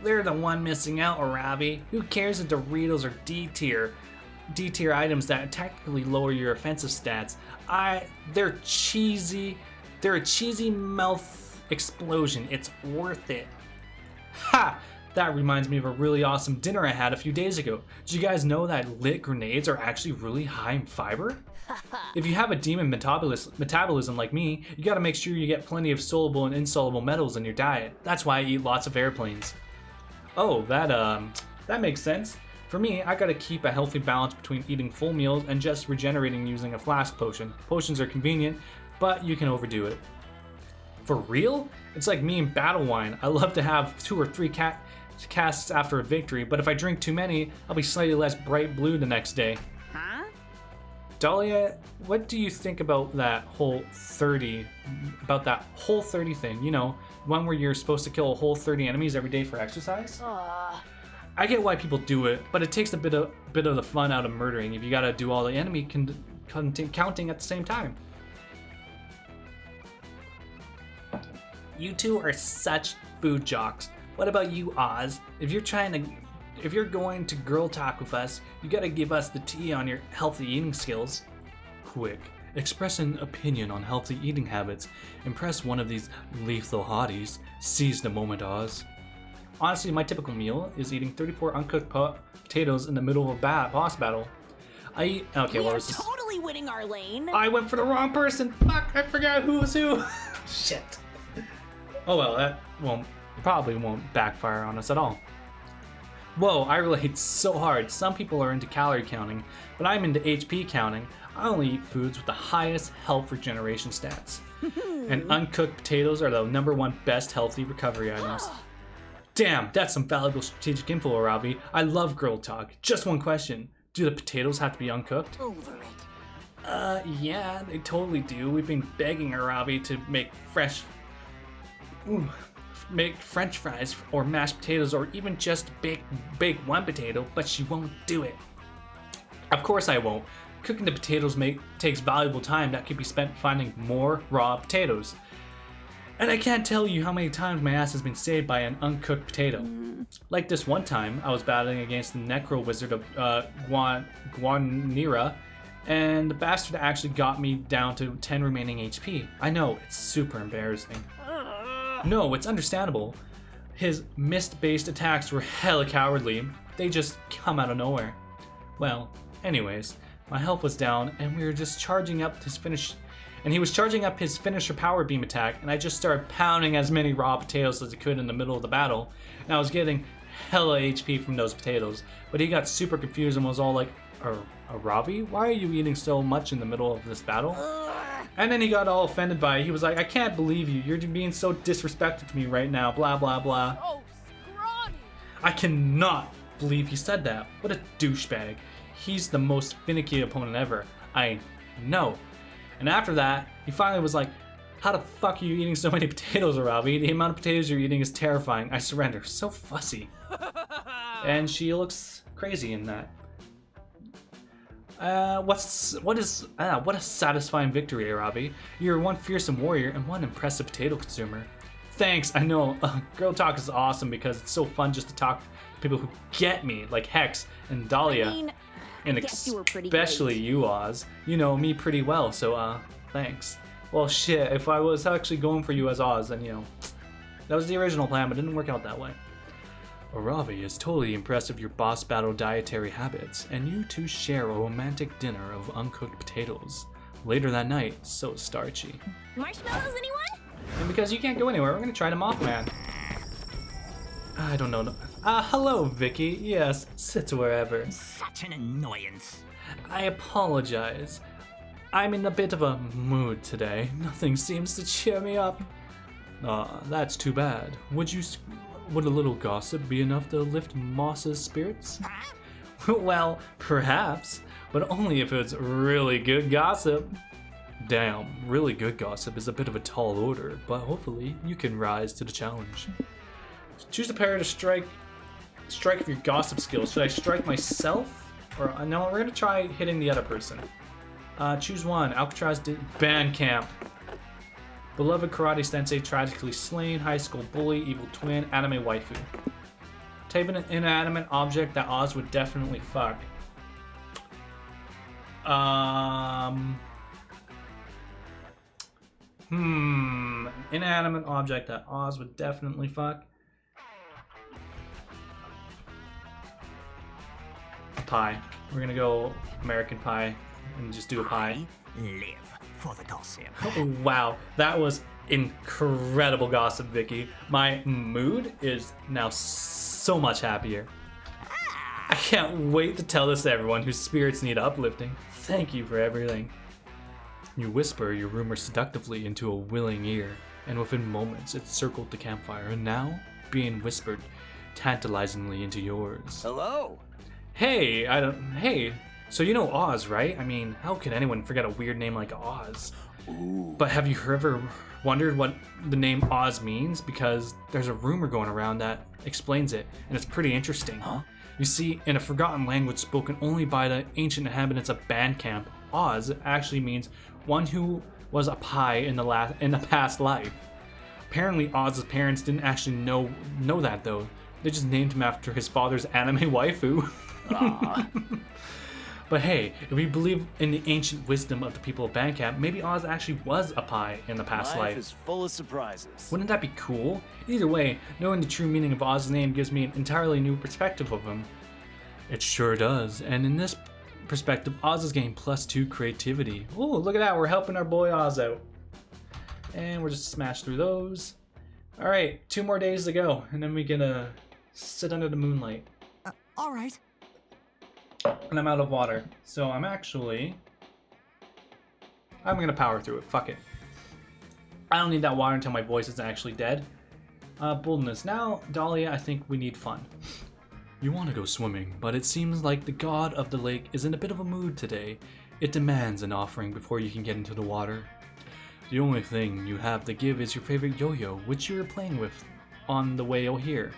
They're the one missing out, Arabi. Who cares if Doritos are D-tier? D-tier items that technically lower your offensive stats. They're cheesy. They're a cheesy mouth explosion. It's worth it. Ha! That reminds me of a really awesome dinner I had a few days ago. Did you guys know that lit grenades are actually really high in fiber? If you have a demon metabolism like me, you gotta make sure you get plenty of soluble and insoluble metals in your diet. That's why I eat lots of airplanes. Oh, that makes sense. For me, I gotta keep a healthy balance between eating full meals and just regenerating using a flask potion. Potions are convenient, but you can overdo it. For real? It's like me and battle wine. I love to have 2 or 3 casts after a victory, but if I drink too many, I'll be slightly less bright blue the next day. Huh? Dahlia, what do you think about that whole 30 thing? You know, one where you're supposed to kill a whole 30 enemies every day for exercise? I get why people do it, but it takes a bit of the fun out of murdering if you gotta do all the enemy counting at the same time. You two are such food jocks. What about you, Oz? If you're going to girl talk with us, you gotta give us the tea on your healthy eating skills. Quick, express an opinion on healthy eating habits. Impress one of these lethal hotties. Seize the moment, Oz. Honestly, my typical meal is eating 34 uncooked potatoes in the middle of a boss battle. I eat. Okay, We what are was this? totally winning our lane. I went for the wrong person. Fuck, I forgot who was who. Shit. Oh well, that probably won't backfire on us at all. Whoa, I relate so hard. Some people are into calorie counting, but I'm into HP counting. I only eat foods with the highest health regeneration stats. And uncooked potatoes are the #1 best healthy recovery items. Damn, that's some valuable strategic info, Arabi. I love girl talk. Just one question. Do the potatoes have to be uncooked? Over it. Yeah, they totally do. We've been begging Arabi to make French fries or mashed potatoes or even just bake one potato, but she won't do it. Of course I won't. Cooking the potatoes takes valuable time that could be spent finding more raw potatoes. And I can't tell you how many times my ass has been saved by an uncooked potato. Like this one time, I was battling against the Necro Wizard of Guanira, and the bastard actually got me down to 10 remaining HP. I know, it's super embarrassing. No, it's understandable. His mist-based attacks were hella cowardly. They just come out of nowhere. Well, anyways, my health was down, and we were just charging up his finish. And he was charging up his finisher power beam attack, and I just started pounding as many raw potatoes as I could in the middle of the battle. And I was getting hella HP from those potatoes, but he got super confused and was all like, Arabi, why are you eating so much in the middle of this battle? And then he got all offended by it. He was like, I can't believe you. You're being so disrespectful to me right now, blah, blah, blah. Oh, scrawny. I cannot believe he said that. What a douchebag. He's the most finicky opponent ever. I know. And after that, he finally was like, how the fuck are you eating so many potatoes, Arabi? The amount of potatoes you're eating is terrifying. I surrender. So fussy. And she looks crazy in that. What a satisfying victory, Arabi. You're one fearsome warrior and one impressive potato consumer. Thanks, I know. Girl talk is awesome because it's so fun just to talk to people who get me, like Hex and Dahlia. I mean, and guess you were pretty especially great. you, Oz. You know me pretty well, so thanks. Well, shit, if I was actually going for you as Oz, then, you know, that was the original plan, but it didn't work out that way. Arabi is totally impressed with your boss battle dietary habits, and you two share a romantic dinner of uncooked potatoes. Later that night, so starchy. Marshmallows, anyone? And because you can't go anywhere, we're gonna try to Mothman. I don't know. Hello, Vicky. Yes, sit wherever. Such an annoyance. I apologize. I'm in a bit of a mood today. Nothing seems to cheer me up. That's too bad. Would a little gossip be enough to lift Moss's spirits? Well, perhaps, but only if it's really good gossip. Damn, really good gossip is a bit of a tall order, but hopefully you can rise to the challenge. Choose a pair to strike with your gossip skills. Should I strike myself? Or no, we're gonna try hitting the other person. Choose one. Alcatraz band camp. Beloved karate sensei tragically slain. High school bully. Evil twin. Anime waifu. Type in an inanimate object that Oz would definitely fuck. Inanimate object that Oz would definitely fuck. pie. We're gonna go American Pie and just do a pie. I live for the gossip. Wow, that was incredible gossip, Vicky. My mood is now so much happier. I can't wait to tell this to everyone whose spirits need uplifting. Thank you for everything. You whisper your rumor seductively into a willing ear, and within moments it circled the campfire, and now being whispered tantalizingly into yours. Hello. Hey, so you know Oz, right? I mean, how could anyone forget a weird name like Oz? Ooh. But have you ever wondered what the name Oz means? Because there's a rumor going around that explains it, and it's pretty interesting. Huh? You see, in a forgotten language spoken only by the ancient inhabitants of Bandcamp, Oz actually means one who was a pie in the past life. Apparently, Oz's parents didn't actually know that though. They just named him after his father's anime waifu. But hey, if we believe in the ancient wisdom of the people of Bandcamp, maybe Oz actually was a pie in the past Life life. is full of surprises. Wouldn't that be cool? Either way, knowing the true meaning of Oz's name gives me an entirely new perspective of him. It sure does, and in this perspective, Oz is getting +2 creativity. Oh, look at that, we're helping our boy Oz out. And we're just smash through those. Alright, 2 more days to go, and then we can sit under the moonlight. All right. And I'm out of water, so I'm gonna power through it, fuck it. I don't need that water until my voice is actually dead. Boldness. Now, Dahlia, I think we need fun. You want to go swimming, but it seems like the god of the lake is in a bit of a mood today. It demands an offering before you can get into the water. The only thing you have to give is your favorite yo-yo, which you were playing with on the way here.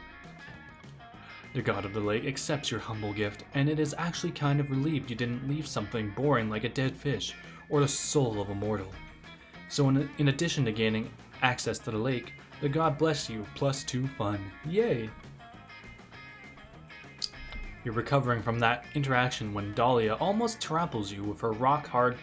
The god of the lake accepts your humble gift, and it is actually kind of relieved you didn't leave something boring like a dead fish or the soul of a mortal. So in addition to gaining access to the lake, the god bless you +2 fun. Yay! You're recovering from that interaction when Dahlia almost tramples you with her rock-hard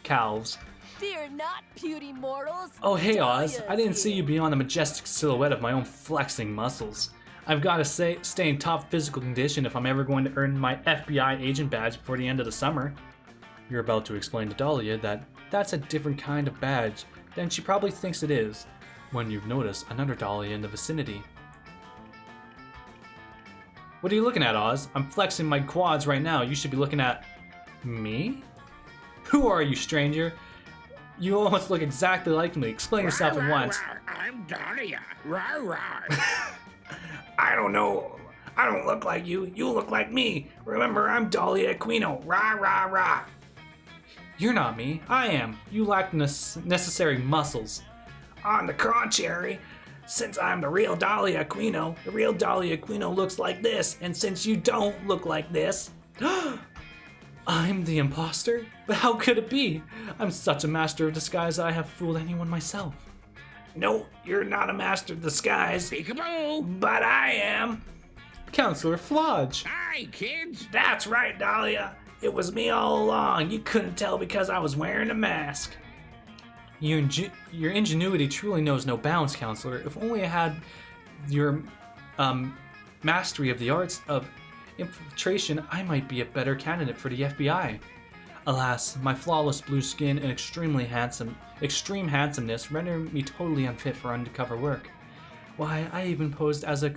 calves. Fear not, puny mortals. Oh hey Oz, Dahlia's I didn't see here. you beyond the majestic silhouette of my own flexing muscles. I've got to stay in top physical condition if I'm ever going to earn my FBI agent badge before the end of the summer. You're about to explain to Dahlia that that's a different kind of badge than she probably thinks it is, when you've noticed another Dahlia in the vicinity. What are you looking at, Oz? I'm flexing my quads right now. You should be looking at me? Who are you, stranger? You almost look exactly like me. Explain yourself at once. I'm Dahlia. Rawr, rawr. I don't know. I don't look like you. You look like me. Remember, I'm Dahlia Aquino. Rah, rah, rah. You're not me. I am. You lack necessary muscles. On the contrary, since I'm the real Dahlia Aquino, the real Dahlia Aquino looks like this, and since you don't look like this, I'm the imposter? But how could it be? I'm such a master of disguise that I have fooled anyone myself. No, you're not a master of disguise. Peekaboo. But I am. Counselor Flodge. Hi, kids. That's right, Dahlia. It was me all along. You couldn't tell because I was wearing a mask. Your ingenuity truly knows no bounds, Counselor. If only I had your mastery of the arts of infiltration, I might be a better candidate for the FBI. Alas, my flawless blue skin and extreme handsomeness render me totally unfit for undercover work. Why, I even posed as a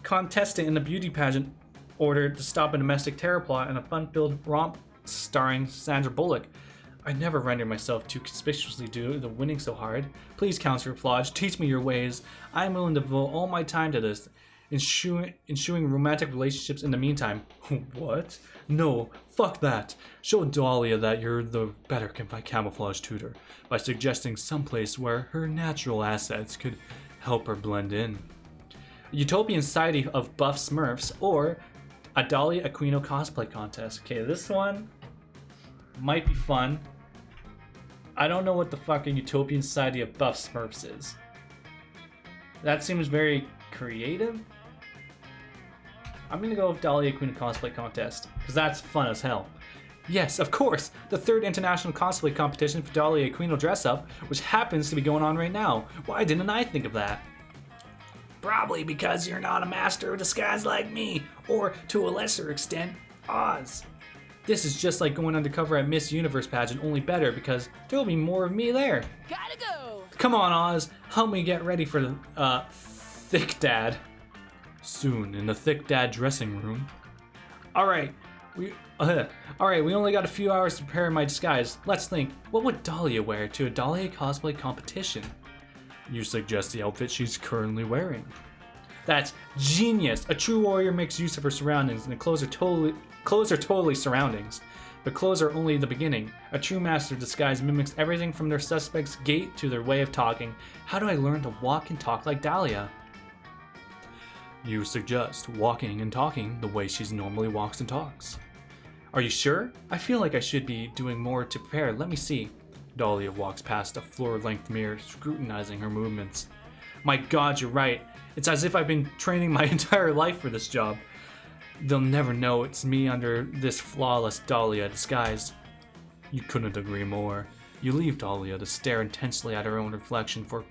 contestant in a beauty pageant ordered to stop a domestic terror plot in a fun-filled romp starring Sandra Bullock. I never render myself too conspicuously due to winning so hard. Please, Counselor Flodge, teach me your ways. I'm willing to devote all my time to this, ensuing romantic relationships in the meantime. What? No, fuck that. Show Dahlia that you're the better camouflage tutor by suggesting someplace where her natural assets could help her blend in. A utopian society of buff Smurfs or a Dahlia Aquino cosplay contest. Okay, this one might be fun. I don't know what the fuck a utopian society of buff Smurfs is. That seems very creative. I'm gonna go with Dahlia Aquino cosplay contest, because that's fun as hell. Yes, of course, the 3rd international cosplay competition for Dahlia Aquino dress up, which happens to be going on right now. Why didn't I think of that? Probably because you're not a master of disguise like me, or to a lesser extent, Oz. This is just like going undercover at Miss Universe pageant, only better because there will be more of me there. Gotta go. Come on, Oz. Help me get ready for the Thick Dad. Soon in the Thick Dad dressing room. All right, we only got a few hours to prepare my disguise. Let's think. What would Dahlia wear to a Dahlia cosplay competition? You suggest the outfit she's currently wearing. That's genius. A true warrior makes use of her surroundings, and the clothes are totally surroundings. But clothes are only the beginning. A true master of disguise mimics everything from their suspect's gait to their way of talking. How do I learn to walk and talk like Dahlia? You suggest walking and talking the way she normally walks and talks. Are you sure? I feel like I should be doing more to prepare. Let me see. Dahlia walks past a floor-length mirror, scrutinizing her movements. My God, you're right. It's as if I've been training my entire life for this job. They'll never know it's me under this flawless Dahlia disguise. You couldn't agree more. You leave Dahlia to stare intensely at her own reflection for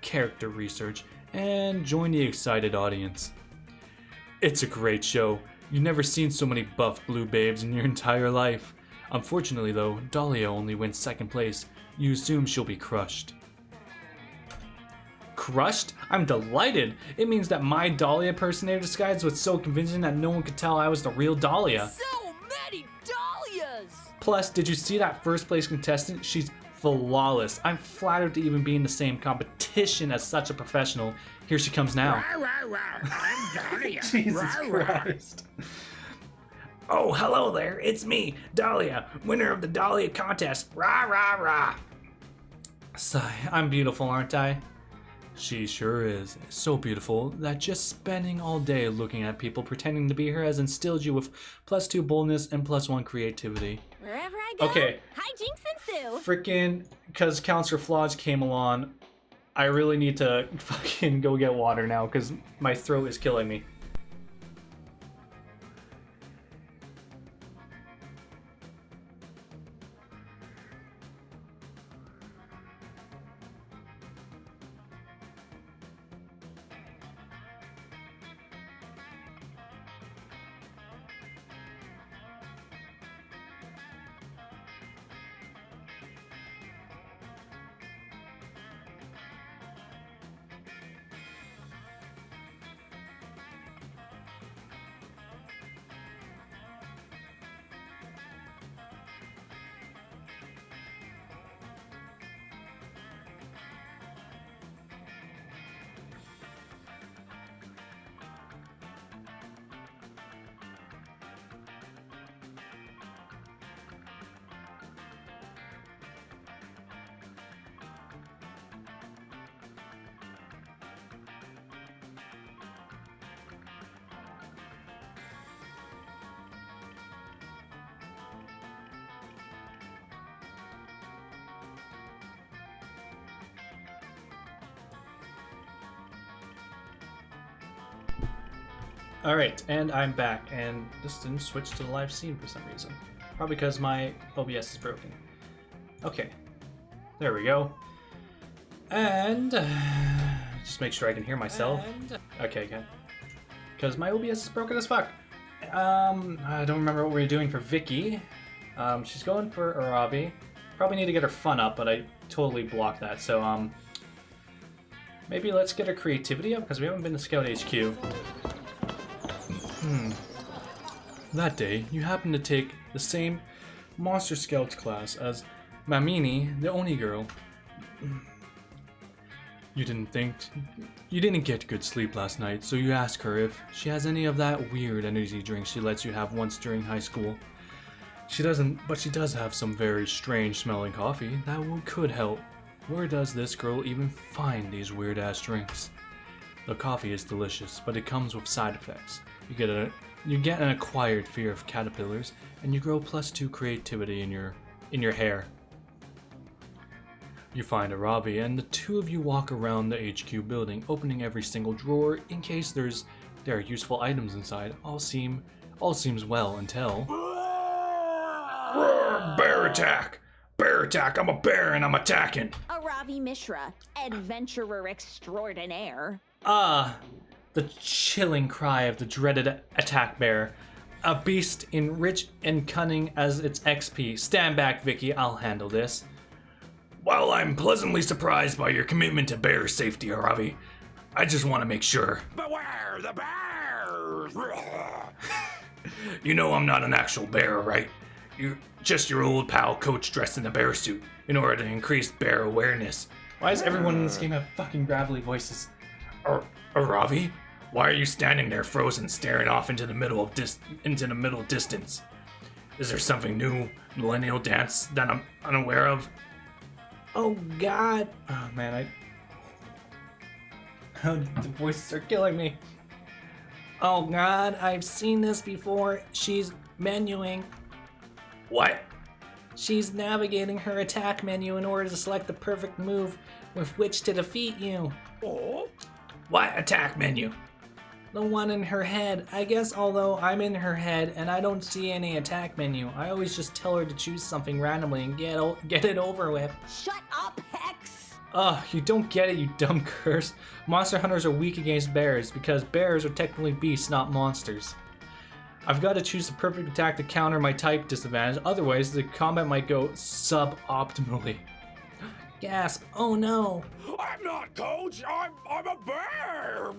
character research and join the excited audience. It's a great show. You've never seen so many buff blue babes in your entire life. Unfortunately though, Dahlia only wins second place. You assume she'll be crushed. Crushed? I'm delighted! It means that my Dahlia impersonator disguise was so convincing that no one could tell I was the real Dahlia. So many Dahlias! Plus, did you see that first place contestant? She's flawless. I'm flattered to even be in the same competition as such a professional. Here she comes now. Rawr, rawr, rawr. I'm Dahlia. Jesus Rawr, rawr. Christ. Oh, hello there. It's me, Dahlia, winner of the Dahlia contest. Rah, rah, rah. Sigh, I'm beautiful, aren't I? She sure is. So beautiful that just spending all day looking at people pretending to be her has instilled you with +2 boldness and +1 creativity. Wherever I go, Okay. hi Jinx and Sue. Freaking, because Counselor Flodge came along, I really need to fucking go get water now because my throat is killing me. Alright, and I'm back, and this didn't switch to the live scene for some reason. Probably because my OBS is broken. Okay, there we go. And just make sure I can hear myself. Okay, good. Because my OBS is broken as fuck. I don't remember what we were doing for Vicky. She's going for Arabi. Probably need to get her fun up, but I totally blocked that. So, maybe let's get her creativity up, because we haven't been to Scout HQ. That day, you happened to take the same Monster Scouts class as Mamini, the Oni girl. You didn't get good sleep last night, so you ask her if she has any of that weird energy drink she lets you have once during high school. She doesn't, but she does have some very strange smelling coffee that could help. Where does this girl even find these weird ass drinks? The coffee is delicious, but it comes with side effects. You get an acquired fear of caterpillars, and you grow +2 creativity in your hair. You find Arabi, and the two of you walk around the HQ building, opening every single drawer in case there are useful items inside. All seems well until bear attack! Bear attack! I'm a bear and I'm attacking! Aravi Mishra, adventurer extraordinaire. The chilling cry of the dreaded attack bear. a beast in rich and cunning as its XP. Stand back, Vicky. I'll handle this. While I'm pleasantly surprised by your commitment to bear safety, Aravi, I just want to make sure. Beware the bears! You know I'm not an actual bear, right? You're just your old pal Coach dressed in a bear suit in order to increase bear awareness. Why does everyone in this game have fucking gravelly voices? Aravi, why are you standing there frozen, staring off into the middle distance? Is there something new, millennial dance that I'm unaware of? Oh God! Oh man, the voices are killing me. Oh God, I've seen this before. She's menuing. What? She's navigating her attack menu in order to select the perfect move with which to defeat you. Oh? What attack menu? The one in her head. I guess although I'm in her head and I don't see any attack menu, I always just tell her to choose something randomly and get it over with. Shut up, Hex! Ugh, you don't get it, you dumb curse. Monster hunters are weak against bears because bears are technically beasts, not monsters. I've got to choose the perfect attack to counter my type disadvantage, otherwise the combat might go suboptimally. Gasp, oh no. I'm not Coach, I'm a bear!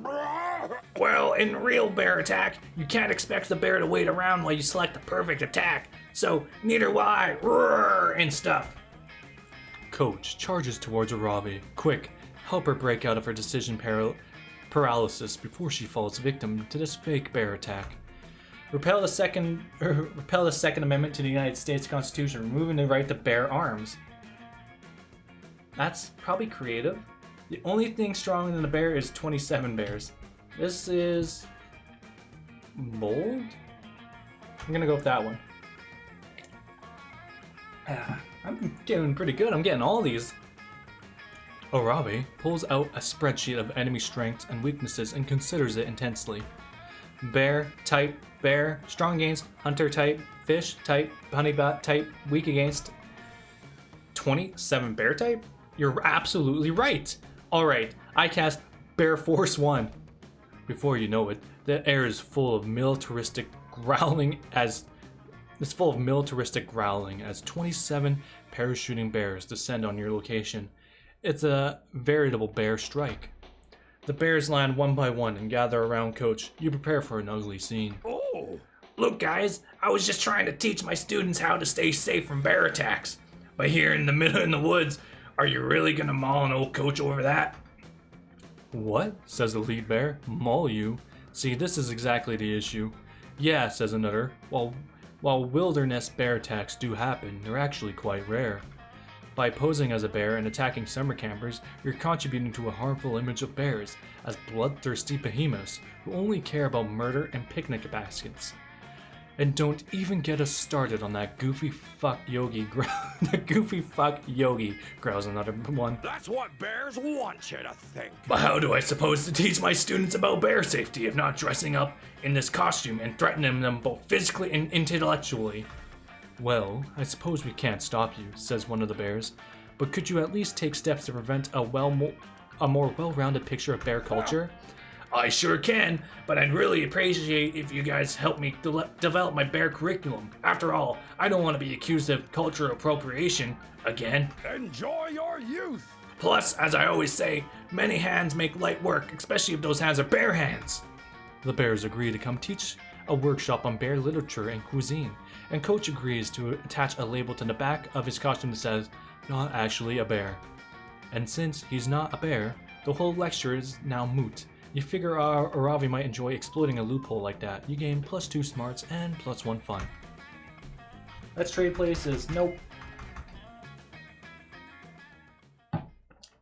Well, in real bear attack, you can't expect the bear to wait around while you select the perfect attack, so neither will I. Roar and stuff. Coach charges towards Aravi. Quick, help her break out of her decision paralysis before she falls victim to this fake bear attack. Repeal the Second Amendment to the United States Constitution, removing the right to bear arms. That's probably creative. The only thing stronger than a bear is 27 bears. This is bold? I'm gonna go with that one. I'm doing pretty good. I'm getting all these. Aravi pulls out a spreadsheet of enemy strengths and weaknesses and considers it intensely. Bear, type, bear, strong against, hunter type, fish type, honeybot type, weak against, 27 bear type? You're absolutely right. Alright, I cast Bear Force 1. Before you know it, the air is full of militaristic growling as 27 parachuting bears descend on your location. It's a veritable bear strike. The bears land one by one and gather around Coach. You prepare for an ugly scene. Oh! Look guys, I was just trying to teach my students how to stay safe from bear attacks. But here in the middle in the woods, are you really gonna maul an old Coach over that? What? Says the lead bear. Maul you? See, this is exactly the issue. Yeah, says another. While wilderness bear attacks do happen, they're actually quite rare. By posing as a bear and attacking summer campers, you're contributing to a harmful image of bears as bloodthirsty behemoths who only care about murder and picnic baskets. And don't even get us started on that goofy fuck yogi. The goofy fuck yogi, growls another one. That's what bears want you to think. But how do I suppose to teach my students about bear safety if not dressing up in this costume and threatening them both physically and intellectually? Well, I suppose we can't stop you, says one of the bears. But could you at least take steps to prevent a more well-rounded picture of bear culture? I sure can, but I'd really appreciate if you guys help me develop my bear curriculum. After all, I don't want to be accused of cultural appropriation again. Enjoy your youth! Plus, as I always say, many hands make light work, especially if those hands are bear hands. The bears agree to come teach a workshop on bear literature and cuisine, and Coach agrees to attach a label to the back of his costume that says, "Not actually a bear." And since he's not a bear, the whole lecture is now moot. You figure Aravi might enjoy exploiting a loophole like that. You gain +2 smarts and +1 fun. Let's trade places. Nope.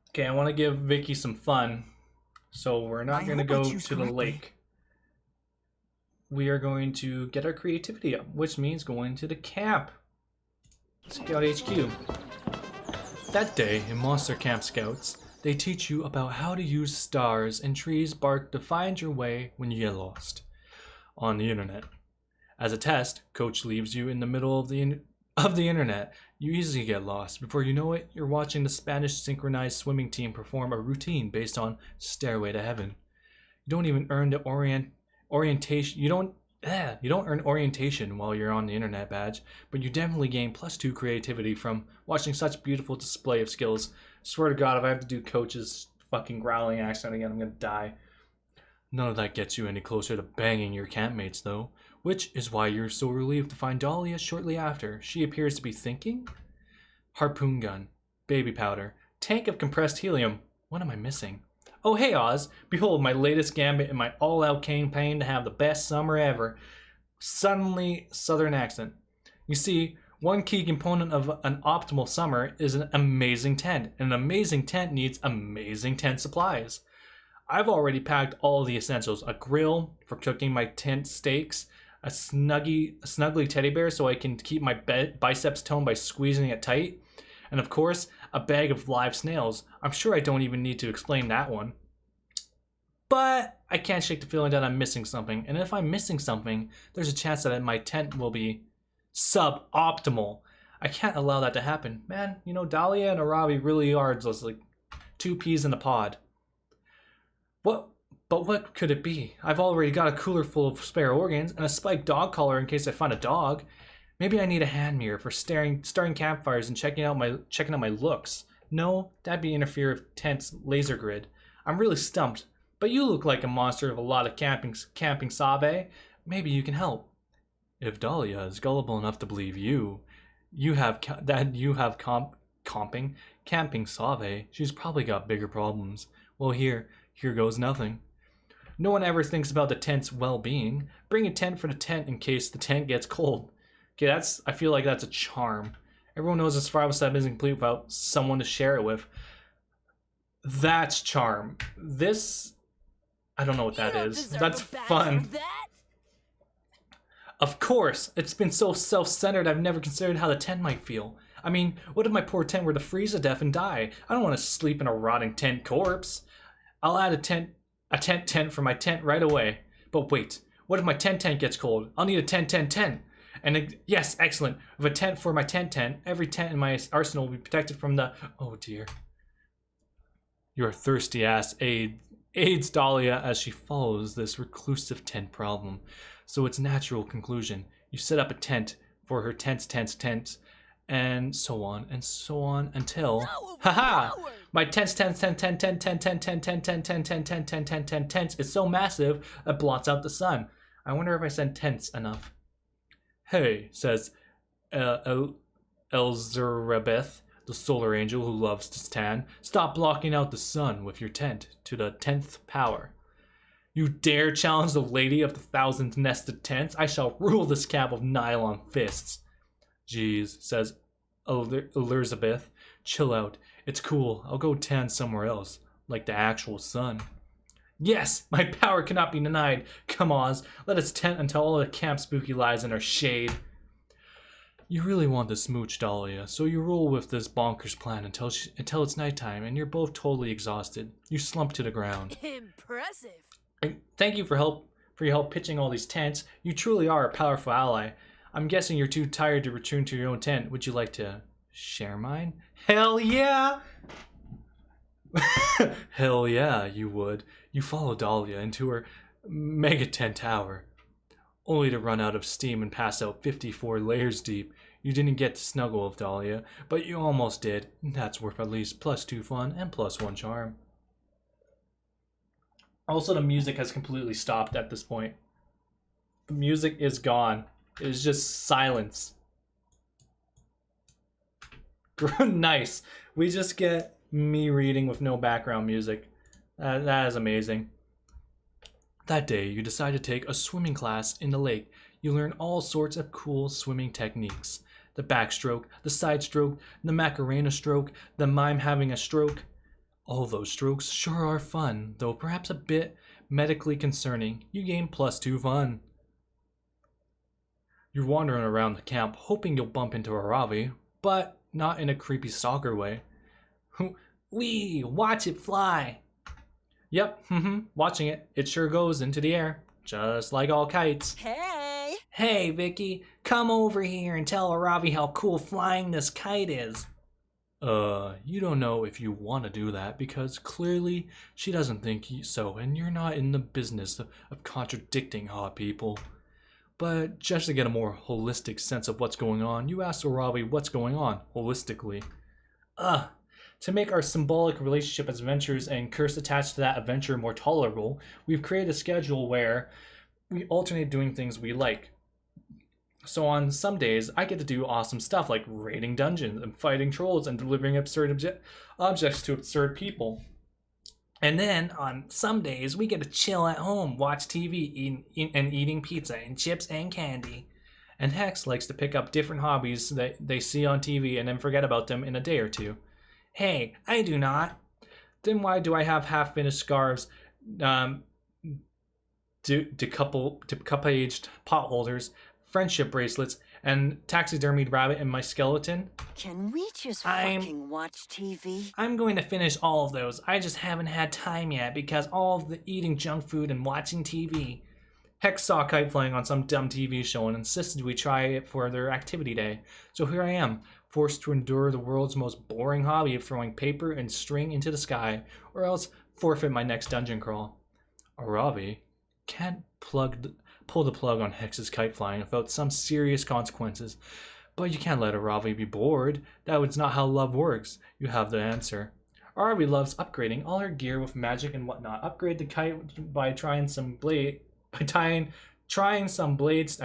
Okay, I want to give Vicky some fun, so we're not going to go to the lake. We are going to get our creativity up, which means going to the camp. Scout HQ. That day in Monster Camp Scouts, they teach you about how to use stars and trees bark to find your way when you get lost on the internet. As a test, Coach leaves you in the middle of the internet. You easily get lost. Before you know it, you're watching the Spanish synchronized swimming team perform a routine based on Stairway to Heaven. You don't even earn the orientation. You don't Yeah, you don't earn orientation while you're on the internet badge, but you definitely gain +2 creativity from watching such beautiful display of skills. Swear to God, if I have to do Coach's fucking growling accent again, I'm gonna die. None of that gets you any closer to banging your campmates, though, which is why you're so relieved to find Dahlia shortly after. She appears to be thinking? Harpoon gun, baby powder, tank of compressed helium. What am I missing? Oh hey Oz, behold my latest gambit in my all-out campaign to have the best summer ever. Suddenly, southern accent. You see, one key component of an optimal summer is an amazing tent. An amazing tent needs amazing tent supplies. I've already packed all the essentials. A grill for cooking my tent steaks, a snuggly teddy bear so I can keep my biceps toned by squeezing it tight, and of course, a bag of live snails. I'm sure I don't even need to explain that one. But I can't shake the feeling that I'm missing something, and if I'm missing something, there's a chance that my tent will be suboptimal. I can't allow that to happen. Man, you know, Dahlia and Aravi really are just like two peas in a pod. But what could it be? I've already got a cooler full of spare organs and a spiked dog collar in case I find a dog. Maybe I need a hand mirror for starting campfires and checking out my looks. No, that'd be interfere with tent's laser grid. I'm really stumped. But you look like a monster of a lot of camping Sabe. Maybe you can help. If Dahlia is gullible enough to believe you have camping Sabe, she's probably got bigger problems. Well, here goes nothing. No one ever thinks about the tent's well-being. Bring a tent for the tent in case the tent gets cold. Okay, I feel like that's a charm. Everyone knows a survival set isn't complete without someone to share it with. That's charm. This, I don't know what that is. That's fun. Of course, it's been so self-centered I've never considered how the tent might feel. I mean, what if my poor tent were to freeze to death and die? I don't want to sleep in a rotting tent corpse. I'll add a tent for my tent right away. But wait, what if my tent gets cold? I'll need a tent. And yes, excellent. With a tent for my tent, every tent in my arsenal will be protected from the... Oh dear. Your thirsty ass aids Dahlia as she follows this reclusive tent problem. So its natural conclusion. You set up a tent for her tents, and so on until... Haha! My tents is so massive it blots out the sun. I wonder if I said tents enough. Hey, says Elzerabeth, the solar angel who loves to stand. Stop blocking out the sun with your tent to the 10th power. You dare challenge the lady of the 1,000 nested tents? I shall rule this camp with nylon fists. Jeez, says Elizabeth. Chill out. It's cool. I'll go tan somewhere else, like the actual sun. Yes, my power cannot be denied. Come Oz, let us tent until all the camp spooky lies in our shade. You really want to smooch Dahlia, so you roll with this bonkers plan until it's nighttime and you're both totally exhausted. You slump to the ground. Impressive. Thank you for your help pitching all these tents. You truly are a powerful ally. I'm guessing you're too tired to return to your own tent. Would you like to share mine? Hell yeah! Hell yeah, you would. You follow Dahlia into her mega tent tower, only to run out of steam and pass out 54 layers deep. You didn't get to snuggle with Dahlia, but you almost did. That's worth at least +2 fun and +1 charm. Also, the music has completely stopped at this point. The music is gone. It is just silence. Nice. We just get me reading with no background music. That is amazing. That day, you decide to take a swimming class in the lake. You learn all sorts of cool swimming techniques. The backstroke, the side stroke, the Macarena stroke, the mime having a stroke. All those strokes sure are fun, though perhaps a bit medically concerning. You gain +2 fun. You're wandering around the camp, hoping you'll bump into Aravi, but not in a creepy stalker way. Wee, watch it fly. Yep, watching it. It sure goes into the air, just like all kites. Hey, Vicky, come over here and tell Aravi how cool flying this kite is. You don't know if you want to do that because clearly she doesn't think so, and you're not in the business of contradicting hot people. But just to get a more holistic sense of what's going on, you asked Aravi what's going on, holistically. To make our symbolic relationship as adventures and curse attached to that adventure more tolerable, we've created a schedule where we alternate doing things we like. So on some days, I get to do awesome stuff like raiding dungeons and fighting trolls and delivering absurd objects to absurd people. And then on some days, we get to chill at home, watch TV, eating pizza and chips and candy. And Hex likes to pick up different hobbies that they see on TV and then forget about them in a day or two. Hey, I do not. Then why do I have half-finished scarves, decouple-aged pot holders, friendship bracelets, and taxidermied rabbit in my skeleton? Can we just fucking watch TV? I'm going to finish all of those. I just haven't had time yet because all of the eating junk food and watching TV. Hex saw kite flying on some dumb TV show and insisted we try it for their activity day. So here I am, forced to endure the world's most boring hobby of throwing paper and string into the sky, or else forfeit my next dungeon crawl. Aravi can't pull the plug on Hex's kite flying without some serious consequences. But you can't let Aravi be bored. That was not how love works. You have the answer. Aravi loves upgrading all her gear with magic and whatnot. Upgrade the kite by trying some blades. I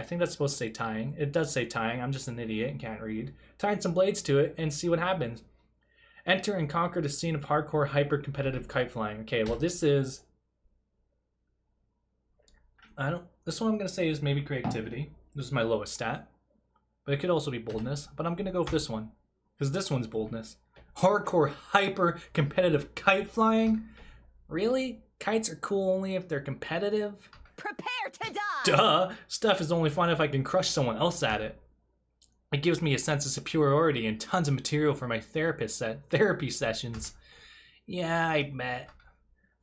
think that's supposed to say tying. It does say tying. I'm just an idiot and can't read. Tying some blades to it and see what happens. Enter and conquer the scene of hardcore hyper-competitive kite flying. Okay, well this is... This one I'm going to say is maybe creativity. This is my lowest stat. But it could also be boldness. But I'm going to go with this one. Because this one's boldness. Hardcore hyper-competitive kite flying? Really? Kites are cool only if they're competitive? Prepare to die! Duh! Stuff is only fun if I can crush someone else at it. It gives me a sense of superiority and tons of material for my therapy sessions. Yeah, I bet.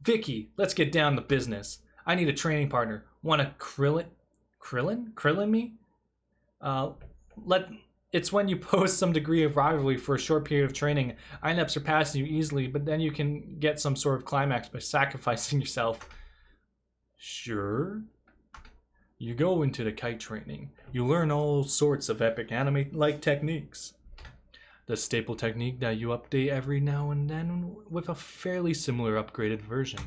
Vicky, let's get down to business. I need a training partner. Want to Krillin me? It's when you post some degree of rivalry for a short period of training. I end up surpassing you easily, but then you can get some sort of climax by sacrificing yourself. Sure. You go into the kite training. You learn all sorts of epic anime-like techniques. The staple technique that you update every now and then with a fairly similar upgraded version.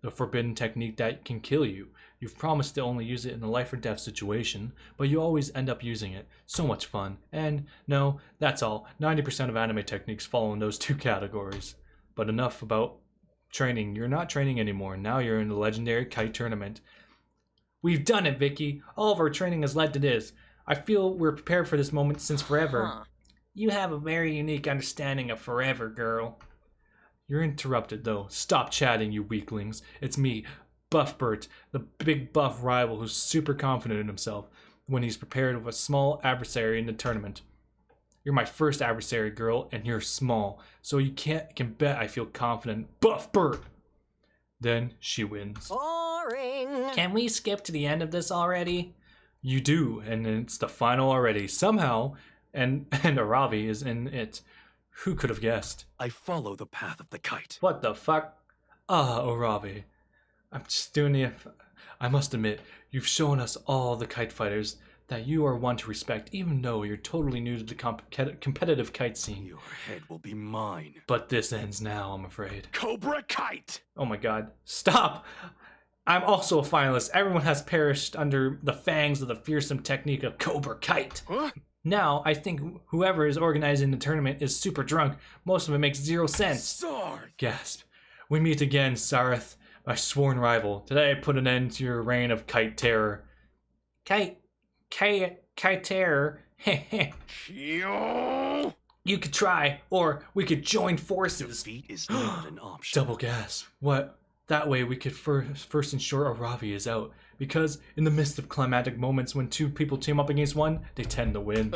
The forbidden technique that can kill you. You've promised to only use it in a life or death situation, but you always end up using it. So much fun. And no, that's all. 90% of anime techniques fall in those two categories. But enough about training. You're not training anymore. Now you're in the legendary kite tournament. We've done it, Vicky. All of our training has led to this. I feel we're prepared for this moment since forever. You have a very unique understanding of forever, girl. You're interrupted, though. Stop chatting, you weaklings. It's me, Buffbert, the big buff rival who's super confident in himself when he's prepared with a small adversary in the tournament. You're my first adversary, girl, and you're small, so you can bet I feel confident. Buffbert! Then she wins. Boring. Can we skip to the end of this already? You do, and it's the final already. Somehow, and Aravi is in it. Who could have guessed? I follow the path of the kite. What the fuck? Aravi. I'm just doing it. I must admit, you've shown us all the kite fighters that you are one to respect, even though you're totally new to the competitive kite scene. Your head will be mine. But this ends now, I'm afraid. Cobra Kite! Oh my god. Stop! I'm also a finalist. Everyone has perished under the fangs of the fearsome technique of Cobra Kite. Huh? Now, I think whoever is organizing the tournament is super drunk. Most of it makes zero sense. Sword! Gasp. We meet again, Sareth, my sworn rival. Today I put an end to your reign of kite terror. Kite terror? You could try, or we could join forces. Defeat is not an option. Double gasp. What? That way we could first ensure Aravi is out. Because in the midst of climatic moments when two people team up against one, they tend to win.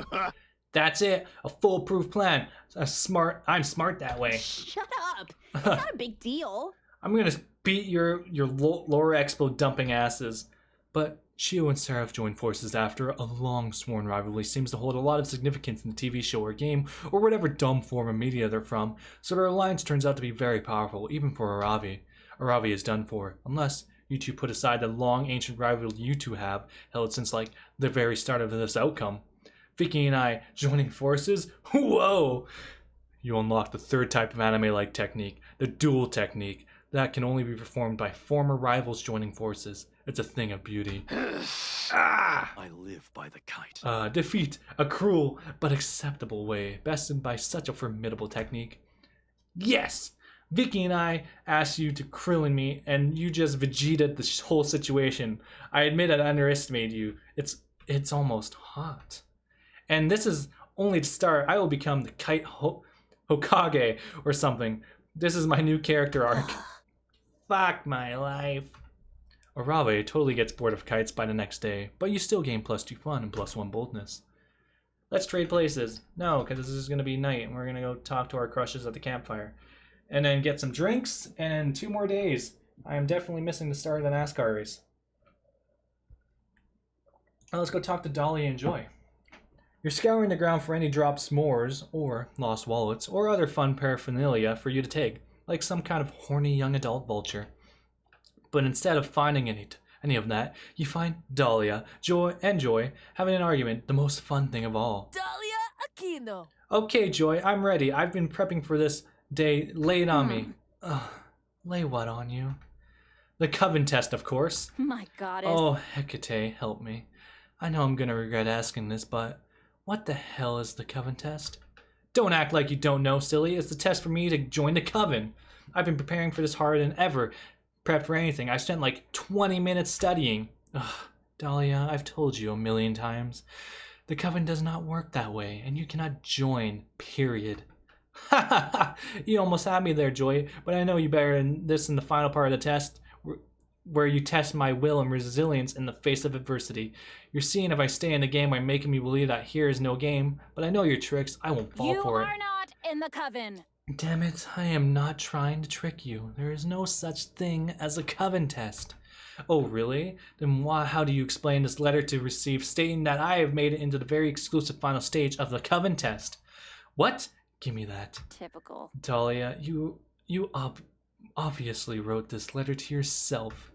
That's it. A foolproof plan. I'm smart that way. Shut up. It's not a big deal. I'm gonna beat your Laura Expo dumping asses. But Shio and Seraph join forces after a long sworn rivalry seems to hold a lot of significance in the TV show or game, or whatever dumb form of media they're from, so their alliance turns out to be very powerful, even for Aravi. Aravi is done for, unless You two put aside the long ancient rivalry you two have held since like the very start of this outcome. Vicky and I joining forces? Whoa! You unlock the third type of anime-like technique, the duel technique. That can only be performed by former rivals joining forces. It's a thing of beauty. I live by the kite. Defeat, a cruel but acceptable way, bested by such a formidable technique. Yes! Vicky and I asked you to Krillin me, and you just Vegeta the whole situation. I admit I underestimated you. It's almost hot. And this is only to start. I will become the Kite Hokage or something. This is my new character arc. Fuck my life. Arabe totally gets bored of kites by the next day, but you still gain +2 fun and +1 boldness. Let's trade places. No, because this is going to be night, and we're going to go talk to our crushes at the campfire. And then get some drinks, and 2 more days. I am definitely missing the start of the NASCAR race. Now let's go talk to Dahlia and Joy. You're scouring the ground for any dropped s'mores, or lost wallets, or other fun paraphernalia for you to take, like some kind of horny young adult vulture. But instead of finding any of that, you find Dahlia, Joy having an argument, the most fun thing of all. Dahlia Aquino. Okay, Joy, I'm ready. I've been prepping for this day. Lay it on me. Lay what on you? The Coven test, of course. My goddess. Oh, Hecate, help me. I know I'm gonna regret asking this, but what the hell is the Coven test? Don't act like you don't know, silly. It's the test for me to join the Coven. I've been preparing for this harder than ever. Prep for anything. I spent like 20 minutes studying. Ugh, Dahlia, I've told you a million times. The Coven does not work that way, and you cannot join, period. Ha ha ha! You almost had me there, Joy, but I know you better than this in the final part of the test, where you test my will and resilience in the face of adversity. You're seeing if I stay in the game by making me believe that here is no game, but I know your tricks. I won't fall for it. You are not in the Coven. Damn it, I am not trying to trick you. There is no such thing as a Coven test. Oh, really? Then how do you explain this letter to receive stating that I have made it into the very exclusive final stage of the Coven test? What? Give me that. Typical. Dahlia, you obviously wrote this letter to yourself.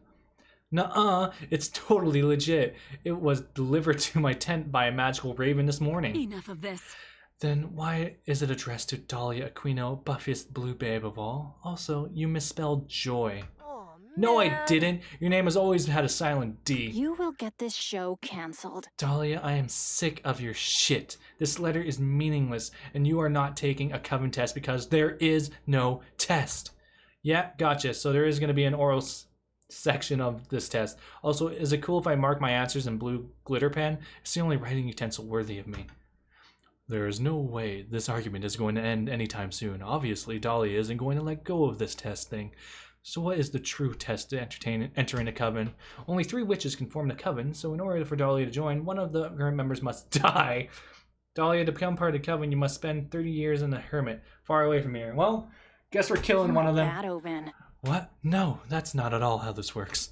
Nuh-uh, it's totally legit. It was delivered to my tent by a magical raven this morning. Enough of this. Then why is it addressed to Dahlia Aquino, buffiest blue babe of all? Also, you misspelled Joy. Oh, man. No, I didn't. Your name has always had a silent D. You will get this show canceled. Dahlia, I am sick of your shit. This letter is meaningless, and you are not taking a Coven test because there is no test. Yeah, gotcha. So there is going to be an oral section of this test. Also, is it cool if I mark my answers in blue glitter pen? It's the only writing utensil worthy of me. There is no way this argument is going to end anytime soon. Obviously, Dahlia isn't going to let go of this test thing. So what is the true test to entering a Coven? Only 3 witches can form the Coven, so in order for Dahlia to join, one of the current members must die. Dahlia, to become part of the Coven, you must spend 30 years in the Hermit, far away from here. Well, guess we're killing one of them. That open. What? No, that's not at all how this works.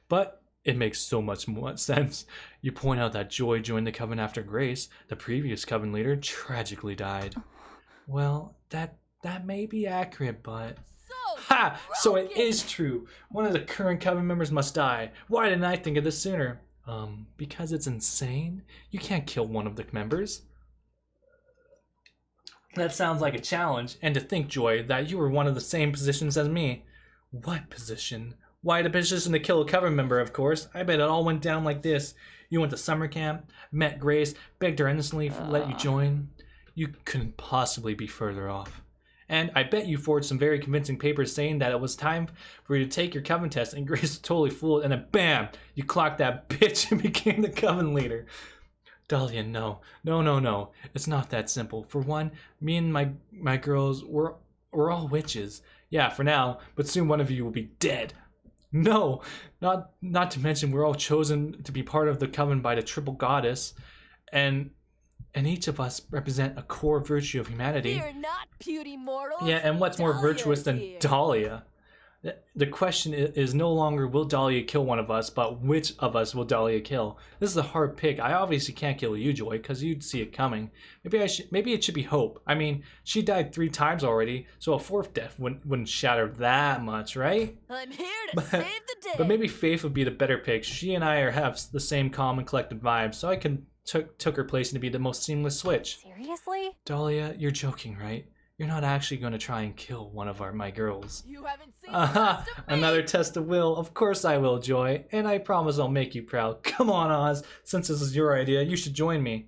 But it makes so much more sense. You point out that Joy joined the Coven after Grace, the previous Coven leader, tragically died. Well, that may be accurate, but... Ha! So it is true. One of the current Coven members must die. Why didn't I think of this sooner? Because it's insane. You can't kill one of the members. That sounds like a challenge. And to think, Joy, that you were one of the same positions as me. What position? Why, the position to kill a Coven member, of course. I bet it all went down like this. You went to summer camp, met Grace, begged her innocently to let you join. You couldn't possibly be further off. And I bet you forged some very convincing papers saying that it was time for you to take your Coven test, and Grace was totally fooled, and then BAM! You clocked that bitch and became the Coven leader. Dahlia, no. No. It's not that simple. For one, me and my girls, we're all witches. Yeah, for now, but soon one of you will be dead. No, not to mention we're all chosen to be part of the Coven by the triple goddess, and each of us represent a core virtue of humanity. Fear not, puny mortals. Yeah, and what's more Dahlia virtuous is than here. Dahlia? The question is no longer will Dahlia kill one of us, but which of us will Dahlia kill? This is a hard pick. I obviously can't kill you, Joy, because you'd see it coming. Maybe it should be Hope. I mean, she died 3 times already, so a 4th death wouldn't shatter that much, right? I'm here to save the day. But maybe Faith would be the better pick. She and I have the same calm and collected vibes, so I can took her place to be the most seamless switch. Seriously? Dahlia, you're joking, right? You're not actually going to try and kill one of my girls. You haven't seen Aha! the rest of me. Another test of will. Of course I will, Joy. And I promise I'll make you proud. Come on, Oz. Since this is your idea, you should join me.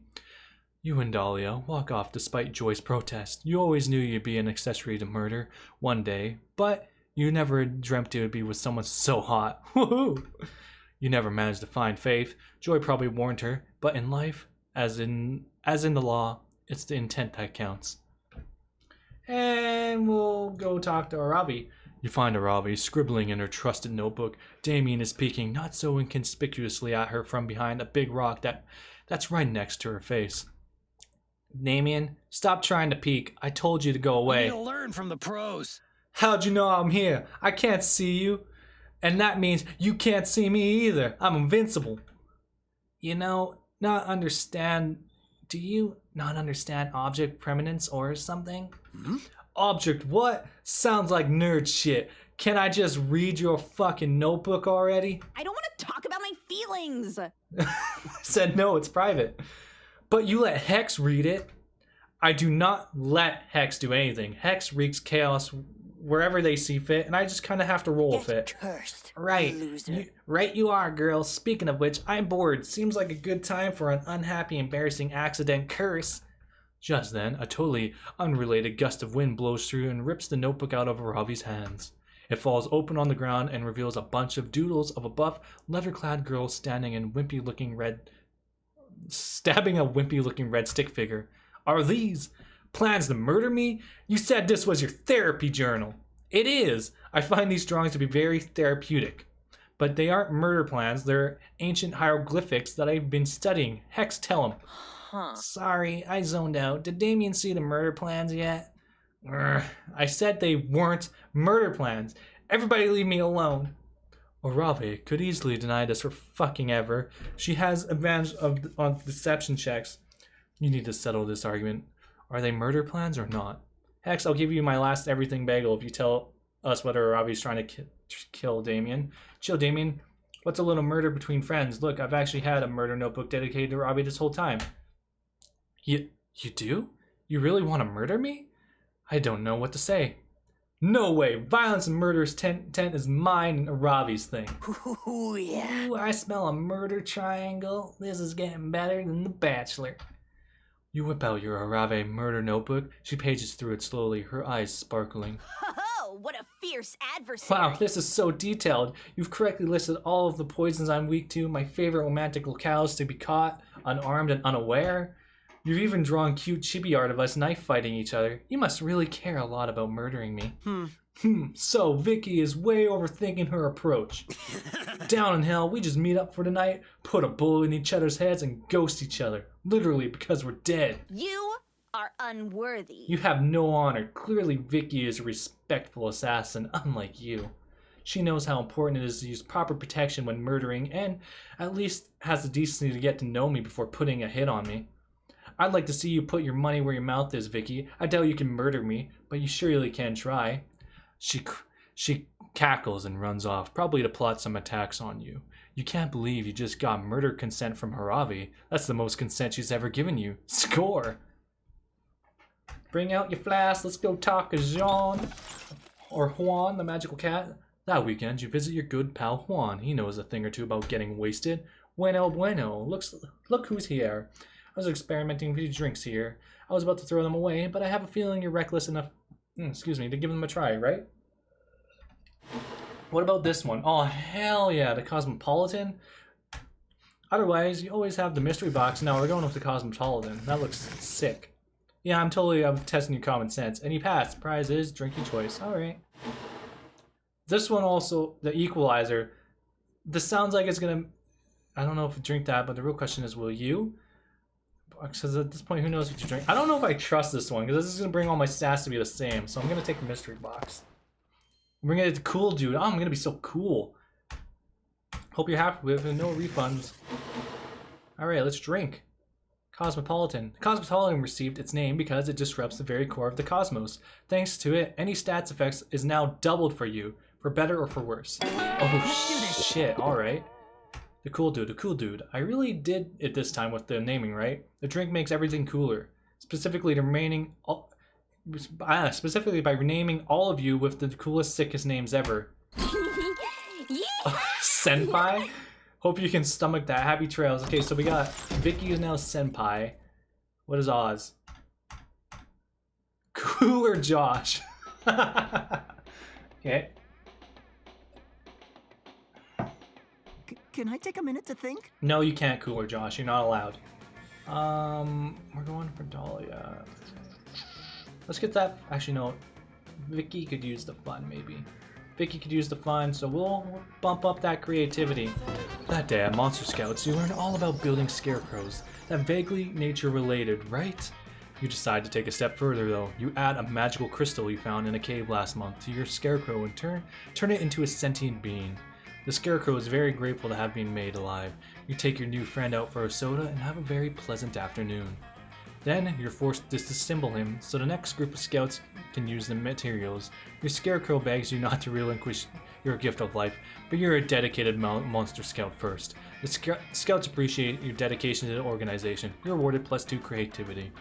You and Dahlia walk off despite Joy's protest. You always knew you'd be an accessory to murder one day, but you never dreamt it would be with someone so hot. Woohoo! You never managed to find Faith. Joy probably warned her, but in life, as in the law, it's the intent that counts. And we'll go talk to Aravi. You find Aravi scribbling in her trusted notebook. Damien is peeking not so inconspicuously at her from behind a big rock that's right next to her face. Damien, stop trying to peek. I told you to go away. You need to learn from the pros. How'd you know I'm here? I can't see you. And that means you can't see me either. I'm invincible. You know, do you not understand object permanence or something? Object what? Sounds like nerd shit. Can I just read your fucking notebook already? I don't want to talk about my feelings. Said no, it's private. But you let Hex read it. I do not let Hex do anything. Hex wreaks chaos wherever they see fit, and I just kind of have to roll with it. Cursed. Right. Loser. Right you are, girl. Speaking of which, I'm bored. Seems like a good time for an unhappy, embarrassing accident curse. Just then, a totally unrelated gust of wind blows through and rips the notebook out of Aravi's hands. It falls open on the ground and reveals a bunch of doodles of a buff, leather-clad girl stabbing a wimpy-looking red stick figure. Are these plans to murder me? You said this was your therapy journal. It is. I find these drawings to be very therapeutic. But they aren't murder plans. They're ancient hieroglyphics that I've been studying. Hex, tell him. Sorry, I zoned out. Did Damien see the murder plans yet? I said they weren't murder plans. Everybody leave me alone. Aravi could easily deny this for fucking ever. She has advantage on deception checks. You need to settle this argument. Are they murder plans or not? Hex, I'll give you my last everything bagel if you tell us whether Aravi's trying to kill Damien. Chill, Damien. What's a little murder between friends? Look, I've actually had a murder notebook dedicated to Aravi this whole time. You do? You really want to murder me? I don't know what to say. No way! Violence and murder's tent is mine and Aravi's thing. Ooh, yeah. Ooh, I smell a murder triangle. This is getting better than The Bachelor. You whip out your Aravi murder notebook. She pages through it slowly, her eyes sparkling. Oh, what a fierce adversary. Wow, this is so detailed. You've correctly listed all of the poisons I'm weak to, my favorite romantic locales to be caught, unarmed and unaware. You've even drawn cute chibi art of us knife fighting each other. You must really care a lot about murdering me. So Vicky is way overthinking her approach. Down in hell, we just meet up for the night, put a bullet in each other's heads, and ghost each other. Literally, because we're dead. You are unworthy. You have no honor. Clearly, Vicky is a respectful assassin, unlike you. She knows how important it is to use proper protection when murdering, and at least has the decency to get to know me before putting a hit on me. I'd like to see you put your money where your mouth is, Vicky. I doubt you can murder me, but you surely can try. She cackles and runs off, probably to plot some attacks on you. You can't believe you just got murder consent from Aravi. That's the most consent she's ever given you. Score! Bring out your flask, let's go talk to Jean. Or Juan, the magical cat. That weekend, you visit your good pal Juan. He knows a thing or two about getting wasted. Bueno, bueno. Look who's here. I was experimenting with these drinks here. I was about to throw them away, but I have a feeling you're reckless enough, to give them a try, right? What about this one? Oh, hell yeah, the Cosmopolitan. Otherwise, you always have the mystery box. Now we're going with the Cosmopolitan. That looks sick. Yeah, I'm testing your common sense. And you passed. Prize is drink your choice. Alright. This one also, the Equalizer. This sounds like it's gonna... I don't know if you drink that, but the real question is, will you? Because at this point, who knows what you drink? I don't know if I trust this one, because this is going to bring all my stats to be the same. So I'm going to take the mystery box. We're gonna get the cool dude. Oh, I'm gonna be so cool. Hope you're happy with it. No refunds. Alright, let's drink. Cosmopolitan. The Cosmopolitan received its name because it disrupts the very core of the cosmos. Thanks to it, any stats effects is now doubled for you, for better or for worse. Oh shit, alright. The cool dude. I really did it this time with the naming, right? The drink makes everything cooler. Specifically by renaming all of you with the coolest, sickest names ever. Senpai? Hope you can stomach that. Happy trails. Okay, so we got Vicky is now Senpai. What is Oz? Cooler Josh. Okay. Can I take a minute to think? No, you can't, Cooler Josh. You're not allowed. We're going for Dahlia. Let's get that. Actually, no. Vicky could use the fun, maybe. Vicky could use the fun, so we'll bump up that creativity. That day at Monster Scouts, you learn all about building scarecrows. That vaguely nature-related, right? You decide to take a step further, though. You add a magical crystal you found in a cave last month to your scarecrow and turn it into a sentient being. The scarecrow is very grateful to have been made alive. You take your new friend out for a soda and have a very pleasant afternoon. Then, you're forced to disassemble him, so the next group of scouts can use the materials. Your scarecrow begs you not to relinquish your gift of life, but you're a dedicated monster scout first. The scouts appreciate your dedication to the organization. You're awarded +2 creativity.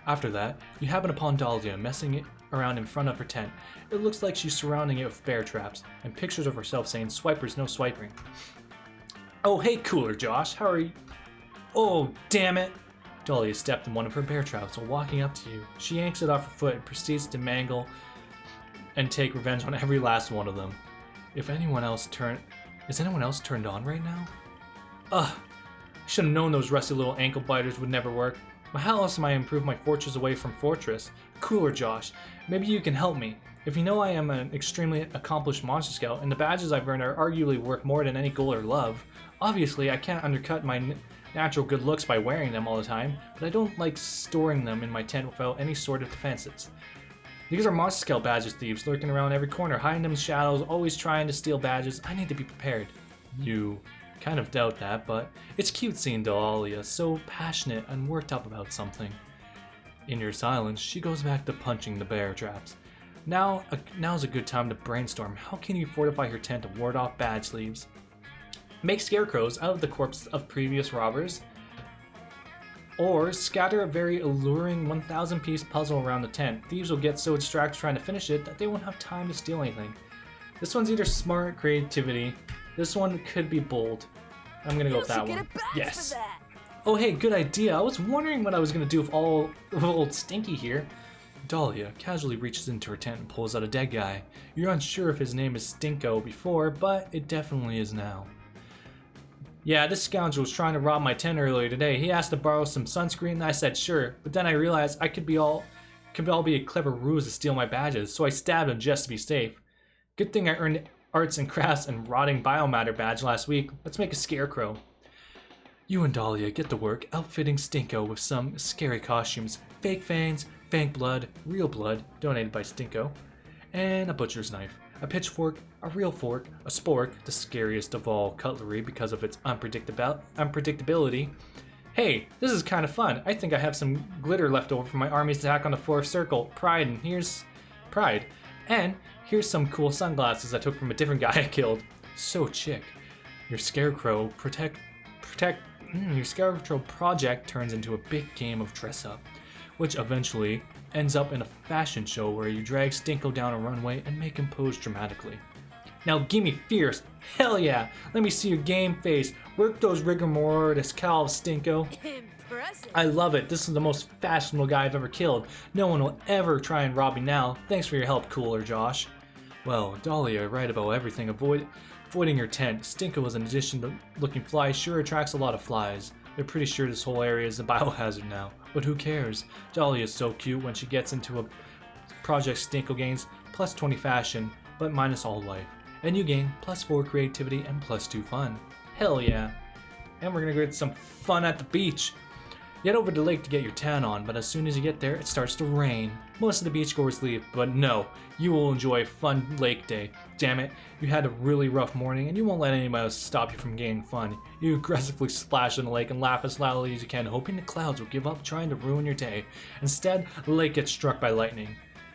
After that, you happen upon Dahlia messing it around in front of her tent. It looks like she's surrounding it with bear traps, and pictures of herself saying, "Swipers, no swiping." Oh, hey, Cooler Josh, how are you? Oh, damn it! Dahlia stepped in one of her bear traps while walking up to you. She yanks it off her foot and proceeds to mangle and take revenge on every last one of them. Is anyone else turned on right now? Ugh, should have known those rusty little ankle biters would never work. But how else am I improve my fortress away from fortress? Cooler Josh, maybe you can help me. If you know I am an extremely accomplished monster scout, and the badges I've earned are arguably worth more than any gold or love, obviously I can't undercut my natural good looks by wearing them all the time, but I don't like storing them in my tent without any sort of defenses. These are Monster Scout badges thieves lurking around every corner, hiding in the shadows, always trying to steal badges. I need to be prepared. You kind of doubt that, but it's cute seeing Dahlia so passionate and worked up about something. In your silence, she goes back to punching the bear traps. Now's a good time to brainstorm. How can you fortify her tent to ward off badge thieves? Make scarecrows out of the corpses of previous robbers, or scatter a very alluring 1,000-piece puzzle around the tent. Thieves will get so distracted trying to finish it that they won't have time to steal anything. This one's either smart creativity. This one could be bold. I'm gonna go with that one. Yes. Oh hey, good idea. I was wondering what I was gonna do with old Stinky here. Dahlia casually reaches into her tent and pulls out a dead guy. You're unsure if his name is Stinko before, but it definitely is now. Yeah, this scoundrel was trying to rob my tent earlier today. He asked to borrow some sunscreen and I said sure, but then I realized I could all be a clever ruse to steal my badges, so I stabbed him just to be safe. Good thing I earned Arts and Crafts and Rotting Biomatter badge last week. Let's make a scarecrow. You and Dahlia get to work outfitting Stinko with some scary costumes. Fake fangs, fake blood, real blood, donated by Stinko, and a butcher's knife. A pitchfork, a real fork, a spork, the scariest of all cutlery because of its unpredictability. Hey, this is kind of fun. I think I have some glitter left over from my army's attack on the fourth circle. Pride. And here's some cool sunglasses I took from a different guy I killed. So chic. Your scarecrow your scarecrow project turns into a big game of dress up, which eventually ends up in a fashion show where you drag Stinko down a runway and make him pose dramatically. Now gimme fierce, hell yeah, let me see your game face, work those rigor mortis calves, Stinko. Impressive. I love it, this is the most fashionable guy I've ever killed. No one will ever try and rob me now, thanks for your help, Cooler Josh. Well, Dahlia, right about everything, avoiding your tent. Stinko, as an addition to looking fly, sure attracts a lot of flies. They're pretty sure this whole area is a biohazard now, but who cares? Dahlia is so cute when she gets into a project. Stinko gains +20 fashion, but minus all life. And you gain +4 creativity and +2 fun. Hell yeah. And we're gonna get some fun at the beach. You head over to the lake to get your tan on, but as soon as you get there, it starts to rain. Most of the beachgoers leave, but no, you will enjoy a fun lake day. Damn it, you had a really rough morning and you won't let anybody else stop you from getting fun. You aggressively splash in the lake and laugh as loudly as you can, hoping the clouds will give up trying to ruin your day. Instead, the lake gets struck by lightning.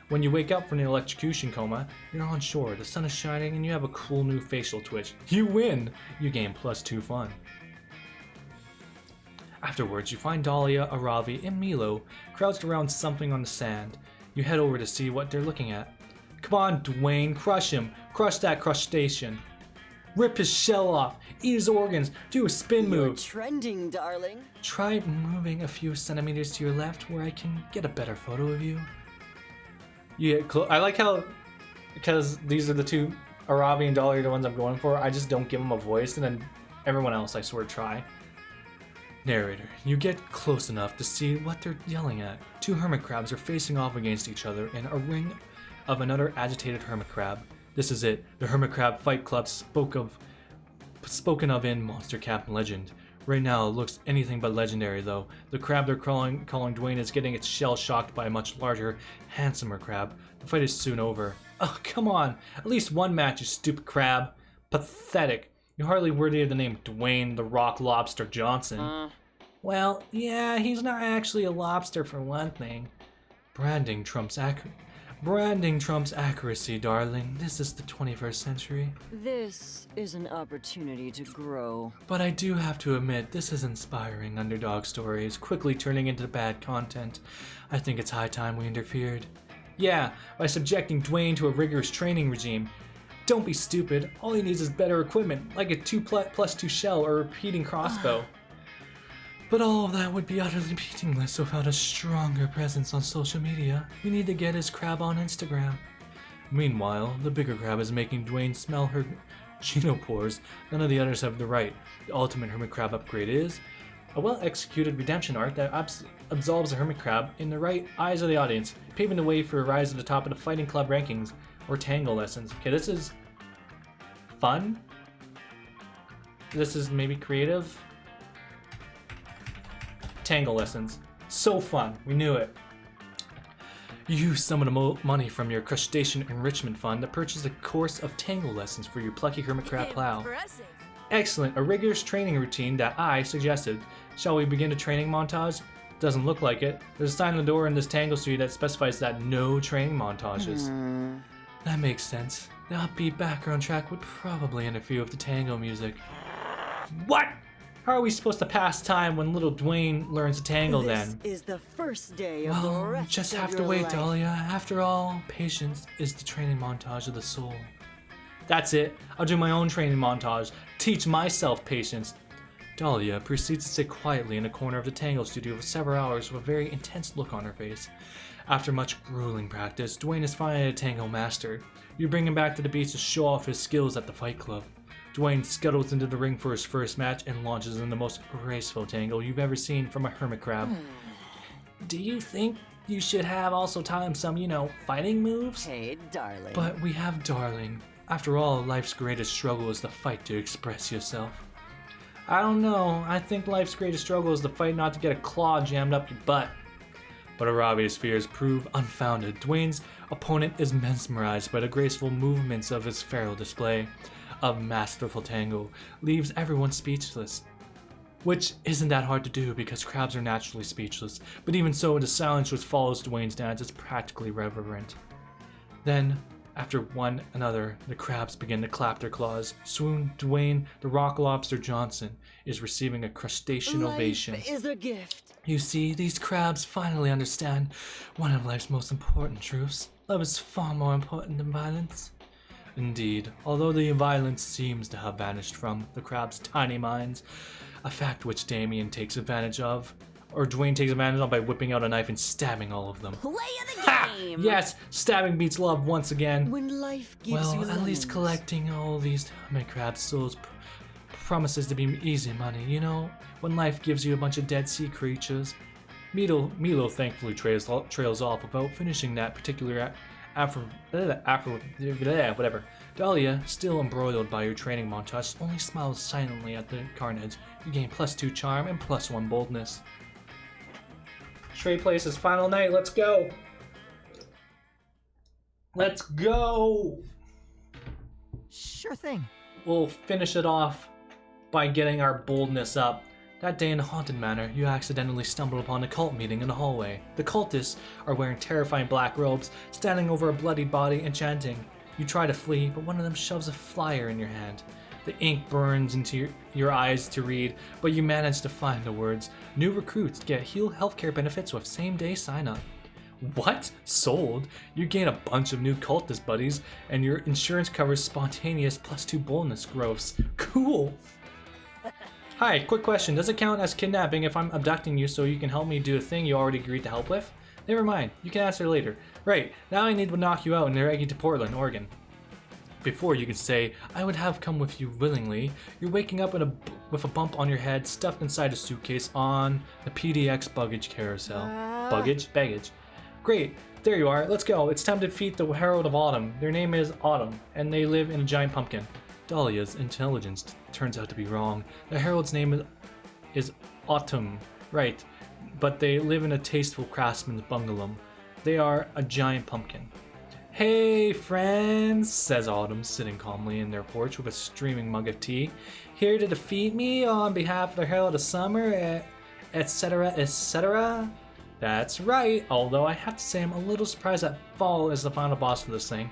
When you wake up from the electrocution coma, you're on shore, the sun is shining, and you have a cool new facial twitch. You win! You gain +2 fun. Afterwards, you find Dahlia, Aravi, and Milo crouched around something on the sand. You head over to see what they're looking at. Come on, Dwayne, crush him. Crush that crustacean. Rip his shell off. Eat his organs. Do a spin move. You're trending, darling. Try moving a few centimeters to your left where I can get a better photo of you. You get I like how, because these are the two, Aravi and Dahlia are the ones I'm going for, I just don't give them a voice, and then everyone else I sort of try. Narrator, you get close enough to see what they're yelling at. Two hermit crabs are facing off against each other in a ring of another agitated hermit crab. This is it, the Hermit Crab Fight Club spoken of in Monster Cap Legend. Right now it looks anything but legendary though. The crab they're calling Dwayne is getting its shell shocked by a much larger, handsomer crab. The fight is soon over. Oh, come on! At least one match, you stupid crab. Pathetic. You're hardly worthy of the name Dwayne the Rock Lobster Johnson. Well, yeah, he's not actually a lobster for one thing. Branding trumps accuracy, darling. This is the 21st century. This is an opportunity to grow. But I do have to admit, this is inspiring underdog stories, quickly turning into bad content. I think it's high time we interfered. Yeah, by subjecting Dwayne to a rigorous training regime. Don't be stupid, all he needs is better equipment, like a 2+2 shell or a repeating crossbow. But all of that would be utterly meaningless without a stronger presence on social media. We need to get his crab on Instagram. Meanwhile, the bigger crab is making Dwayne smell her genopores. None of the others have the right. The ultimate hermit crab upgrade is a well-executed redemption arc that absolves the hermit crab in the right eyes of the audience, paving the way for a rise to the top of the fighting club rankings or tango lessons. Okay, this is fun. This is maybe creative. Tango lessons. So fun. We knew it. You use some of the money from your crustacean enrichment fund to purchase a course of tango lessons for your plucky hermit crab plow. Impressive. Excellent. A rigorous training routine that I suggested. Shall we begin a training montage? Doesn't look like it. There's a sign on the door in this tango studio that specifies that no training montages. That makes sense. The upbeat background track would probably interfere with the tango music. What? How are we supposed to pass time when little Dwayne learns to tango then? This is the first day of the Well, rest just of have to your wait, life. Dahlia. After all, patience is the training montage of the soul. That's it. I'll do my own training montage. Teach myself patience. Dahlia proceeds to sit quietly in a corner of the tango studio for several hours with a very intense look on her face. After much grueling practice, Dwayne is finally a tango master. You bring him back to the beach to show off his skills at the fight club. Dwayne scuttles into the ring for his first match and launches in the most graceful tango you've ever seen from a hermit crab. Do you think you should have also taught him some, fighting moves? Hey, darling. But we have darling. After all, life's greatest struggle is the fight to express yourself. I don't know. I think life's greatest struggle is the fight not to get a claw jammed up your butt. But Aravi's fears prove unfounded. Dwayne's opponent is mesmerized by the graceful movements of his feral display of masterful tango, leaves everyone speechless. Which isn't that hard to do because crabs are naturally speechless, but even so, the silence which follows Dwayne's dance is practically reverent. Then, after one another, the crabs begin to clap their claws. Soon, Dwayne, the Rock Lobster Johnson, is receiving a crustacean ovation. Life is a gift. You see, these crabs finally understand one of life's most important truths. Love is far more important than violence. Indeed, although the violence seems to have vanished from the crab's tiny minds, a fact which Damien takes advantage of, or Dwayne takes advantage of by whipping out a knife and stabbing all of them. Play of the game! Yes, stabbing beats love once again. When life gives you Well, at least lemons. collecting all these hermit crab souls promises to be easy money, when life gives you a bunch of Dead Sea creatures. Milo thankfully trails off without finishing that particular whatever. Dahlia, still embroiled by your training montage, only smiles silently at the carnage. You gain +2 charm and +1 boldness. Trade Place's final night. Let's go. Let's go. Sure thing. We'll finish it off by getting our boldness up. That day in the Haunted Manor, you accidentally stumbled upon a cult meeting in the hallway. The cultists are wearing terrifying black robes, standing over a bloody body and chanting. You try to flee, but one of them shoves a flyer in your hand. The ink burns into your eyes to read, but you manage to find the words, "New recruits get heal healthcare benefits with same-day sign-up." What? Sold? You gain a bunch of new cultist buddies, and your insurance covers spontaneous +2 boldness growths. Cool! Hi, quick question. Does it count as kidnapping if I'm abducting you so you can help me do a thing you already agreed to help with? Never mind. You can answer later. Right, now I need to knock you out and drag you to Portland, Oregon. Before you can say, "I would have come with you willingly," you're waking up with a bump on your head stuffed inside a suitcase on the PDX baggage carousel. Baggage. Great, there you are. Let's go. It's time to defeat the Herald of Autumn. Their name is Autumn, and they live in a giant pumpkin. Dahlia's intelligence turns out to be wrong. The Herald's name is Autumn, right, but they live in a tasteful craftsman's bungalow. They are a giant pumpkin. Hey friends, says Autumn, sitting calmly in their porch with a streaming mug of tea. Here to defeat me on behalf of the Herald of Summer, etc., etc.? That's right, although I have to say I'm a little surprised that Fall is the final boss for this thing.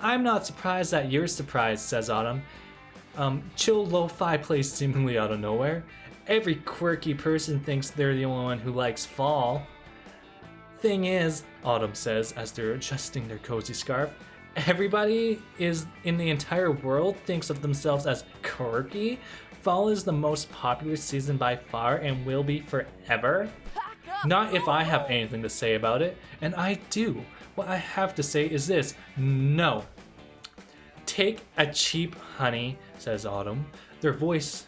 I'm not surprised that you're surprised, says Autumn. Chill lo-fi plays seemingly out of nowhere. Every quirky person thinks they're the only one who likes Fall. Thing is, Autumn says as they're adjusting their cozy scarf, everybody in the entire world thinks of themselves as quirky. Fall is the most popular season by far and will be forever. Not if I have anything to say about it, and I do. What I have to say is this: no. Take a cheap honey, says Autumn. Their voice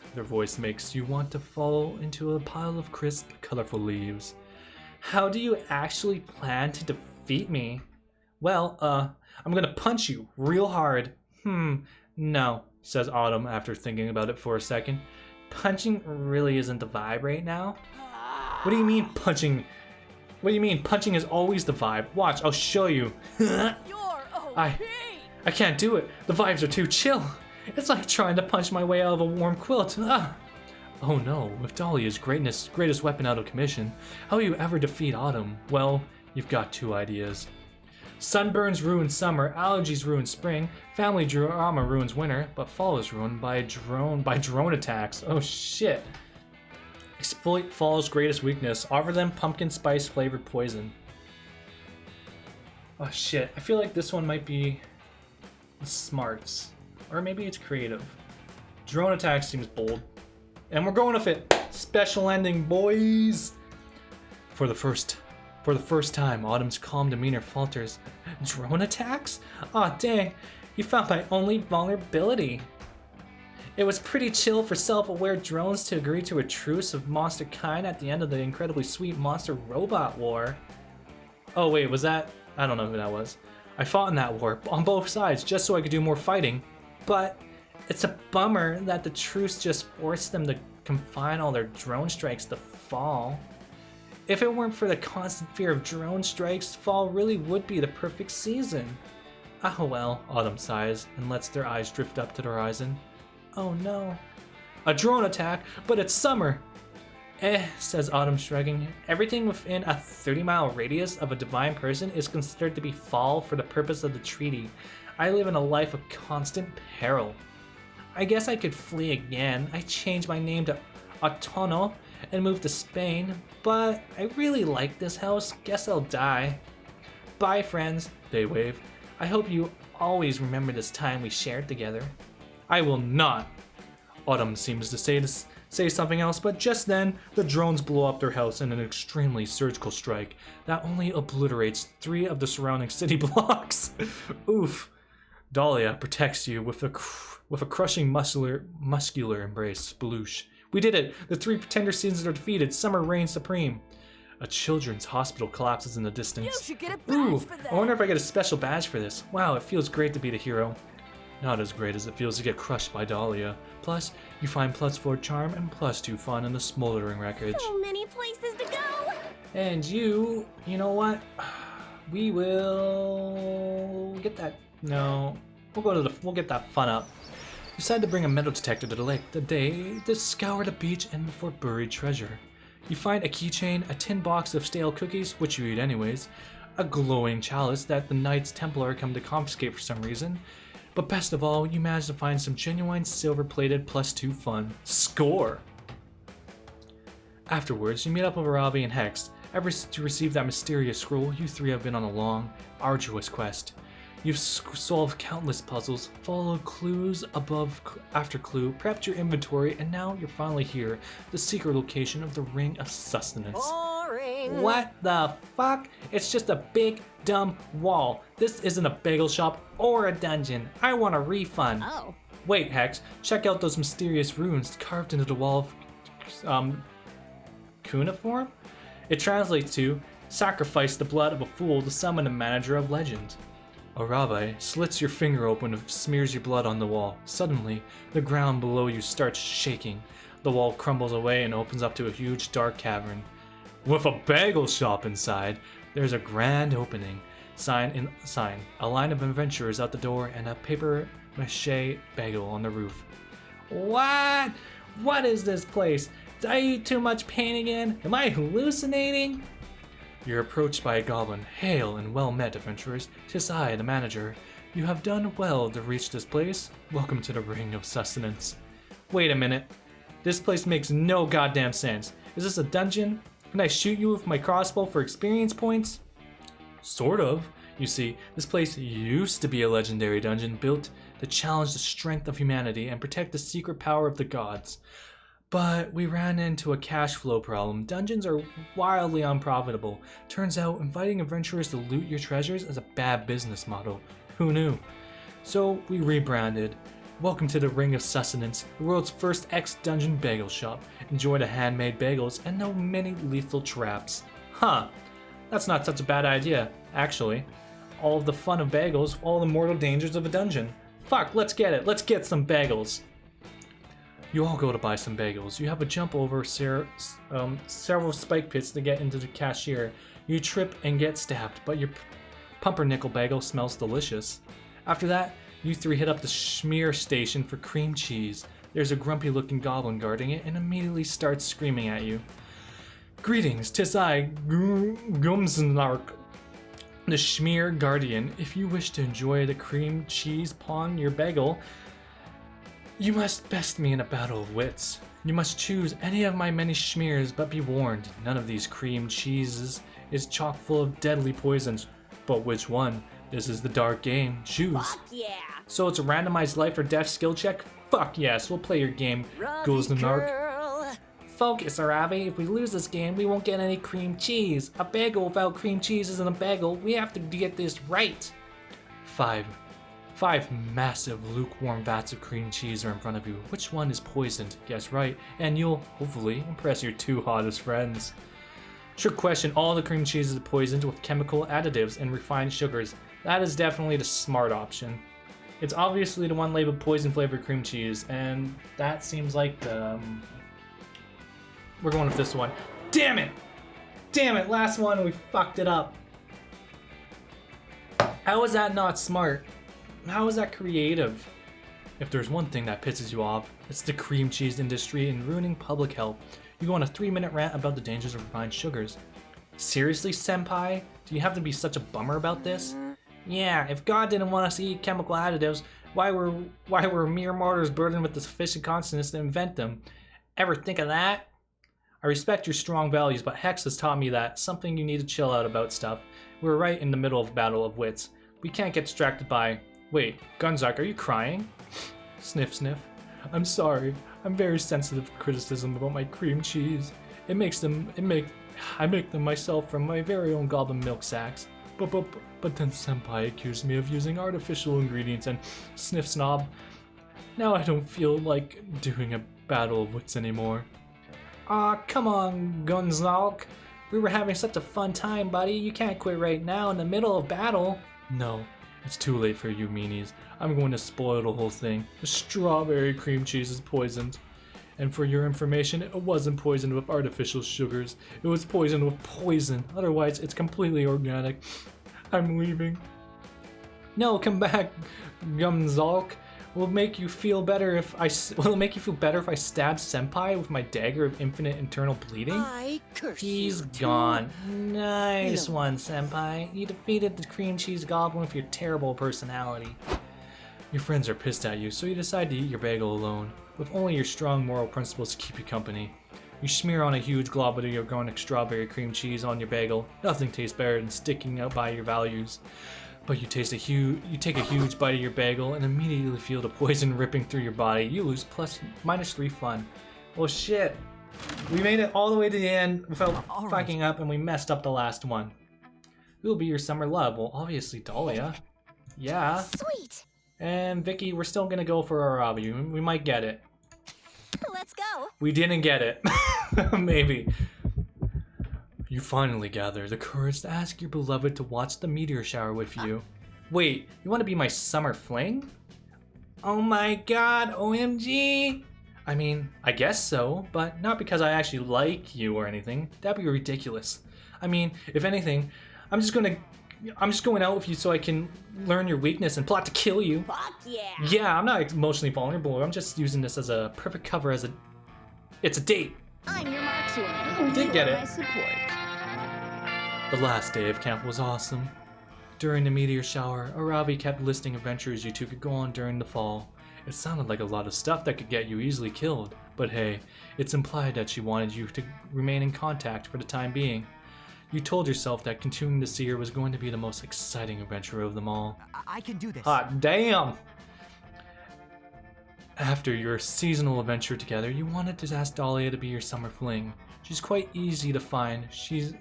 makes you want to fall into a pile of crisp, colorful leaves. How do you actually plan to defeat me? Well, I'm gonna punch you real hard. No, says Autumn after thinking about it for a second. Punching really isn't the vibe right now. What do you mean punching? What do you mean? Punching is always the vibe. Watch, I'll show you. I can't do it. The vibes are too chill. It's like trying to punch my way out of a warm quilt. Oh no, with Dahlia's greatest weapon out of commission, how will you ever defeat Autumn? Well, you've got two ideas. Sunburns ruin summer, allergies ruin spring, family drama ruins winter, but fall is ruined by drone attacks. Oh shit. Exploit Fall's greatest weakness. Offer them pumpkin spice flavored poison. Oh shit. I feel like this one might be smarts. Or maybe it's creative. Drone attack seems bold. And we're going with it. Special ending, boys! For the first time, Autumn's calm demeanor falters. Drone attacks? Aw, dang. You found my only vulnerability. It was pretty chill for self-aware drones to agree to a truce of monster kind at the end of the incredibly sweet monster robot war. Oh wait, was that? I don't know who that was. I fought in that war, on both sides, just so I could do more fighting. But it's a bummer that the truce just forced them to confine all their drone strikes to fall. If it weren't for the constant fear of drone strikes, fall really would be the perfect season. Ah well, Autumn sighs and lets their eyes drift up to the horizon. Oh no. A drone attack, but it's summer. Says Autumn shrugging. Everything within a 30-mile radius of a divine person is considered to be fall for the purpose of the treaty. I live in a life of constant peril. I guess I could flee again. I changed my name to Autono and moved to Spain, but I really like this house. Guess I'll die. Bye, friends, they wave. I hope you always remember this time we shared together. I will not. Autumn seems to say something else, but just then, the drones blow up their house in an extremely surgical strike that only obliterates 3 of the surrounding city blocks. Oof. Dahlia protects you with a crushing muscular embrace. Sploosh. We did it! The 3 pretender seasons are defeated. Summer reigns supreme. A children's hospital collapses in the distance. You should get a badge for that. I wonder if I get a special badge for this. Wow, it feels great to be the hero. Not as great as it feels to get crushed by Dahlia. Plus, you find +4 charm and +2 fun in the smoldering wreckage. So many places to go! And you know what? We will get that. No, we'll get that fun up. Decide to bring a metal detector to the lake. They scour the beach and look for buried treasure. You find a keychain, a tin box of stale cookies, which you eat anyways, a glowing chalice that the Knights Templar come to confiscate for some reason. But best of all, you manage to find some genuine silver-plated +2 fun. Score! Afterwards, you meet up with Aravi and Hex. Ever since you received that mysterious scroll, you three have been on a long, arduous quest. You've solved countless puzzles, followed clues after clue, prepped your inventory, and now you're finally here, the secret location of the Ring of Sustenance. Boring. What the fuck? It's just a big, dumb wall. This isn't a bagel shop or a dungeon. I want a refund. Oh. Wait, Hex, check out those mysterious runes carved into the wall of cuneiform? It translates to, sacrifice the blood of a fool to summon a manager of legend. Aravi slits your finger open and smears your blood on the wall. Suddenly, the ground below you starts shaking. The wall crumbles away and opens up to a huge dark cavern. With a bagel shop inside, there's a grand opening. Sign, a line of adventurers out the door and a paper mache bagel on the roof. What? What is this place? Did I eat too much paint again? Am I hallucinating? You're approached by a goblin. Hail and well met, adventurers. 'Tis I, the manager. You have done well to reach this place. Welcome to the Ring of Sustenance. Wait a minute. This place makes no goddamn sense. Is this a dungeon? Can I shoot you with my crossbow for experience points? Sort of. You see, this place used to be a legendary dungeon built to challenge the strength of humanity and protect the secret power of the gods. But we ran into a cash flow problem. Dungeons are wildly unprofitable. Turns out inviting adventurers to loot your treasures is a bad business model. Who knew? So we rebranded. Welcome to the Ring of Sustenance, the world's first ex-dungeon bagel shop. Enjoy the handmade bagels and no many lethal traps. Huh, that's not such a bad idea, actually. All of the fun of bagels, all the mortal dangers of a dungeon. Fuck, let's get it. Let's get some bagels. You all go to buy some bagels. You have to jump over several spike pits to get into the cashier. You trip and get stabbed, but your pumpernickel bagel smells delicious. After that, you three hit up the Schmear station for cream cheese. There's a grumpy looking goblin guarding it and immediately starts screaming at you. Greetings, 'tis I, Gumsnark, the Schmear Guardian. If you wish to enjoy the cream cheese upon your bagel, you must best me in a battle of wits. You must choose any of my many schmears, but be warned, none of these cream cheeses is chock full of deadly poisons. But which one? This is the dark game. Choose. Fuck yeah. So it's a randomized life or death skill check? Fuck yes, we'll play your game, Ghouls the Narc. Focus, Aravi. If we lose this game, we won't get any cream cheese. A bagel without cream cheese isn't a bagel. We have to get this right. 5 massive lukewarm vats of cream cheese are in front of you. Which one is poisoned? Guess right, and you'll hopefully impress your 2 hottest friends. Trick question, all the cream cheese is poisoned with chemical additives and refined sugars. That is definitely the smart option. It's obviously the one labeled poison flavored cream cheese, and that seems like the... we're going with this one. Damn it! Damn it, last one, we fucked it up. How is that not smart? How is that creative? If there's one thing that pisses you off, it's the cream cheese industry and ruining public health. You go on a 3-minute rant about the dangers of refined sugars. Seriously, senpai? Do you have to be such a bummer about this? Yeah, if God didn't want us to eat chemical additives, why were mere mortals burdened with the sufficient consciousness to invent them? Ever think of that? I respect your strong values, but Hex has taught me that something you need to chill out about stuff. We're right in the middle of a battle of wits. We can't get distracted by... Wait, Gunzark, are you crying? Sniff, sniff. I'm sorry. I'm very sensitive to criticism about my cream cheese. I make them myself from my very own goblin milk sacks. But then Senpai accused me of using artificial ingredients and sniff snob. Now I don't feel like doing a battle of wits anymore. Aw, come on, Gunzark. We were having such a fun time, buddy. You can't quit right now in the middle of battle. No. It's too late for you meanies. I'm going to spoil the whole thing. The strawberry cream cheese is poisoned. And for your information, it wasn't poisoned with artificial sugars. It was poisoned with poison. Otherwise, it's completely organic. I'm leaving. No, come back, Gumzalk. Will it make you feel better if I stab Senpai with my dagger of infinite internal bleeding? I curse He's you. gone. Nice one, Senpai. You defeated the cream cheese goblin with your terrible personality. Your friends are pissed at you, so you decide to eat your bagel alone, with only your strong moral principles to keep you company. You smear on a huge glob of your organic strawberry cream cheese on your bagel. Nothing tastes better than sticking out by your values. But you take a huge bite of your bagel and immediately feel the poison ripping through your body. You lose -3 fun. Well, shit. We made it all the way to the end without fucking up, and we messed up the last one. Who will be your summer love? Well, obviously Dahlia. Yeah. Sweet. And Vicky, we're still gonna go for Arabi. We might get it. Let's go. We didn't get it. Maybe. You finally gather the courage to ask your beloved to watch the meteor shower with you. Wait, you want to be my summer fling? Oh my god, OMG! I mean, I guess so, but not because I actually like you or anything. That'd be ridiculous. I mean, if anything, I'm just going out with you so I can learn your weakness and plot to kill you. Fuck yeah. Yeah, I'm not emotionally vulnerable. I'm just using this as a perfect cover as it's a date. I'm your markswoman. We did get it. My support. The last day of camp was awesome. During the meteor shower, Arabi kept listing adventures you two could go on during the fall. It sounded like a lot of stuff that could get you easily killed, but hey, it's implied that she wanted you to remain in contact for the time being. You told yourself that continuing to see her was going to be the most exciting adventure of them all. I can do this. Hot damn! After your seasonal adventure together, you wanted to ask Dahlia to be your summer fling. She's quite easy to find, she's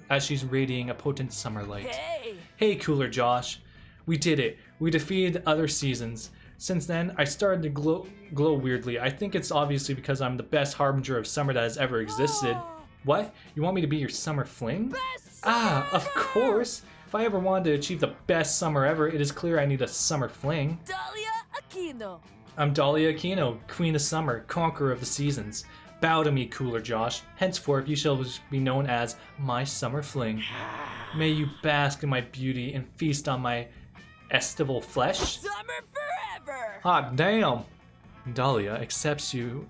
radiating a potent summer light. Hey, Cooler Josh. We did it. We defeated other seasons. Since then, I started to glow weirdly. I think it's obviously because I'm the best harbinger of summer that has ever existed. What? You want me to be your summer fling? Of course! If I ever wanted to achieve the best summer ever, it is clear I need a summer fling. Dahlia Aquino. I'm Dahlia Aquino, Queen of Summer, Conqueror of the Seasons. Bow to me, Cooler Josh. Henceforth, you shall be known as my summer fling. May you bask in my beauty and feast on my estival flesh. Summer forever. Hot damn! Dahlia accepts you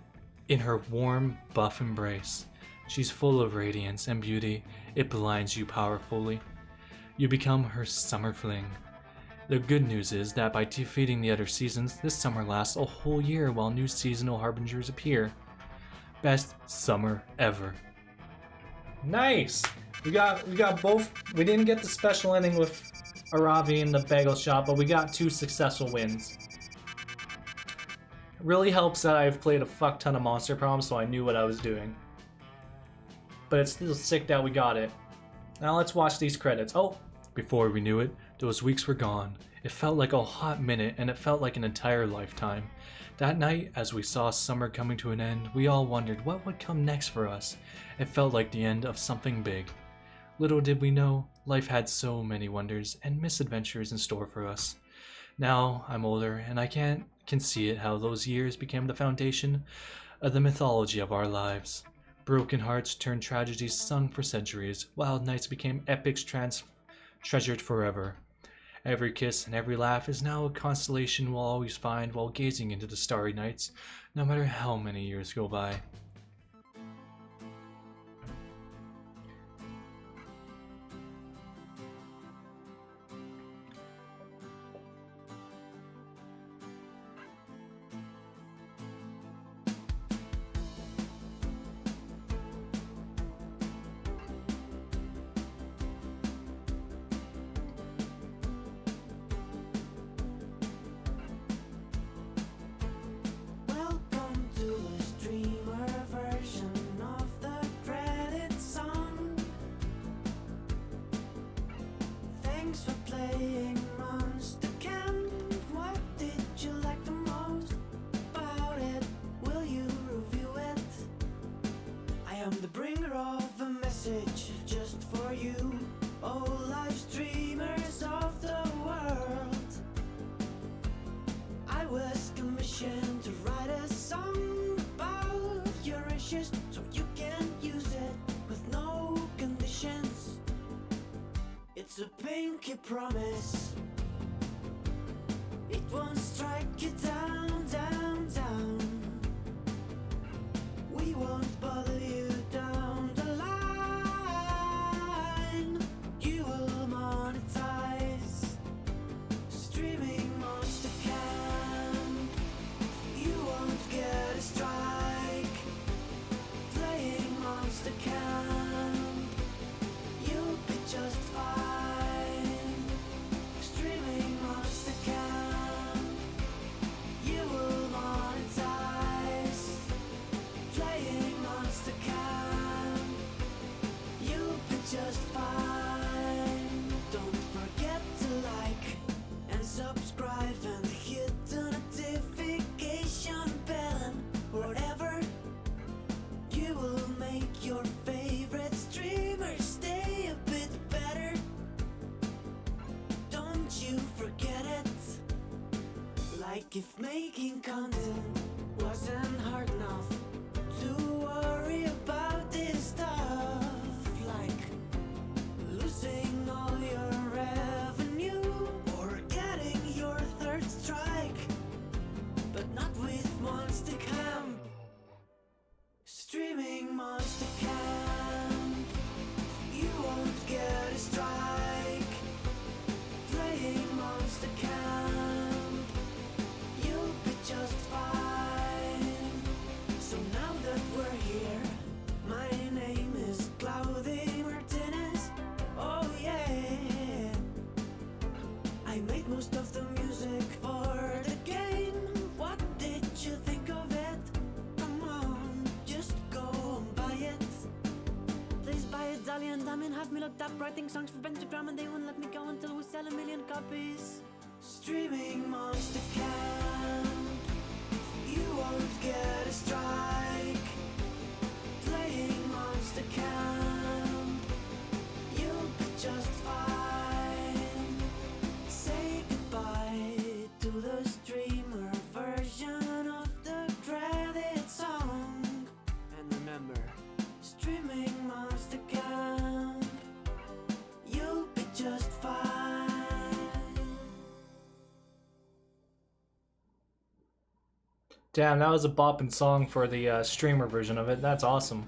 in her warm, buff embrace. She's full of radiance and beauty. It blinds you powerfully. You become her summer fling. The good news is that by defeating the other seasons, this summer lasts a whole year while new seasonal harbingers appear. Best summer ever. Nice! We got both. We didn't get the special ending with Aravi in the bagel shop, but we got 2 successful wins. It really helps that I've played a fuck ton of Monster Prom, so I knew what I was doing. But it's still sick that we got it. Now let's watch these credits. Oh! Before we knew it, those weeks were gone. It felt like a hot minute, and it felt like an entire lifetime. That night, as we saw summer coming to an end, we all wondered what would come next for us. It felt like the end of something big. Little did we know, life had so many wonders and misadventures in store for us. Now I'm older, and I can see it how those years became the foundation of the mythology of our lives. Broken hearts turned tragedies sung for centuries. Wild nights became epics treasured forever. Every kiss and every laugh is now a constellation we'll always find while gazing into the starry nights, no matter how many years go by. Welcome to the streamer It's a pinky promise. It won't strike you down, down, down. We won't bother you down the line. You will monetize. Streaming Monster Camp. You won't get a strike. Playing Monster Camp. You'll be just fine. Streaming Monster Camp. You will monetize. Playing Monster Camp. You'll be just fine. Don't forget to like and subscribe and hit the notification bell and whatever. You will make your favorite streamer stay a bit better. Don't you forget it. Like if making content wasn't hard enough to worry about this stuff, like losing all your revenue or getting your third strike, but not with Monster Camp. Streaming Monster Camp. You won't get a strike. Playing Monster Camp. You'll be just fine. So now that we're here, my name is Claudia Martinez. Oh yeah. I made most of the music for the game. What did you think of it? Come on, just go and buy it. Please buy it, Dali and Diamond have me looked up writing songs for Pentagram, and they won't let me go until we sell 1 million copies. Streaming Monster Camp. You won't get a strike. Playing Monster Camp. You'll be just fine. Say goodbye to the streamer version of the credit song. And remember, streaming Monster Camp. You'll be just fine. Damn, that was a bopping song for the streamer version of it. That's awesome.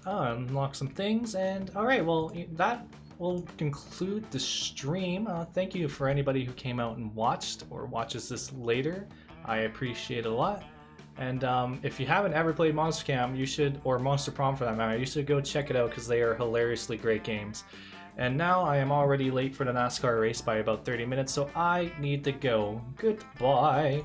Unlock some things, and alright, well, that will conclude the stream. Thank you for anybody who came out and watched or watches this later. I appreciate it a lot. And if you haven't ever played Monster Camp, you should, or Monster Prom for that matter, you should go check it out because they are hilariously great games. And now I am already late for the NASCAR race by about 30 minutes, so I need to go. Goodbye.